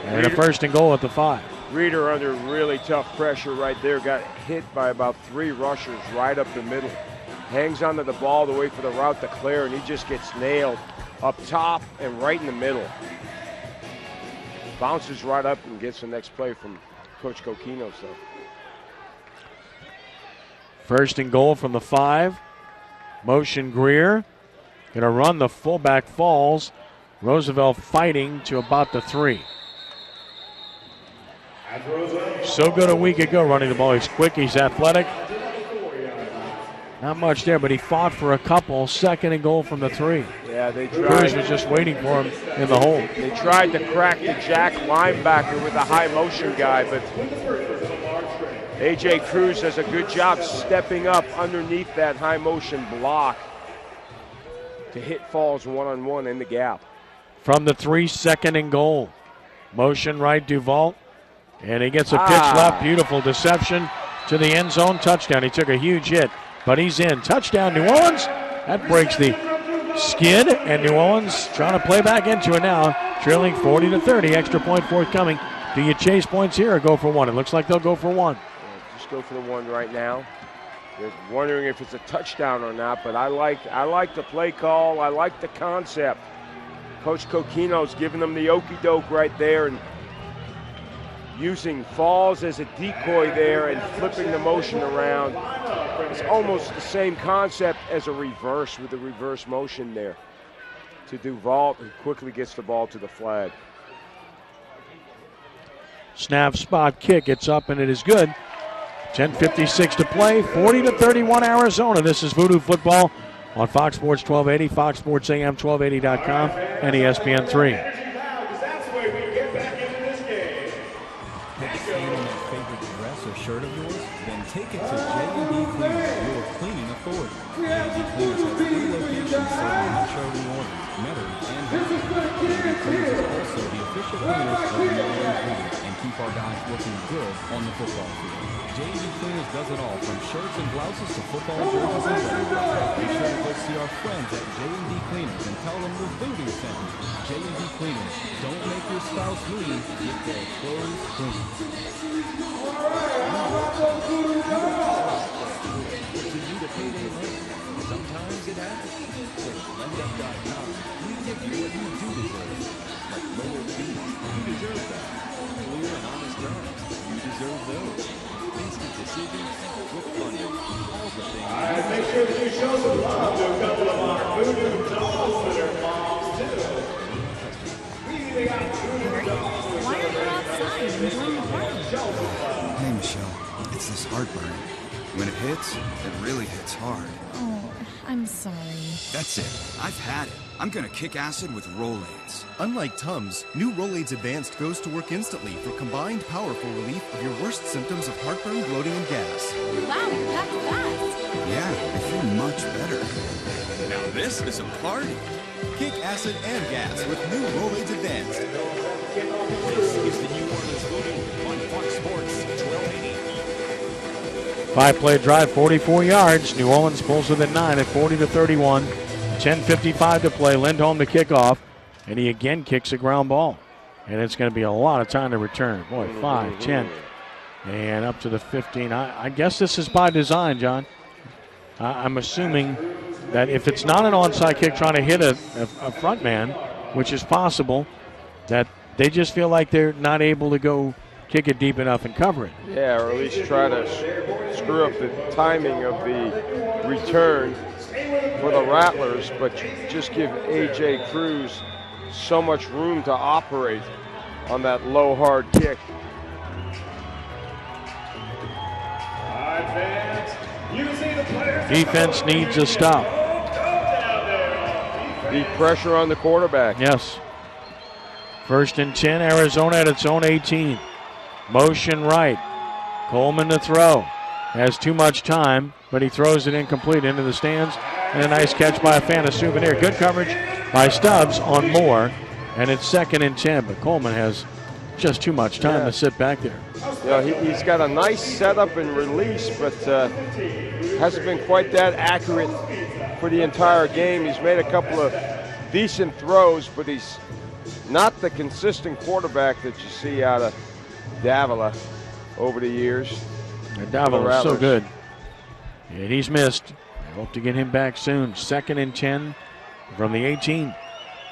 And a first and goal at the 5. Reeder under really tough pressure right there. Got hit by about 3 rushers right up the middle. Hangs onto the ball to wait for the route to clear, and he just gets nailed up top and right in the middle. Bounces right up and gets the next play from Coach Coquino. So. First and goal from the 5. Motion Greer. Going to run, the fullback falls. Roosevelt fighting to about the 3. So good a week ago running the ball. He's quick, he's athletic. Not much there, but he fought for a couple. Second and goal from the 3. Yeah, they tried. Cruz was just waiting for him in the hole. They tried to crack the jack linebacker with a high motion guy, but A.J. Cruz does a good job stepping up underneath that high motion block to hit Falls one-on-one in the gap. From the 3, second and goal. Motion right, Duval. And he gets a pitch left. Beautiful deception to the end zone. Touchdown. He took a huge hit, but he's in. Touchdown, New Orleans. That breaks the skid, and New Orleans trying to play back into it now, trailing 40-30. Extra point forthcoming. Do you chase points here or go for 1? It looks like they'll go for 1. Just go for the 1 right now. They're wondering if it's a touchdown or not, but I like the play call. I like the concept. Coach Coquino's giving them the okie doke right there and using Falls as a decoy there and flipping the motion around. It's almost the same concept as a reverse with the reverse motion there to Duval, who quickly gets the ball to the flag. Snap, spot, kick. It's up, and it is good. 10:56 to play. 40-31 Arizona. This is Voodoo football on Fox Sports 1280, Fox Sports AM 1280.com, and ESPN 3. Shirt of yours? Then take it to J&D Cleaners, your cleaning authority. J&D Cleaners has 3 locations serving Metro New Orleans, Metairie, and Hudson. J&D Cleaners is also the official cleaners of the New Orleans Voodoo and keep our guys looking good on the football field. J&D Cleaners does it all, from shirts and blouses to football jerseys and wedding dresses. Be sure to go see our friends at J&D Cleaners and tell them the Voodoo sent you. J&D Cleaners, don't make your spouse leave, get their clothes clean. Sometimes it happens. With LendUp.com, we give you what you do deserve. Like lower fees, you deserve that. Clear and honest terms, you deserve those. Instant decisions, quick funding, all the things. All right, make sure that you show some love to a couple of our Voodoo dolls that are moms, too. We got Voodoo dolls. Why are you outside enjoying the party? Hey, Michelle, it's this heartburn. When it hits, it really hits hard. Oh, I'm sorry. That's it. I've had it. I'm gonna kick acid with Rolaids. Unlike Tums, new Rolaids Advanced goes to work instantly for combined powerful relief of your worst symptoms of heartburn, bloating, and gas. Wow, you packed fast. Yeah, I feel much better. Now this is a party. Kick acid and gas with new Rolaids Advanced. This is the New Orleans Voodoo on Fox Sports 1280. 5-play drive, 44 yards. New Orleans pulls within 9 at 40-31. 10:55 to play. Lindholm to kick off, and he again kicks a ground ball. And it's going to be a lot of time to return. Boy, 5, 10, and up to the 15. I guess this is by design, John. I'm assuming that if it's not an onside kick trying to hit a front man, which is possible, that they just feel like they're not able to go kick it deep enough and cover it. Yeah, or at least try to screw up the timing of the return for the Rattlers, but just give A.J. Cruz so much room to operate on that low, hard kick. Defense needs a stop. The pressure on the quarterback. Yes. 1st and 10, Arizona at its own 18. Motion right. Coleman to throw. has too much time, but he throws it incomplete into the stands. And a nice catch by a fan of Souvenir. Good coverage by Stubbs on Moore, and it's 2nd and 10, but Coleman has just too much time to sit back there. Yeah, he's got a nice setup and release, but hasn't been quite that accurate for the entire game. He's made a couple of decent throws, but he's not the consistent quarterback that you see out of Davila over the years. Davila is so good. And he's missed. I hope to get him back soon. 2nd and 10 from the 18.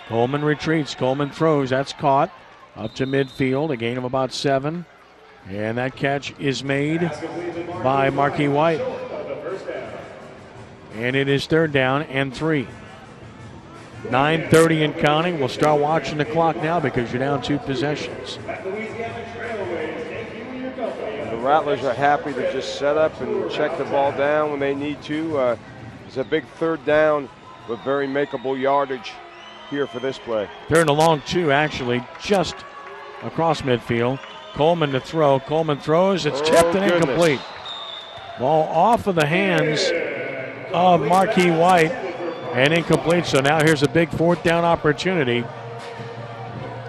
Coleman retreats. Coleman throws. That's caught. Up to midfield. A gain of about 7. And that catch is made by Marquis White. And it is 3rd down and 3. 9:30 and counting. We'll start watching the clock now because you're down 2 possessions. The Rattlers are happy to just set up and check the ball down when they need to. It's a big 3rd down, but very makeable yardage here for this play. 3rd and long 2, actually, just across midfield. Coleman to throw. Coleman throws. It's tipped and incomplete. Ball off of the hands of Marquis White and incomplete. So now here's a big 4th down opportunity.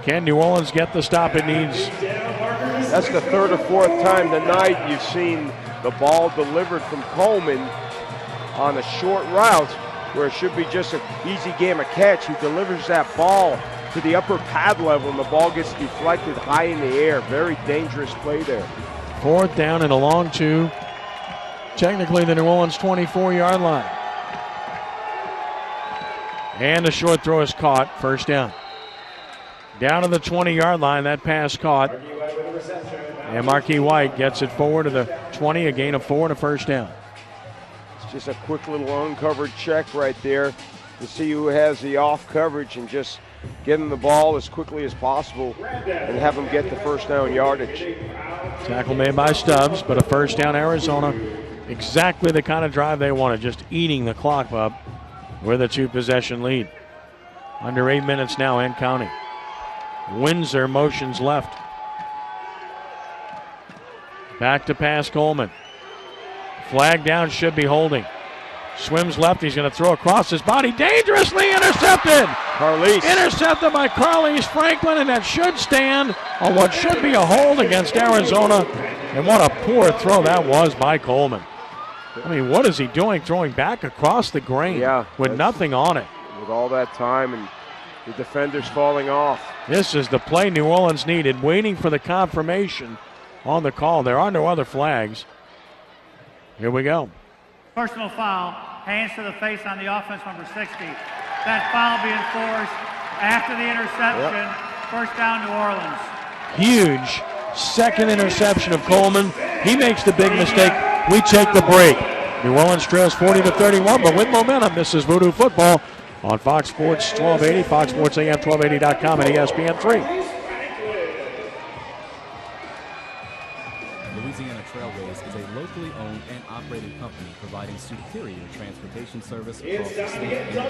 Can New Orleans get the stop it needs? That's the 3rd or 4th time tonight you've seen the ball delivered from Coleman on a short route where it should be just an easy game of catch. He delivers that ball to the upper pad level and the ball gets deflected high in the air. Very dangerous play there. 4th down and a long 2. Technically the New Orleans 24-yard line. And the short throw is caught. 1st down. Down to the 20-yard line. That pass caught. And Marquis White gets it forward to the 20. A gain of 4 and a 1st down. It's just a quick little uncovered check right there to see who has the off coverage and just get him the ball as quickly as possible and have him get the 1st down yardage. Tackle made by Stubbs, but a 1st down Arizona. Exactly the kind of drive they wanted, just eating the clock up with a 2-possession lead. Under 8 minutes now and counting. Windsor motions left. Back to pass Coleman. Flag down, should be holding. Swims left, he's going to throw across his body. Dangerously intercepted! Carlise. Intercepted by Carlise Franklin, and that should stand on what should be a hold against Arizona. And what a poor throw that was by Coleman. I mean, what is he doing? Throwing back across the grain with nothing on it. With all that time and the defenders falling off. This is the play New Orleans needed, waiting for the confirmation on the call. There are no other flags. Here we go. Personal foul, hands to the face on the offense, number 60. That foul being forced after the interception. 1st down, New Orleans. Huge 2nd interception of Coleman. He makes the big mistake. We take the break. New Orleans trails 40-31, but with momentum, this is Voodoo Football on Fox Sports 1280, Fox Sports AM 1280.com, and ESPN3. Louisiana Trailways is a locally owned and operated company providing superior transportation service across the state and the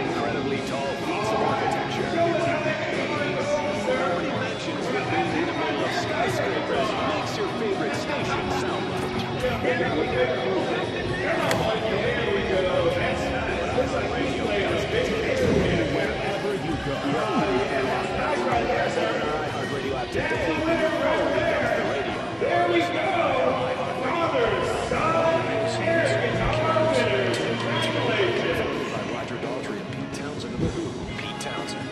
Incredibly tall piece of architecture. Nobody mentions the building in the middle of skyscrapers makes your favorite station sound like. Wherever you go. iHeartRadio app today. There we go.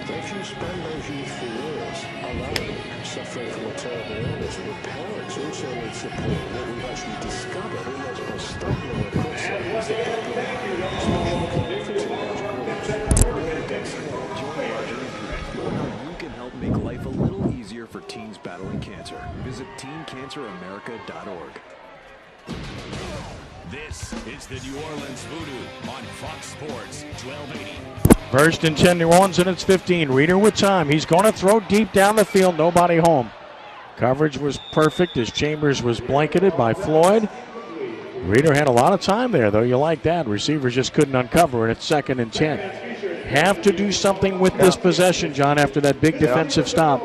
If you spend those youthful years alone, suffering from a terrible illness, your parents also need support. What we've actually discovered, almost by stumbling across it, is that special care for teenage girls. Join Roger and Pete. Learn how you can help make life a little easier for teens battling cancer. Visit teencanceramerica.org. This is the New Orleans Voodoo on Fox Sports 1280. First and 10 New Orleans, and it's 15. Reeder with time. He's going to throw deep down the field. Nobody home. Coverage was perfect as Chambers was blanketed by Floyd. Reeder had a lot of time there, though. You like that. Receivers just couldn't uncover, and it's 2nd and 10. Have to do something with this possession, John, after that big defensive stop.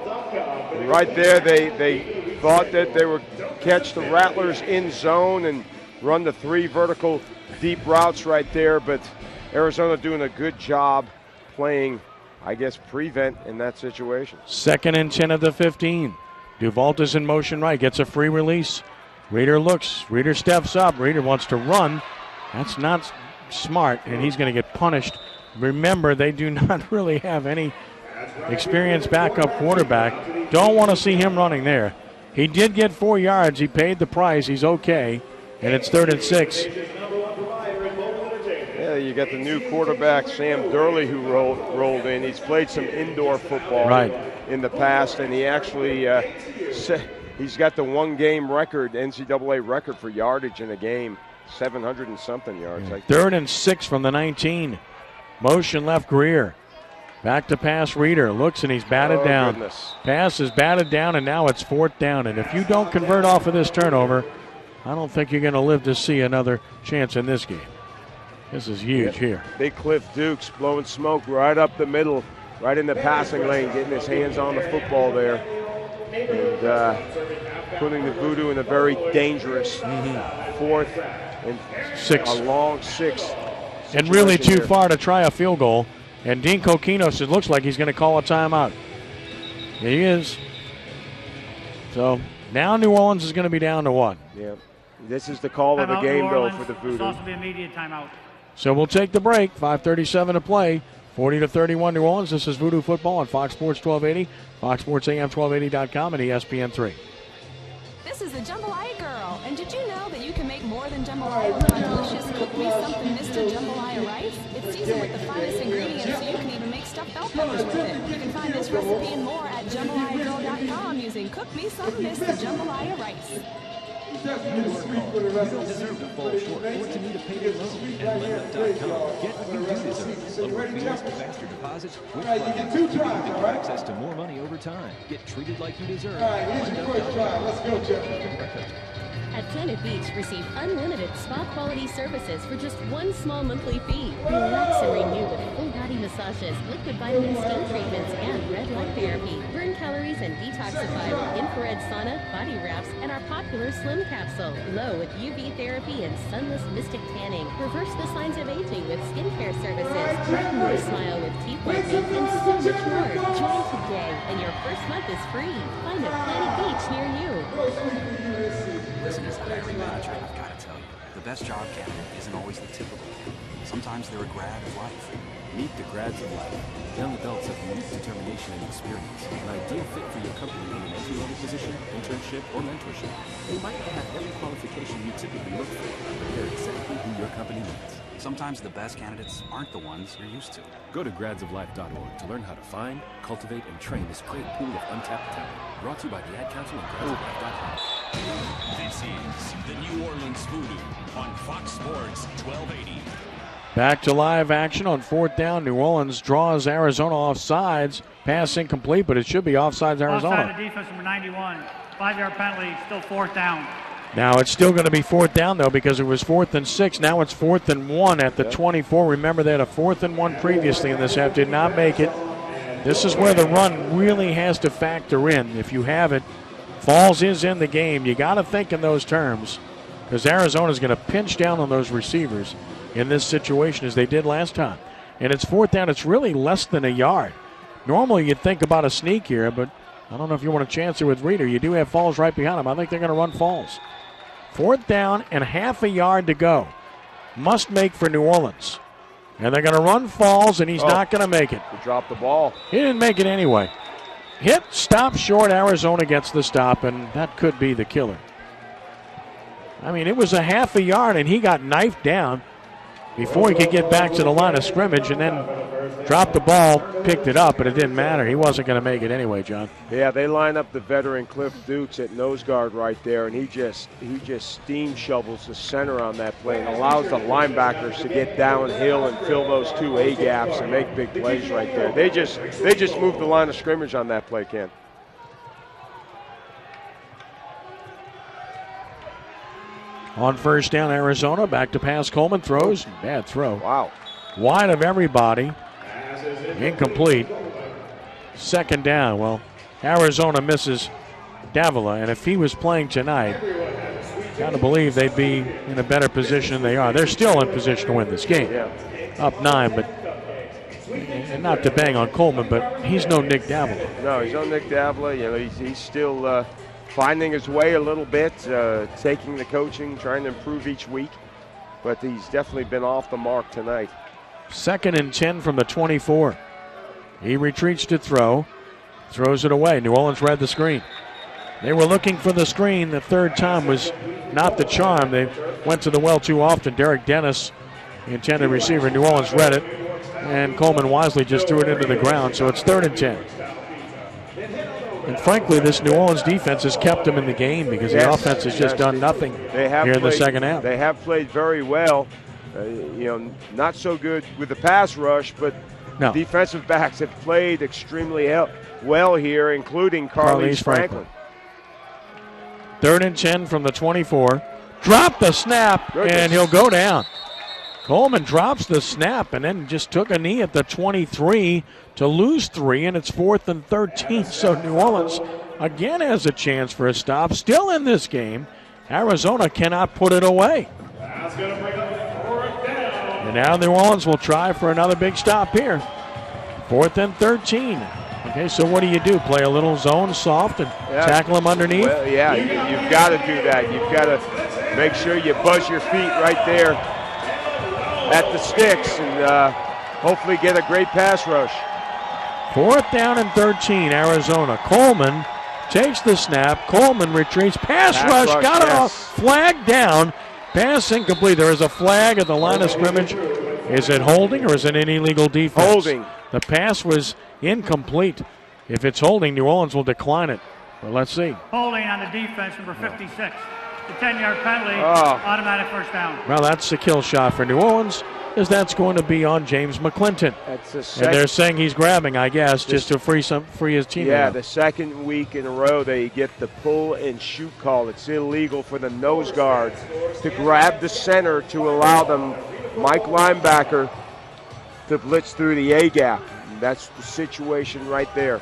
Right there, they thought that they would catch the Rattlers in zone and run the 3 vertical deep routes right there, but Arizona doing a good job playing, I guess, prevent in that situation. 2nd and 10 of the 15. Duvalta's in motion right, gets a free release. Reeder looks, Reeder steps up, Reeder wants to run. That's not smart, and he's going to get punished. Remember, they do not really have any experienced backup quarterback. Don't want to see him running there. He did get 4 yards. He paid the price. He's okay, and it's 3rd and 6. Yeah, you got the new quarterback, Sam Durley, who rolled in. He's played some indoor football in the past, and he actually he's got the 1-game record, NCAA record for yardage in a game, 700 and something yards. 3rd and 6 from the 19. Motion left Greer. Back to pass Reeder. Looks and he's batted down. Goodness. Pass is batted down, and now it's 4th down. And if you don't convert off of this turnover, I don't think you're going to live to see another chance in this game. This is huge here. Big Cliff Dukes blowing smoke right up the middle, right in the passing lane, getting his hands on the football there. And putting the Voodoo in a very dangerous 4th and 6. A long 6. And really too far to try a field goal. And Dean Kokinos, it looks like he's going to call a timeout. He is. So now New Orleans is going to be down to 1. Yeah. This is the call of the game, though, for the Voodoo. It's also be immediate timeout. So we'll take the break. 5:37 to play. 40-31 New Orleans. This is Voodoo Football on Fox Sports 1280, Fox Sports AM 1280.com, and ESPN3. This is the Jambalaya Girl, and did you know that you can make more than jambalaya with my delicious Cook Me Something Mr. Jambalaya rice? It's seasoned with the finest ingredients, so you can even make stuffed bell peppers with it. You can find this recipe and more at jambalayagirl.com using Cook Me Something Mr. Jambalaya rice. You don't deserve to fall short or to need a payday loan. At LendUp.com, get what you do deserve. Lower fees, faster deposits, with projects to give you access to more money over time. Get treated like you deserve. Let's go, Jeff. At Planet Beach, receive unlimited spa-quality services for just one small monthly fee. Relax and renew with full-body massages, liquid vitamin steam treatments, and red light therapy. Burn calories and detoxify with infrared sauna, body wraps, and our popular Slim Capsule. Glow with UV therapy and sunless mystic tanning. Reverse the signs of aging with skincare services. Brighten your smile with teeth whitening, and so much more. Join today, and your first month is free. Find a Planet Beach near you. Listen, as a hiring manager, I've got to tell you, the best job candidate isn't always the typical candidate. Sometimes they're a grad of life. Meet the grads of life. Young adults of unique determination and experience. An ideal fit for your company in an entry-level position, internship, or mentorship. They might not have every qualification you typically look for, but they're exactly who your company needs. Sometimes the best candidates aren't the ones you're used to. Go to gradsoflife.org to learn how to find, cultivate, and train this great pool of untapped talent. Brought to you by the Ad Council and gradsoflife.com. This is the New Orleans Voodoo on Fox Sports 1280. Back to live action on 4th down. New Orleans draws Arizona off sides. Pass incomplete, but it should be offsides Arizona. Offside the defense number 91. 5-yard penalty, still 4th down. Now it's still going to be 4th down, though, because it was 4th and 6. Now it's 4th and 1 at the 24. Remember, they had a 4th and 1 previously in this half. Did not make it. This is where the run really has to factor in. If you have it, Falls is in the game. You got to think in those terms, because Arizona's going to pinch down on those receivers in this situation as they did last time. And it's 4th down. It's really less than a yard. Normally you'd think about a sneak here, but I don't know if you want to chance it with Reeder. You do have Falls right behind him. I think they're going to run Falls. 4th down and half a yard to go. Must make for New Orleans. And they're going to run Falls, and he's not going to make it. He dropped the ball. He didn't make it anyway. Hit, stop short. Arizona gets the stop, and that could be the killer. I mean, it was a half a yard, and he got knifed down. before he could get back to the line of scrimmage, and then dropped the ball, picked it up, but it didn't matter. He wasn't going to make it anyway, John. Yeah, they line up the veteran Cliff Dukes at nose guard right there, and he just steam shovels the center on that play and allows the linebackers to get downhill and fill those two A gaps and make big plays right there. They just moved the line of scrimmage on that play, Ken. On first down, Arizona, back to pass. Coleman throws. Bad throw. Wow. Wide of everybody. Incomplete. Second down. Well, Arizona misses Davila, and if he was playing tonight, got to believe they'd be in a better position than they are. They're still in position to win this game. Yeah. Up 9, but and not to bang on Coleman, but he's no Nick Davila. No, he's no Nick Davila. You know, he's still finding his way a little bit, taking the coaching, trying to improve each week. But he's definitely been off the mark tonight. 2nd and 10 from the 24. He retreats to throw, throws it away. New Orleans read the screen. They were looking for the screen. The third time was not the charm. They went to the well too often. Derek Dennis, the intended receiver. New Orleans read it, and Coleman wisely just threw it into the ground. So it's 3rd and 10. And frankly, this New Orleans defense has kept them in the game because the offense has just done nothing here in the second half. They have played very well. Not so good with the pass rush, but defensive backs have played extremely well here, including Carlise Franklin. 3rd and 10 from the 24. Drop the snap, and he'll go down. Coleman drops the snap and then just took a knee at the 23 to lose 3, and it's 4th and 13. So New Orleans again has a chance for a stop. Still in this game. Arizona cannot put it away. And now New Orleans will try for another big stop here. 4th and 13. Okay, so what do? Play a little zone soft and tackle him underneath? Well, yeah, you've got to do that. You've got to make sure you buzz your feet right there at the sticks and hopefully get a great pass rush. 4th down and 13, Arizona. Coleman takes the snap. Coleman retreats. Pass rush, got it off. Flag down. Pass incomplete. There is a flag at the line of scrimmage. Is it holding or is it an illegal defense? Holding. The pass was incomplete. If it's holding, New Orleans will decline it. But let's see. Holding on the defense, number 56. The 10-yard penalty, automatic first down. Well, that's a kill shot for New Orleans, because that's going to be on James McClinton. And they're saying he's grabbing, I guess, just to free his teammate. Yeah, the second week in a row they get the pull and shoot call. It's illegal for the nose guard to grab the center to allow them, Mike linebacker, to blitz through the A gap. And that's the situation right there.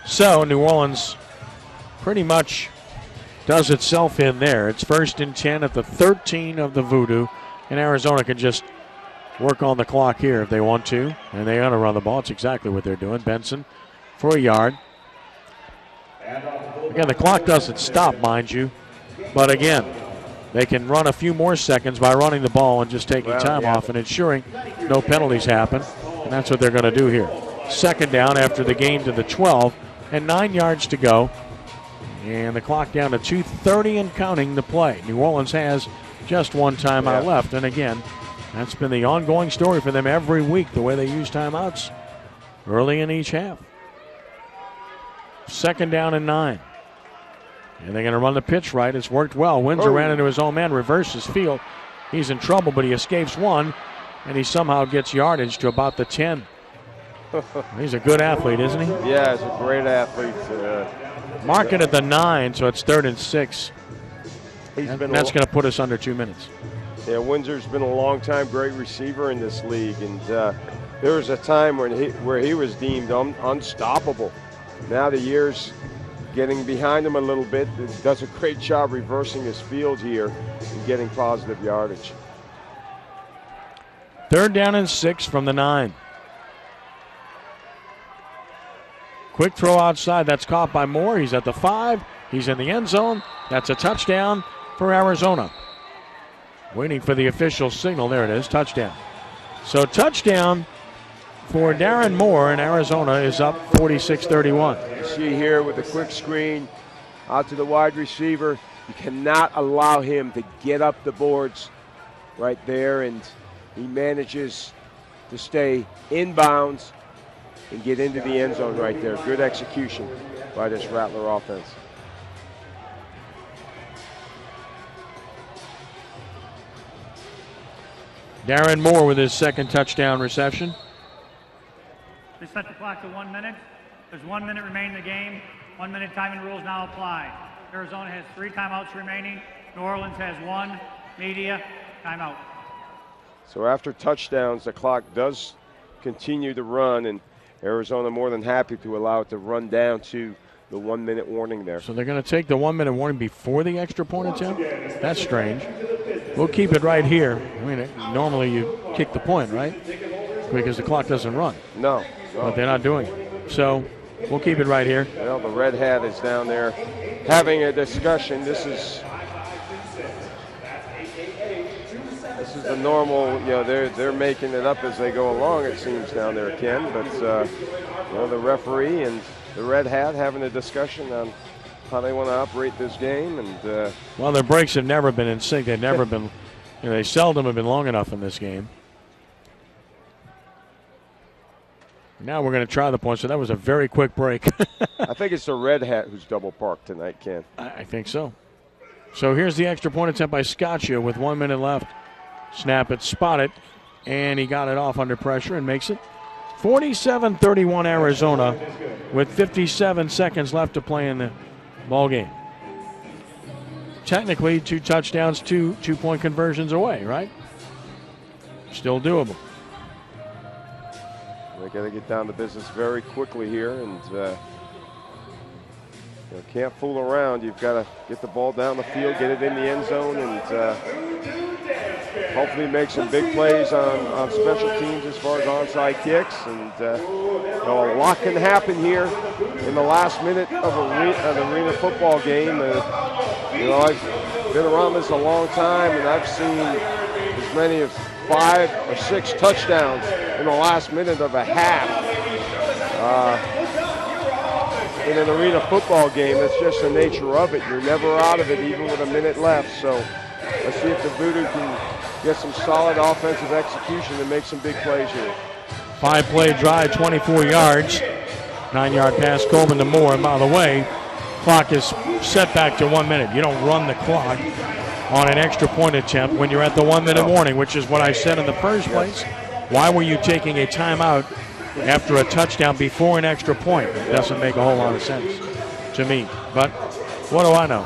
So New Orleans pretty much does itself in there. It's 1st and 10 at the 13 of the Voodoo, and Arizona can just work on the clock here if they want to, and they ought to run the ball. It's exactly what they're doing. Benson for a yard. Again, the clock doesn't stop, mind you, but again, they can run a few more seconds by running the ball and just taking time off and ensuring no penalties happen, and that's what they're going to do here. 2nd down after the gain to the 12, and 9 yards to go. And the clock down to 2:30 and counting the play. New Orleans has just one timeout left. And again, that's been the ongoing story for them every week, the way they use timeouts early in each half. 2nd down and 9. And they're going to run the pitch right. It's worked well. Windsor ran into his own man, reverses field. He's in trouble, but he escapes one, and he somehow gets yardage to about the 10. He's a good athlete, isn't he? Yeah, he's a great athlete. Mark it at the 9, so it's 3rd and 6. That's going to put us under 2 minutes. Yeah, Windsor's been a long time great receiver in this league, and there was a time where he was deemed unstoppable. Now the years getting behind him a little bit, he does a great job reversing his field here and getting positive yardage. 3rd down and 6 from the 9. Quick throw outside. That's caught by Moore. He's at the 5. He's in the end zone. That's a touchdown for Arizona. Waiting for the official signal. There it is. Touchdown. So touchdown for Darren Moore, and Arizona is up 46-31. You see here with the quick screen out to the wide receiver. You cannot allow him to get up the boards right there, and he manages to stay inbounds and get into the end zone right there. Good execution by this Rattler offense. Darren Moore with his second touchdown reception. They set the clock to 1 minute. There's 1 minute remaining in the game. 1 minute timing rules now apply. Arizona has 3 timeouts remaining. New Orleans has 1. Media, timeout. So after touchdowns, the clock does continue to run, and Arizona more than happy to allow it to run down to the 1 minute warning there. So they're going to take the 1 minute warning before the extra point attempt? That's strange. We'll keep it right here. I mean, normally you kick the point, right? Because the clock doesn't run. No. But they're not doing it. So we'll keep it right here. Well, the red hat is down there having a discussion. This is the normal, you know, they're making it up as they go along, it seems, down there, Ken. But, you know, the referee and the red hat having a discussion on how they want to operate this game. And well, their breaks have never been in sync. They've never been, you know, they seldom have been long enough in this game. Now we're going to try the point. So that was a very quick break. I think it's the red hat who's double parked tonight, Ken. I think so. So here's the extra point attempt by Scaccia with 1 minute left. Snap it, spot it, and he got it off under pressure and makes it 47-31 Arizona with 57 seconds left to play in the ball game. Technically, 2 touchdowns, 2 two-point conversions away, right? Still doable. They got to get down to business very quickly here, and you know, can't fool around. You've got to get the ball down the field, get it in the end zone, and hopefully make some big plays on special teams as far as onside kicks. And you know, a lot can happen here in the last minute of an arena football game. You know, I've been around this a long time, and I've seen as many as 5 or 6 touchdowns in the last minute of a half in an arena football game. That's just the nature of it. You're never out of it, even with a minute left. So let's see if the Voodoo can get some solid offensive execution and make some big plays here. 5-play drive, 24 yards. 9-yard pass, Coleman to Moore. And by the way, clock is set back to 1 minute. You don't run the clock on an extra point attempt when you're at the 1 minute warning, which is what I said in the first place. Why were you taking a timeout after a touchdown before an extra point? It doesn't make a whole lot of sense to me. But what do I know?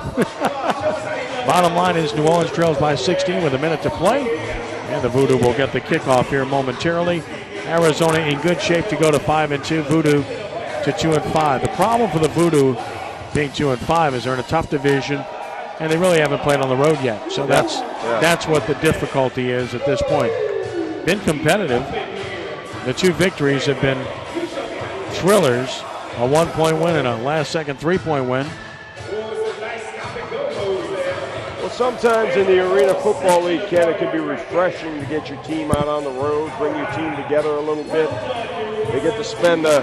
Bottom line is New Orleans trails by 16 with a minute to play. And the Voodoo will get the kickoff here momentarily. Arizona in good shape to go to 5-2. Voodoo to 2-5. The problem for the Voodoo being 2-5 is they're in a tough division, and they really haven't played on the road yet. So that's what the difficulty is at this point. Been competitive. The 2 victories have been thrillers, a 1-point win and a last-second 3-point win. Well, sometimes in the Arena Football League, Ken, it can be refreshing to get your team out on the road, bring your team together a little bit. They get to spend a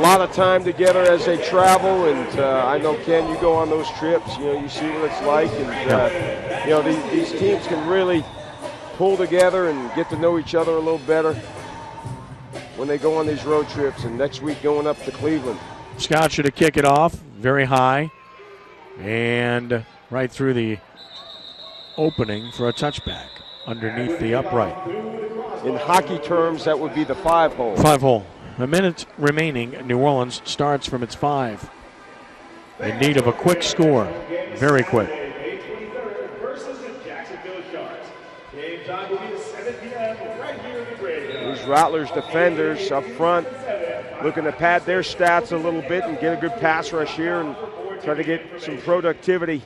lot of time together as they travel, and I know, Ken, you go on those trips, you know, you see what it's like, and you know, these teams can really pull together and get to know each other a little better when they go on these road trips, and next week going up to Cleveland. Scaccia to kick it off, very high, and right through the opening for a touchback underneath the upright. In hockey terms, that would be the 5-hole. 5-hole. A minute remaining. New Orleans starts from its 5. In need of a quick score. Very quick. These Rattlers defenders up front looking to pad their stats a little bit and get a good pass rush here and try to get some productivity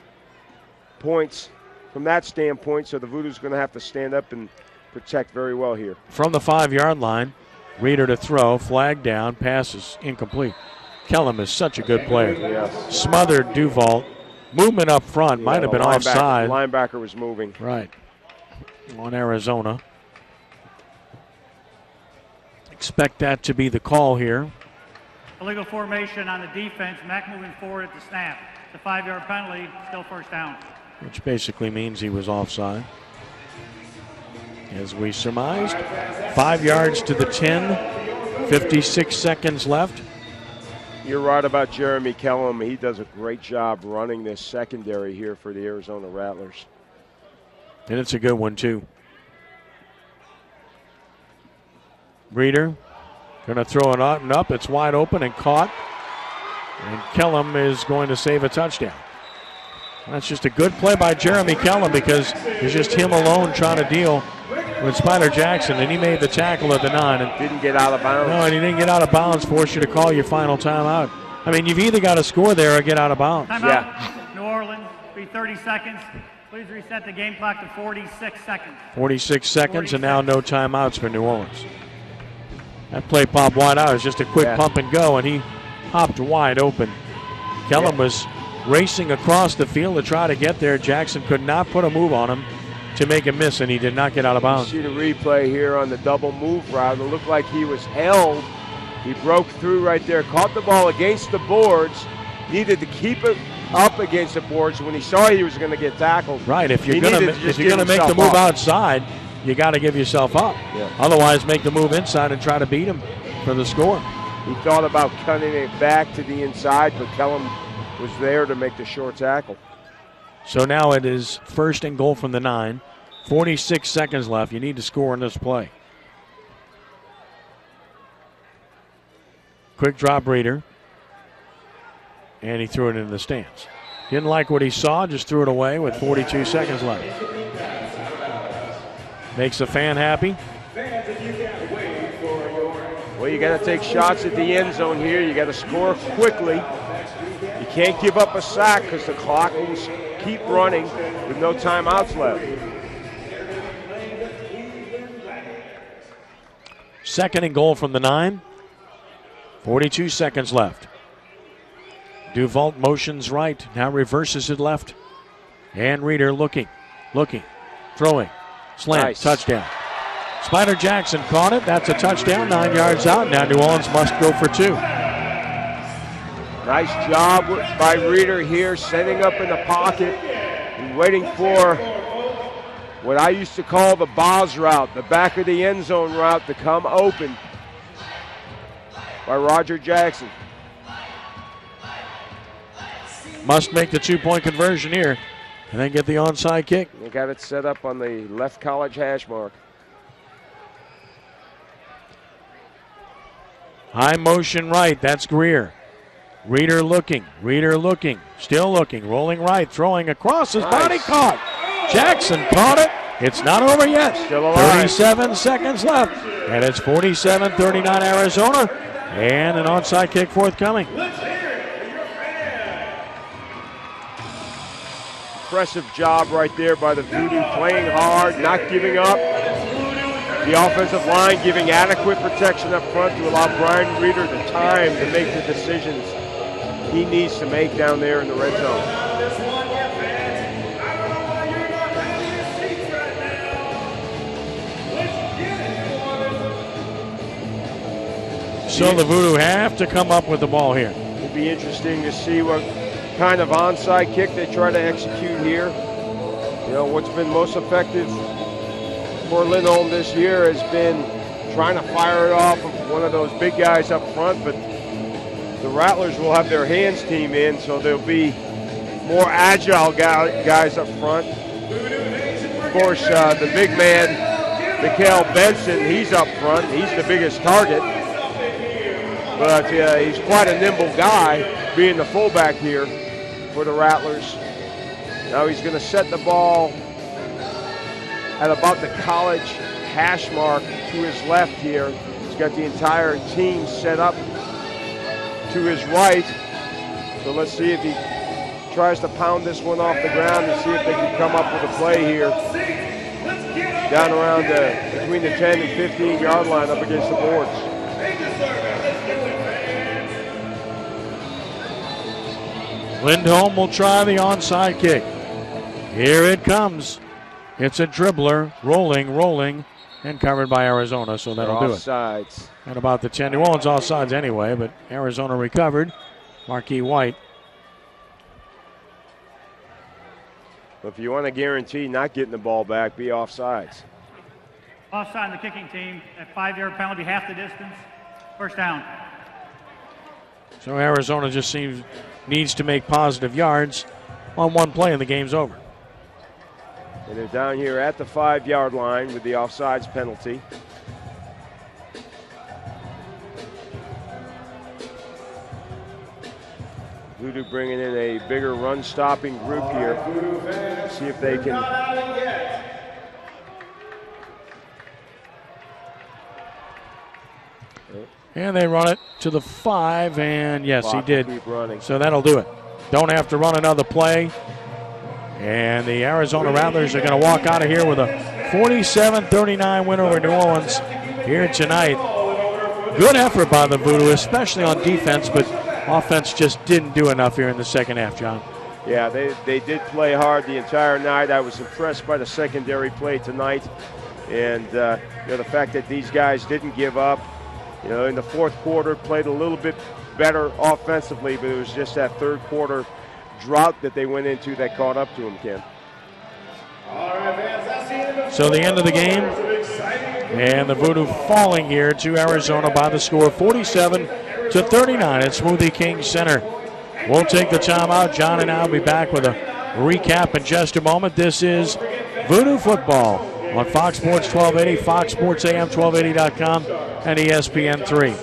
points from that standpoint. So the Voodoo's going to have to stand up and protect very well here. From the 5-yard line, Reeder to throw, flag down, passes incomplete. Kellum is such a good player. Yes. Smothered Duval. Movement up front, might have been offside. Linebacker was moving. Right. On Arizona. Expect that to be the call here. Illegal formation on the defense. Mack moving forward at the snap. The 5-yard penalty, still first down. Which basically means he was offside. as we surmised. 5 yards to the 10, 56 seconds left. You're right about Jeremy Kellum. He does a great job running this secondary here for the Arizona Rattlers. And it's a good one, too. Reeder going to throw it up. It's wide open and caught. And Kellum is going to save a touchdown. That's just a good play by Jeremy Kellum because it's just him alone trying to deal with Spider Jackson, and he made the tackle at the 9. And didn't get out of bounds. No, and he didn't get out of bounds, force you to call your final timeout. I mean, you've either got to score there or get out of bounds. Timeout. Yeah. New Orleans, be 30 seconds. Please reset the game clock to 46 seconds. 46 seconds, and now no timeouts for New Orleans. That play popped wide out. It was just a quick pump and go, and he popped wide open. Kellum was racing across the field to try to get there. Jackson could not put a move on him to make a miss, and he did not get out of bounds. You see the replay here on the double move route. It looked like he was held. He broke through right there, caught the ball against the boards, needed to keep it up against the boards. When he saw he was going to get tackled, right? If you're going to make the move outside, you got to give yourself up. Yeah. Otherwise, make the move inside and try to beat him for the score. He thought about cutting it back to the inside, but Kellum was there to make the short tackle. So now it is 1st and goal from the 9. 46 seconds left. You need to score in this play. Quick drop Reeder. And he threw it into the stands. Didn't like what he saw, just threw it away with 42 seconds left. Makes the fan happy. Well, you got to take shots at the end zone here. You got to score quickly. You can't give up a sack because the clock will keep running with no timeouts left. 2nd and goal from the 9. 42 seconds left. Duvault motions right, now reverses it left. And Reeder looking, throwing, slant, nice. Touchdown. Spider Jackson caught it. That's a touchdown, 9 yards out. Now New Orleans must go for 2. Nice job by Reeder here, setting up in the pocket and waiting for what I used to call the Boz route, the back of the end zone route, to come open by Roger Jackson. Must make the 2-point conversion here and then get the onside kick. They got it set up on the left college hash mark. High motion right, that's Greer. Reeder looking, still looking, rolling right, throwing across his body, caught. Jackson caught it. It's not over yet. Still alive. 37 seconds left, and it's 47-39 Arizona, and an onside kick forthcoming. Impressive job right there by the Voodoo, playing hard, not giving up. The offensive line giving adequate protection up front to allow Brian Reeder the time to make the decisions he needs to make down there in the red zone. So the Voodoo have to come up with the ball here. It'll be interesting to see what kind of onside kick they try to execute here. You know, what's been most effective for Lindholm this year has been trying to fire it off of one of those big guys up front, but the Rattlers will have their hands team in, so there'll be more agile guys up front. Of course, the big man, Mikael Benson, he's up front. He's the biggest target. But he's quite a nimble guy, being the fullback here for the Rattlers. Now he's going to set the ball at about the college hash mark to his left here. He's got the entire team set up to his right. So let's see if he tries to pound this one off the ground and see if they can come up with a play here. Down around between the 10 and 15 yard line up against the boards. Lindholm will try the onside kick. Here it comes. It's a dribbler, rolling, and covered by Arizona, so that'll do it. Offsides. At about the 10. New Orleans offsides anyway, but Arizona recovered. Marquis White. If you want to guarantee not getting the ball back, be offsides. Offside on the kicking team, at 5-yard penalty, half the distance, first down. So Arizona just needs to make positive yards on one play and the game's over. And they're down here at the 5-yard line with the offsides penalty. Voodoo bringing in a bigger run-stopping group here. See if they can. And they run it to the 5, and yes, he did. Keep running. So that'll do it. Don't have to run another play. And the Arizona Rattlers are going to walk out of here with a 47-39 win over New Orleans here tonight. Good effort by the Voodoo, especially on defense, but offense just didn't do enough here in the second half, John. Yeah, they did play hard the entire night. I was impressed by the secondary play tonight. And the fact that these guys didn't give up. In the fourth quarter, played a little bit better offensively, but it was just that third quarter drought that they went into that caught up to them, Ken. So the end of the game, and the Voodoo falling here to Arizona by the score 47-39 at Smoothie King Center. We'll take the timeout. John and I will be back with a recap in just a moment. This is Voodoo Football on Fox Sports 1280, Fox Sports AM 1280.com, and ESPN3.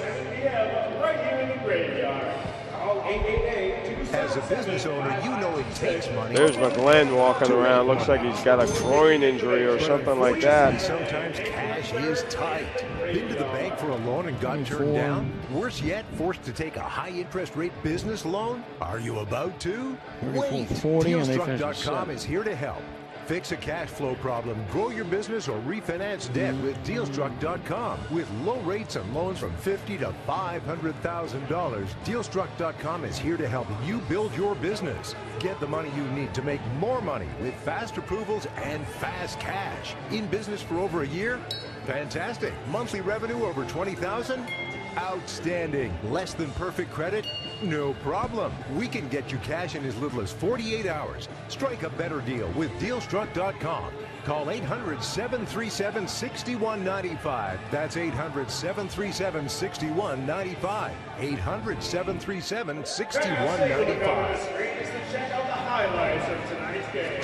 As a business owner, you know it takes money. There's McGlenn walking around. Looks like he's got a groin injury or something like that. Sometimes cash is tight. Been to the bank for a loan and got turned down? Worse yet, forced to take a high-interest rate business loan? Are you about to? Wait. Dealstruck.com is here to help. Fix a cash flow problem, grow your business, or refinance debt with Dealstruck.com. With low rates and loans from $50,000 to $500,000, Dealstruck.com is here to help you build your business. Get the money you need to make more money with fast approvals and fast cash. In business for over a year? Fantastic. Monthly revenue over $20,000? Outstanding. Less than perfect credit? No problem. We can get you cash in as little as 48 hours. Strike a better deal with Dealstruck.com. Call 800-737-6195. That's 800-737-6195. 800-737-6195. Check out the highlights of tonight's game.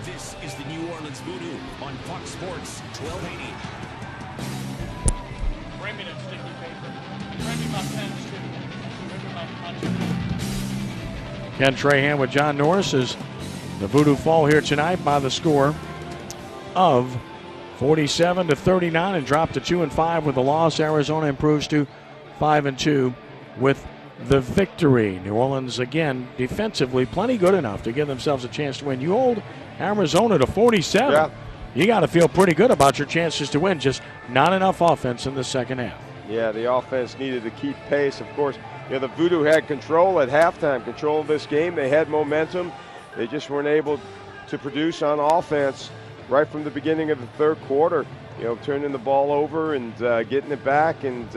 This is the New Orleans Voodoo on Fox Sports 1280. Bring me that sticky paper. Bring me my pens, too. Bring me my punches. Ken Trahan with John Norris as the Voodoo fall here tonight by the score of 47-39 and drop to 2-5 with the loss. Arizona improves to 5-2 with the victory. New Orleans, again, defensively plenty good enough to give themselves a chance to win. You hold Arizona to 47. Yeah. You got to feel pretty good about your chances to win. Just not enough offense in the second half. Yeah, the offense needed to keep pace. Of course, the Voodoo had control at halftime, control of this game. They had momentum. They just weren't able to produce on offense right from the beginning of the third quarter. Turning the ball over and getting it back and,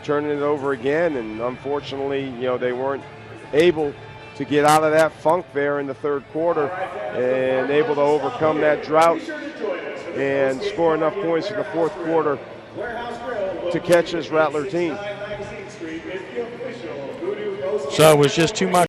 turning it over again. And unfortunately, they weren't able to get out of that funk there in the third quarter and able to overcome that drought and score enough points in the fourth quarter to catch this Rattler team. So it was just too much.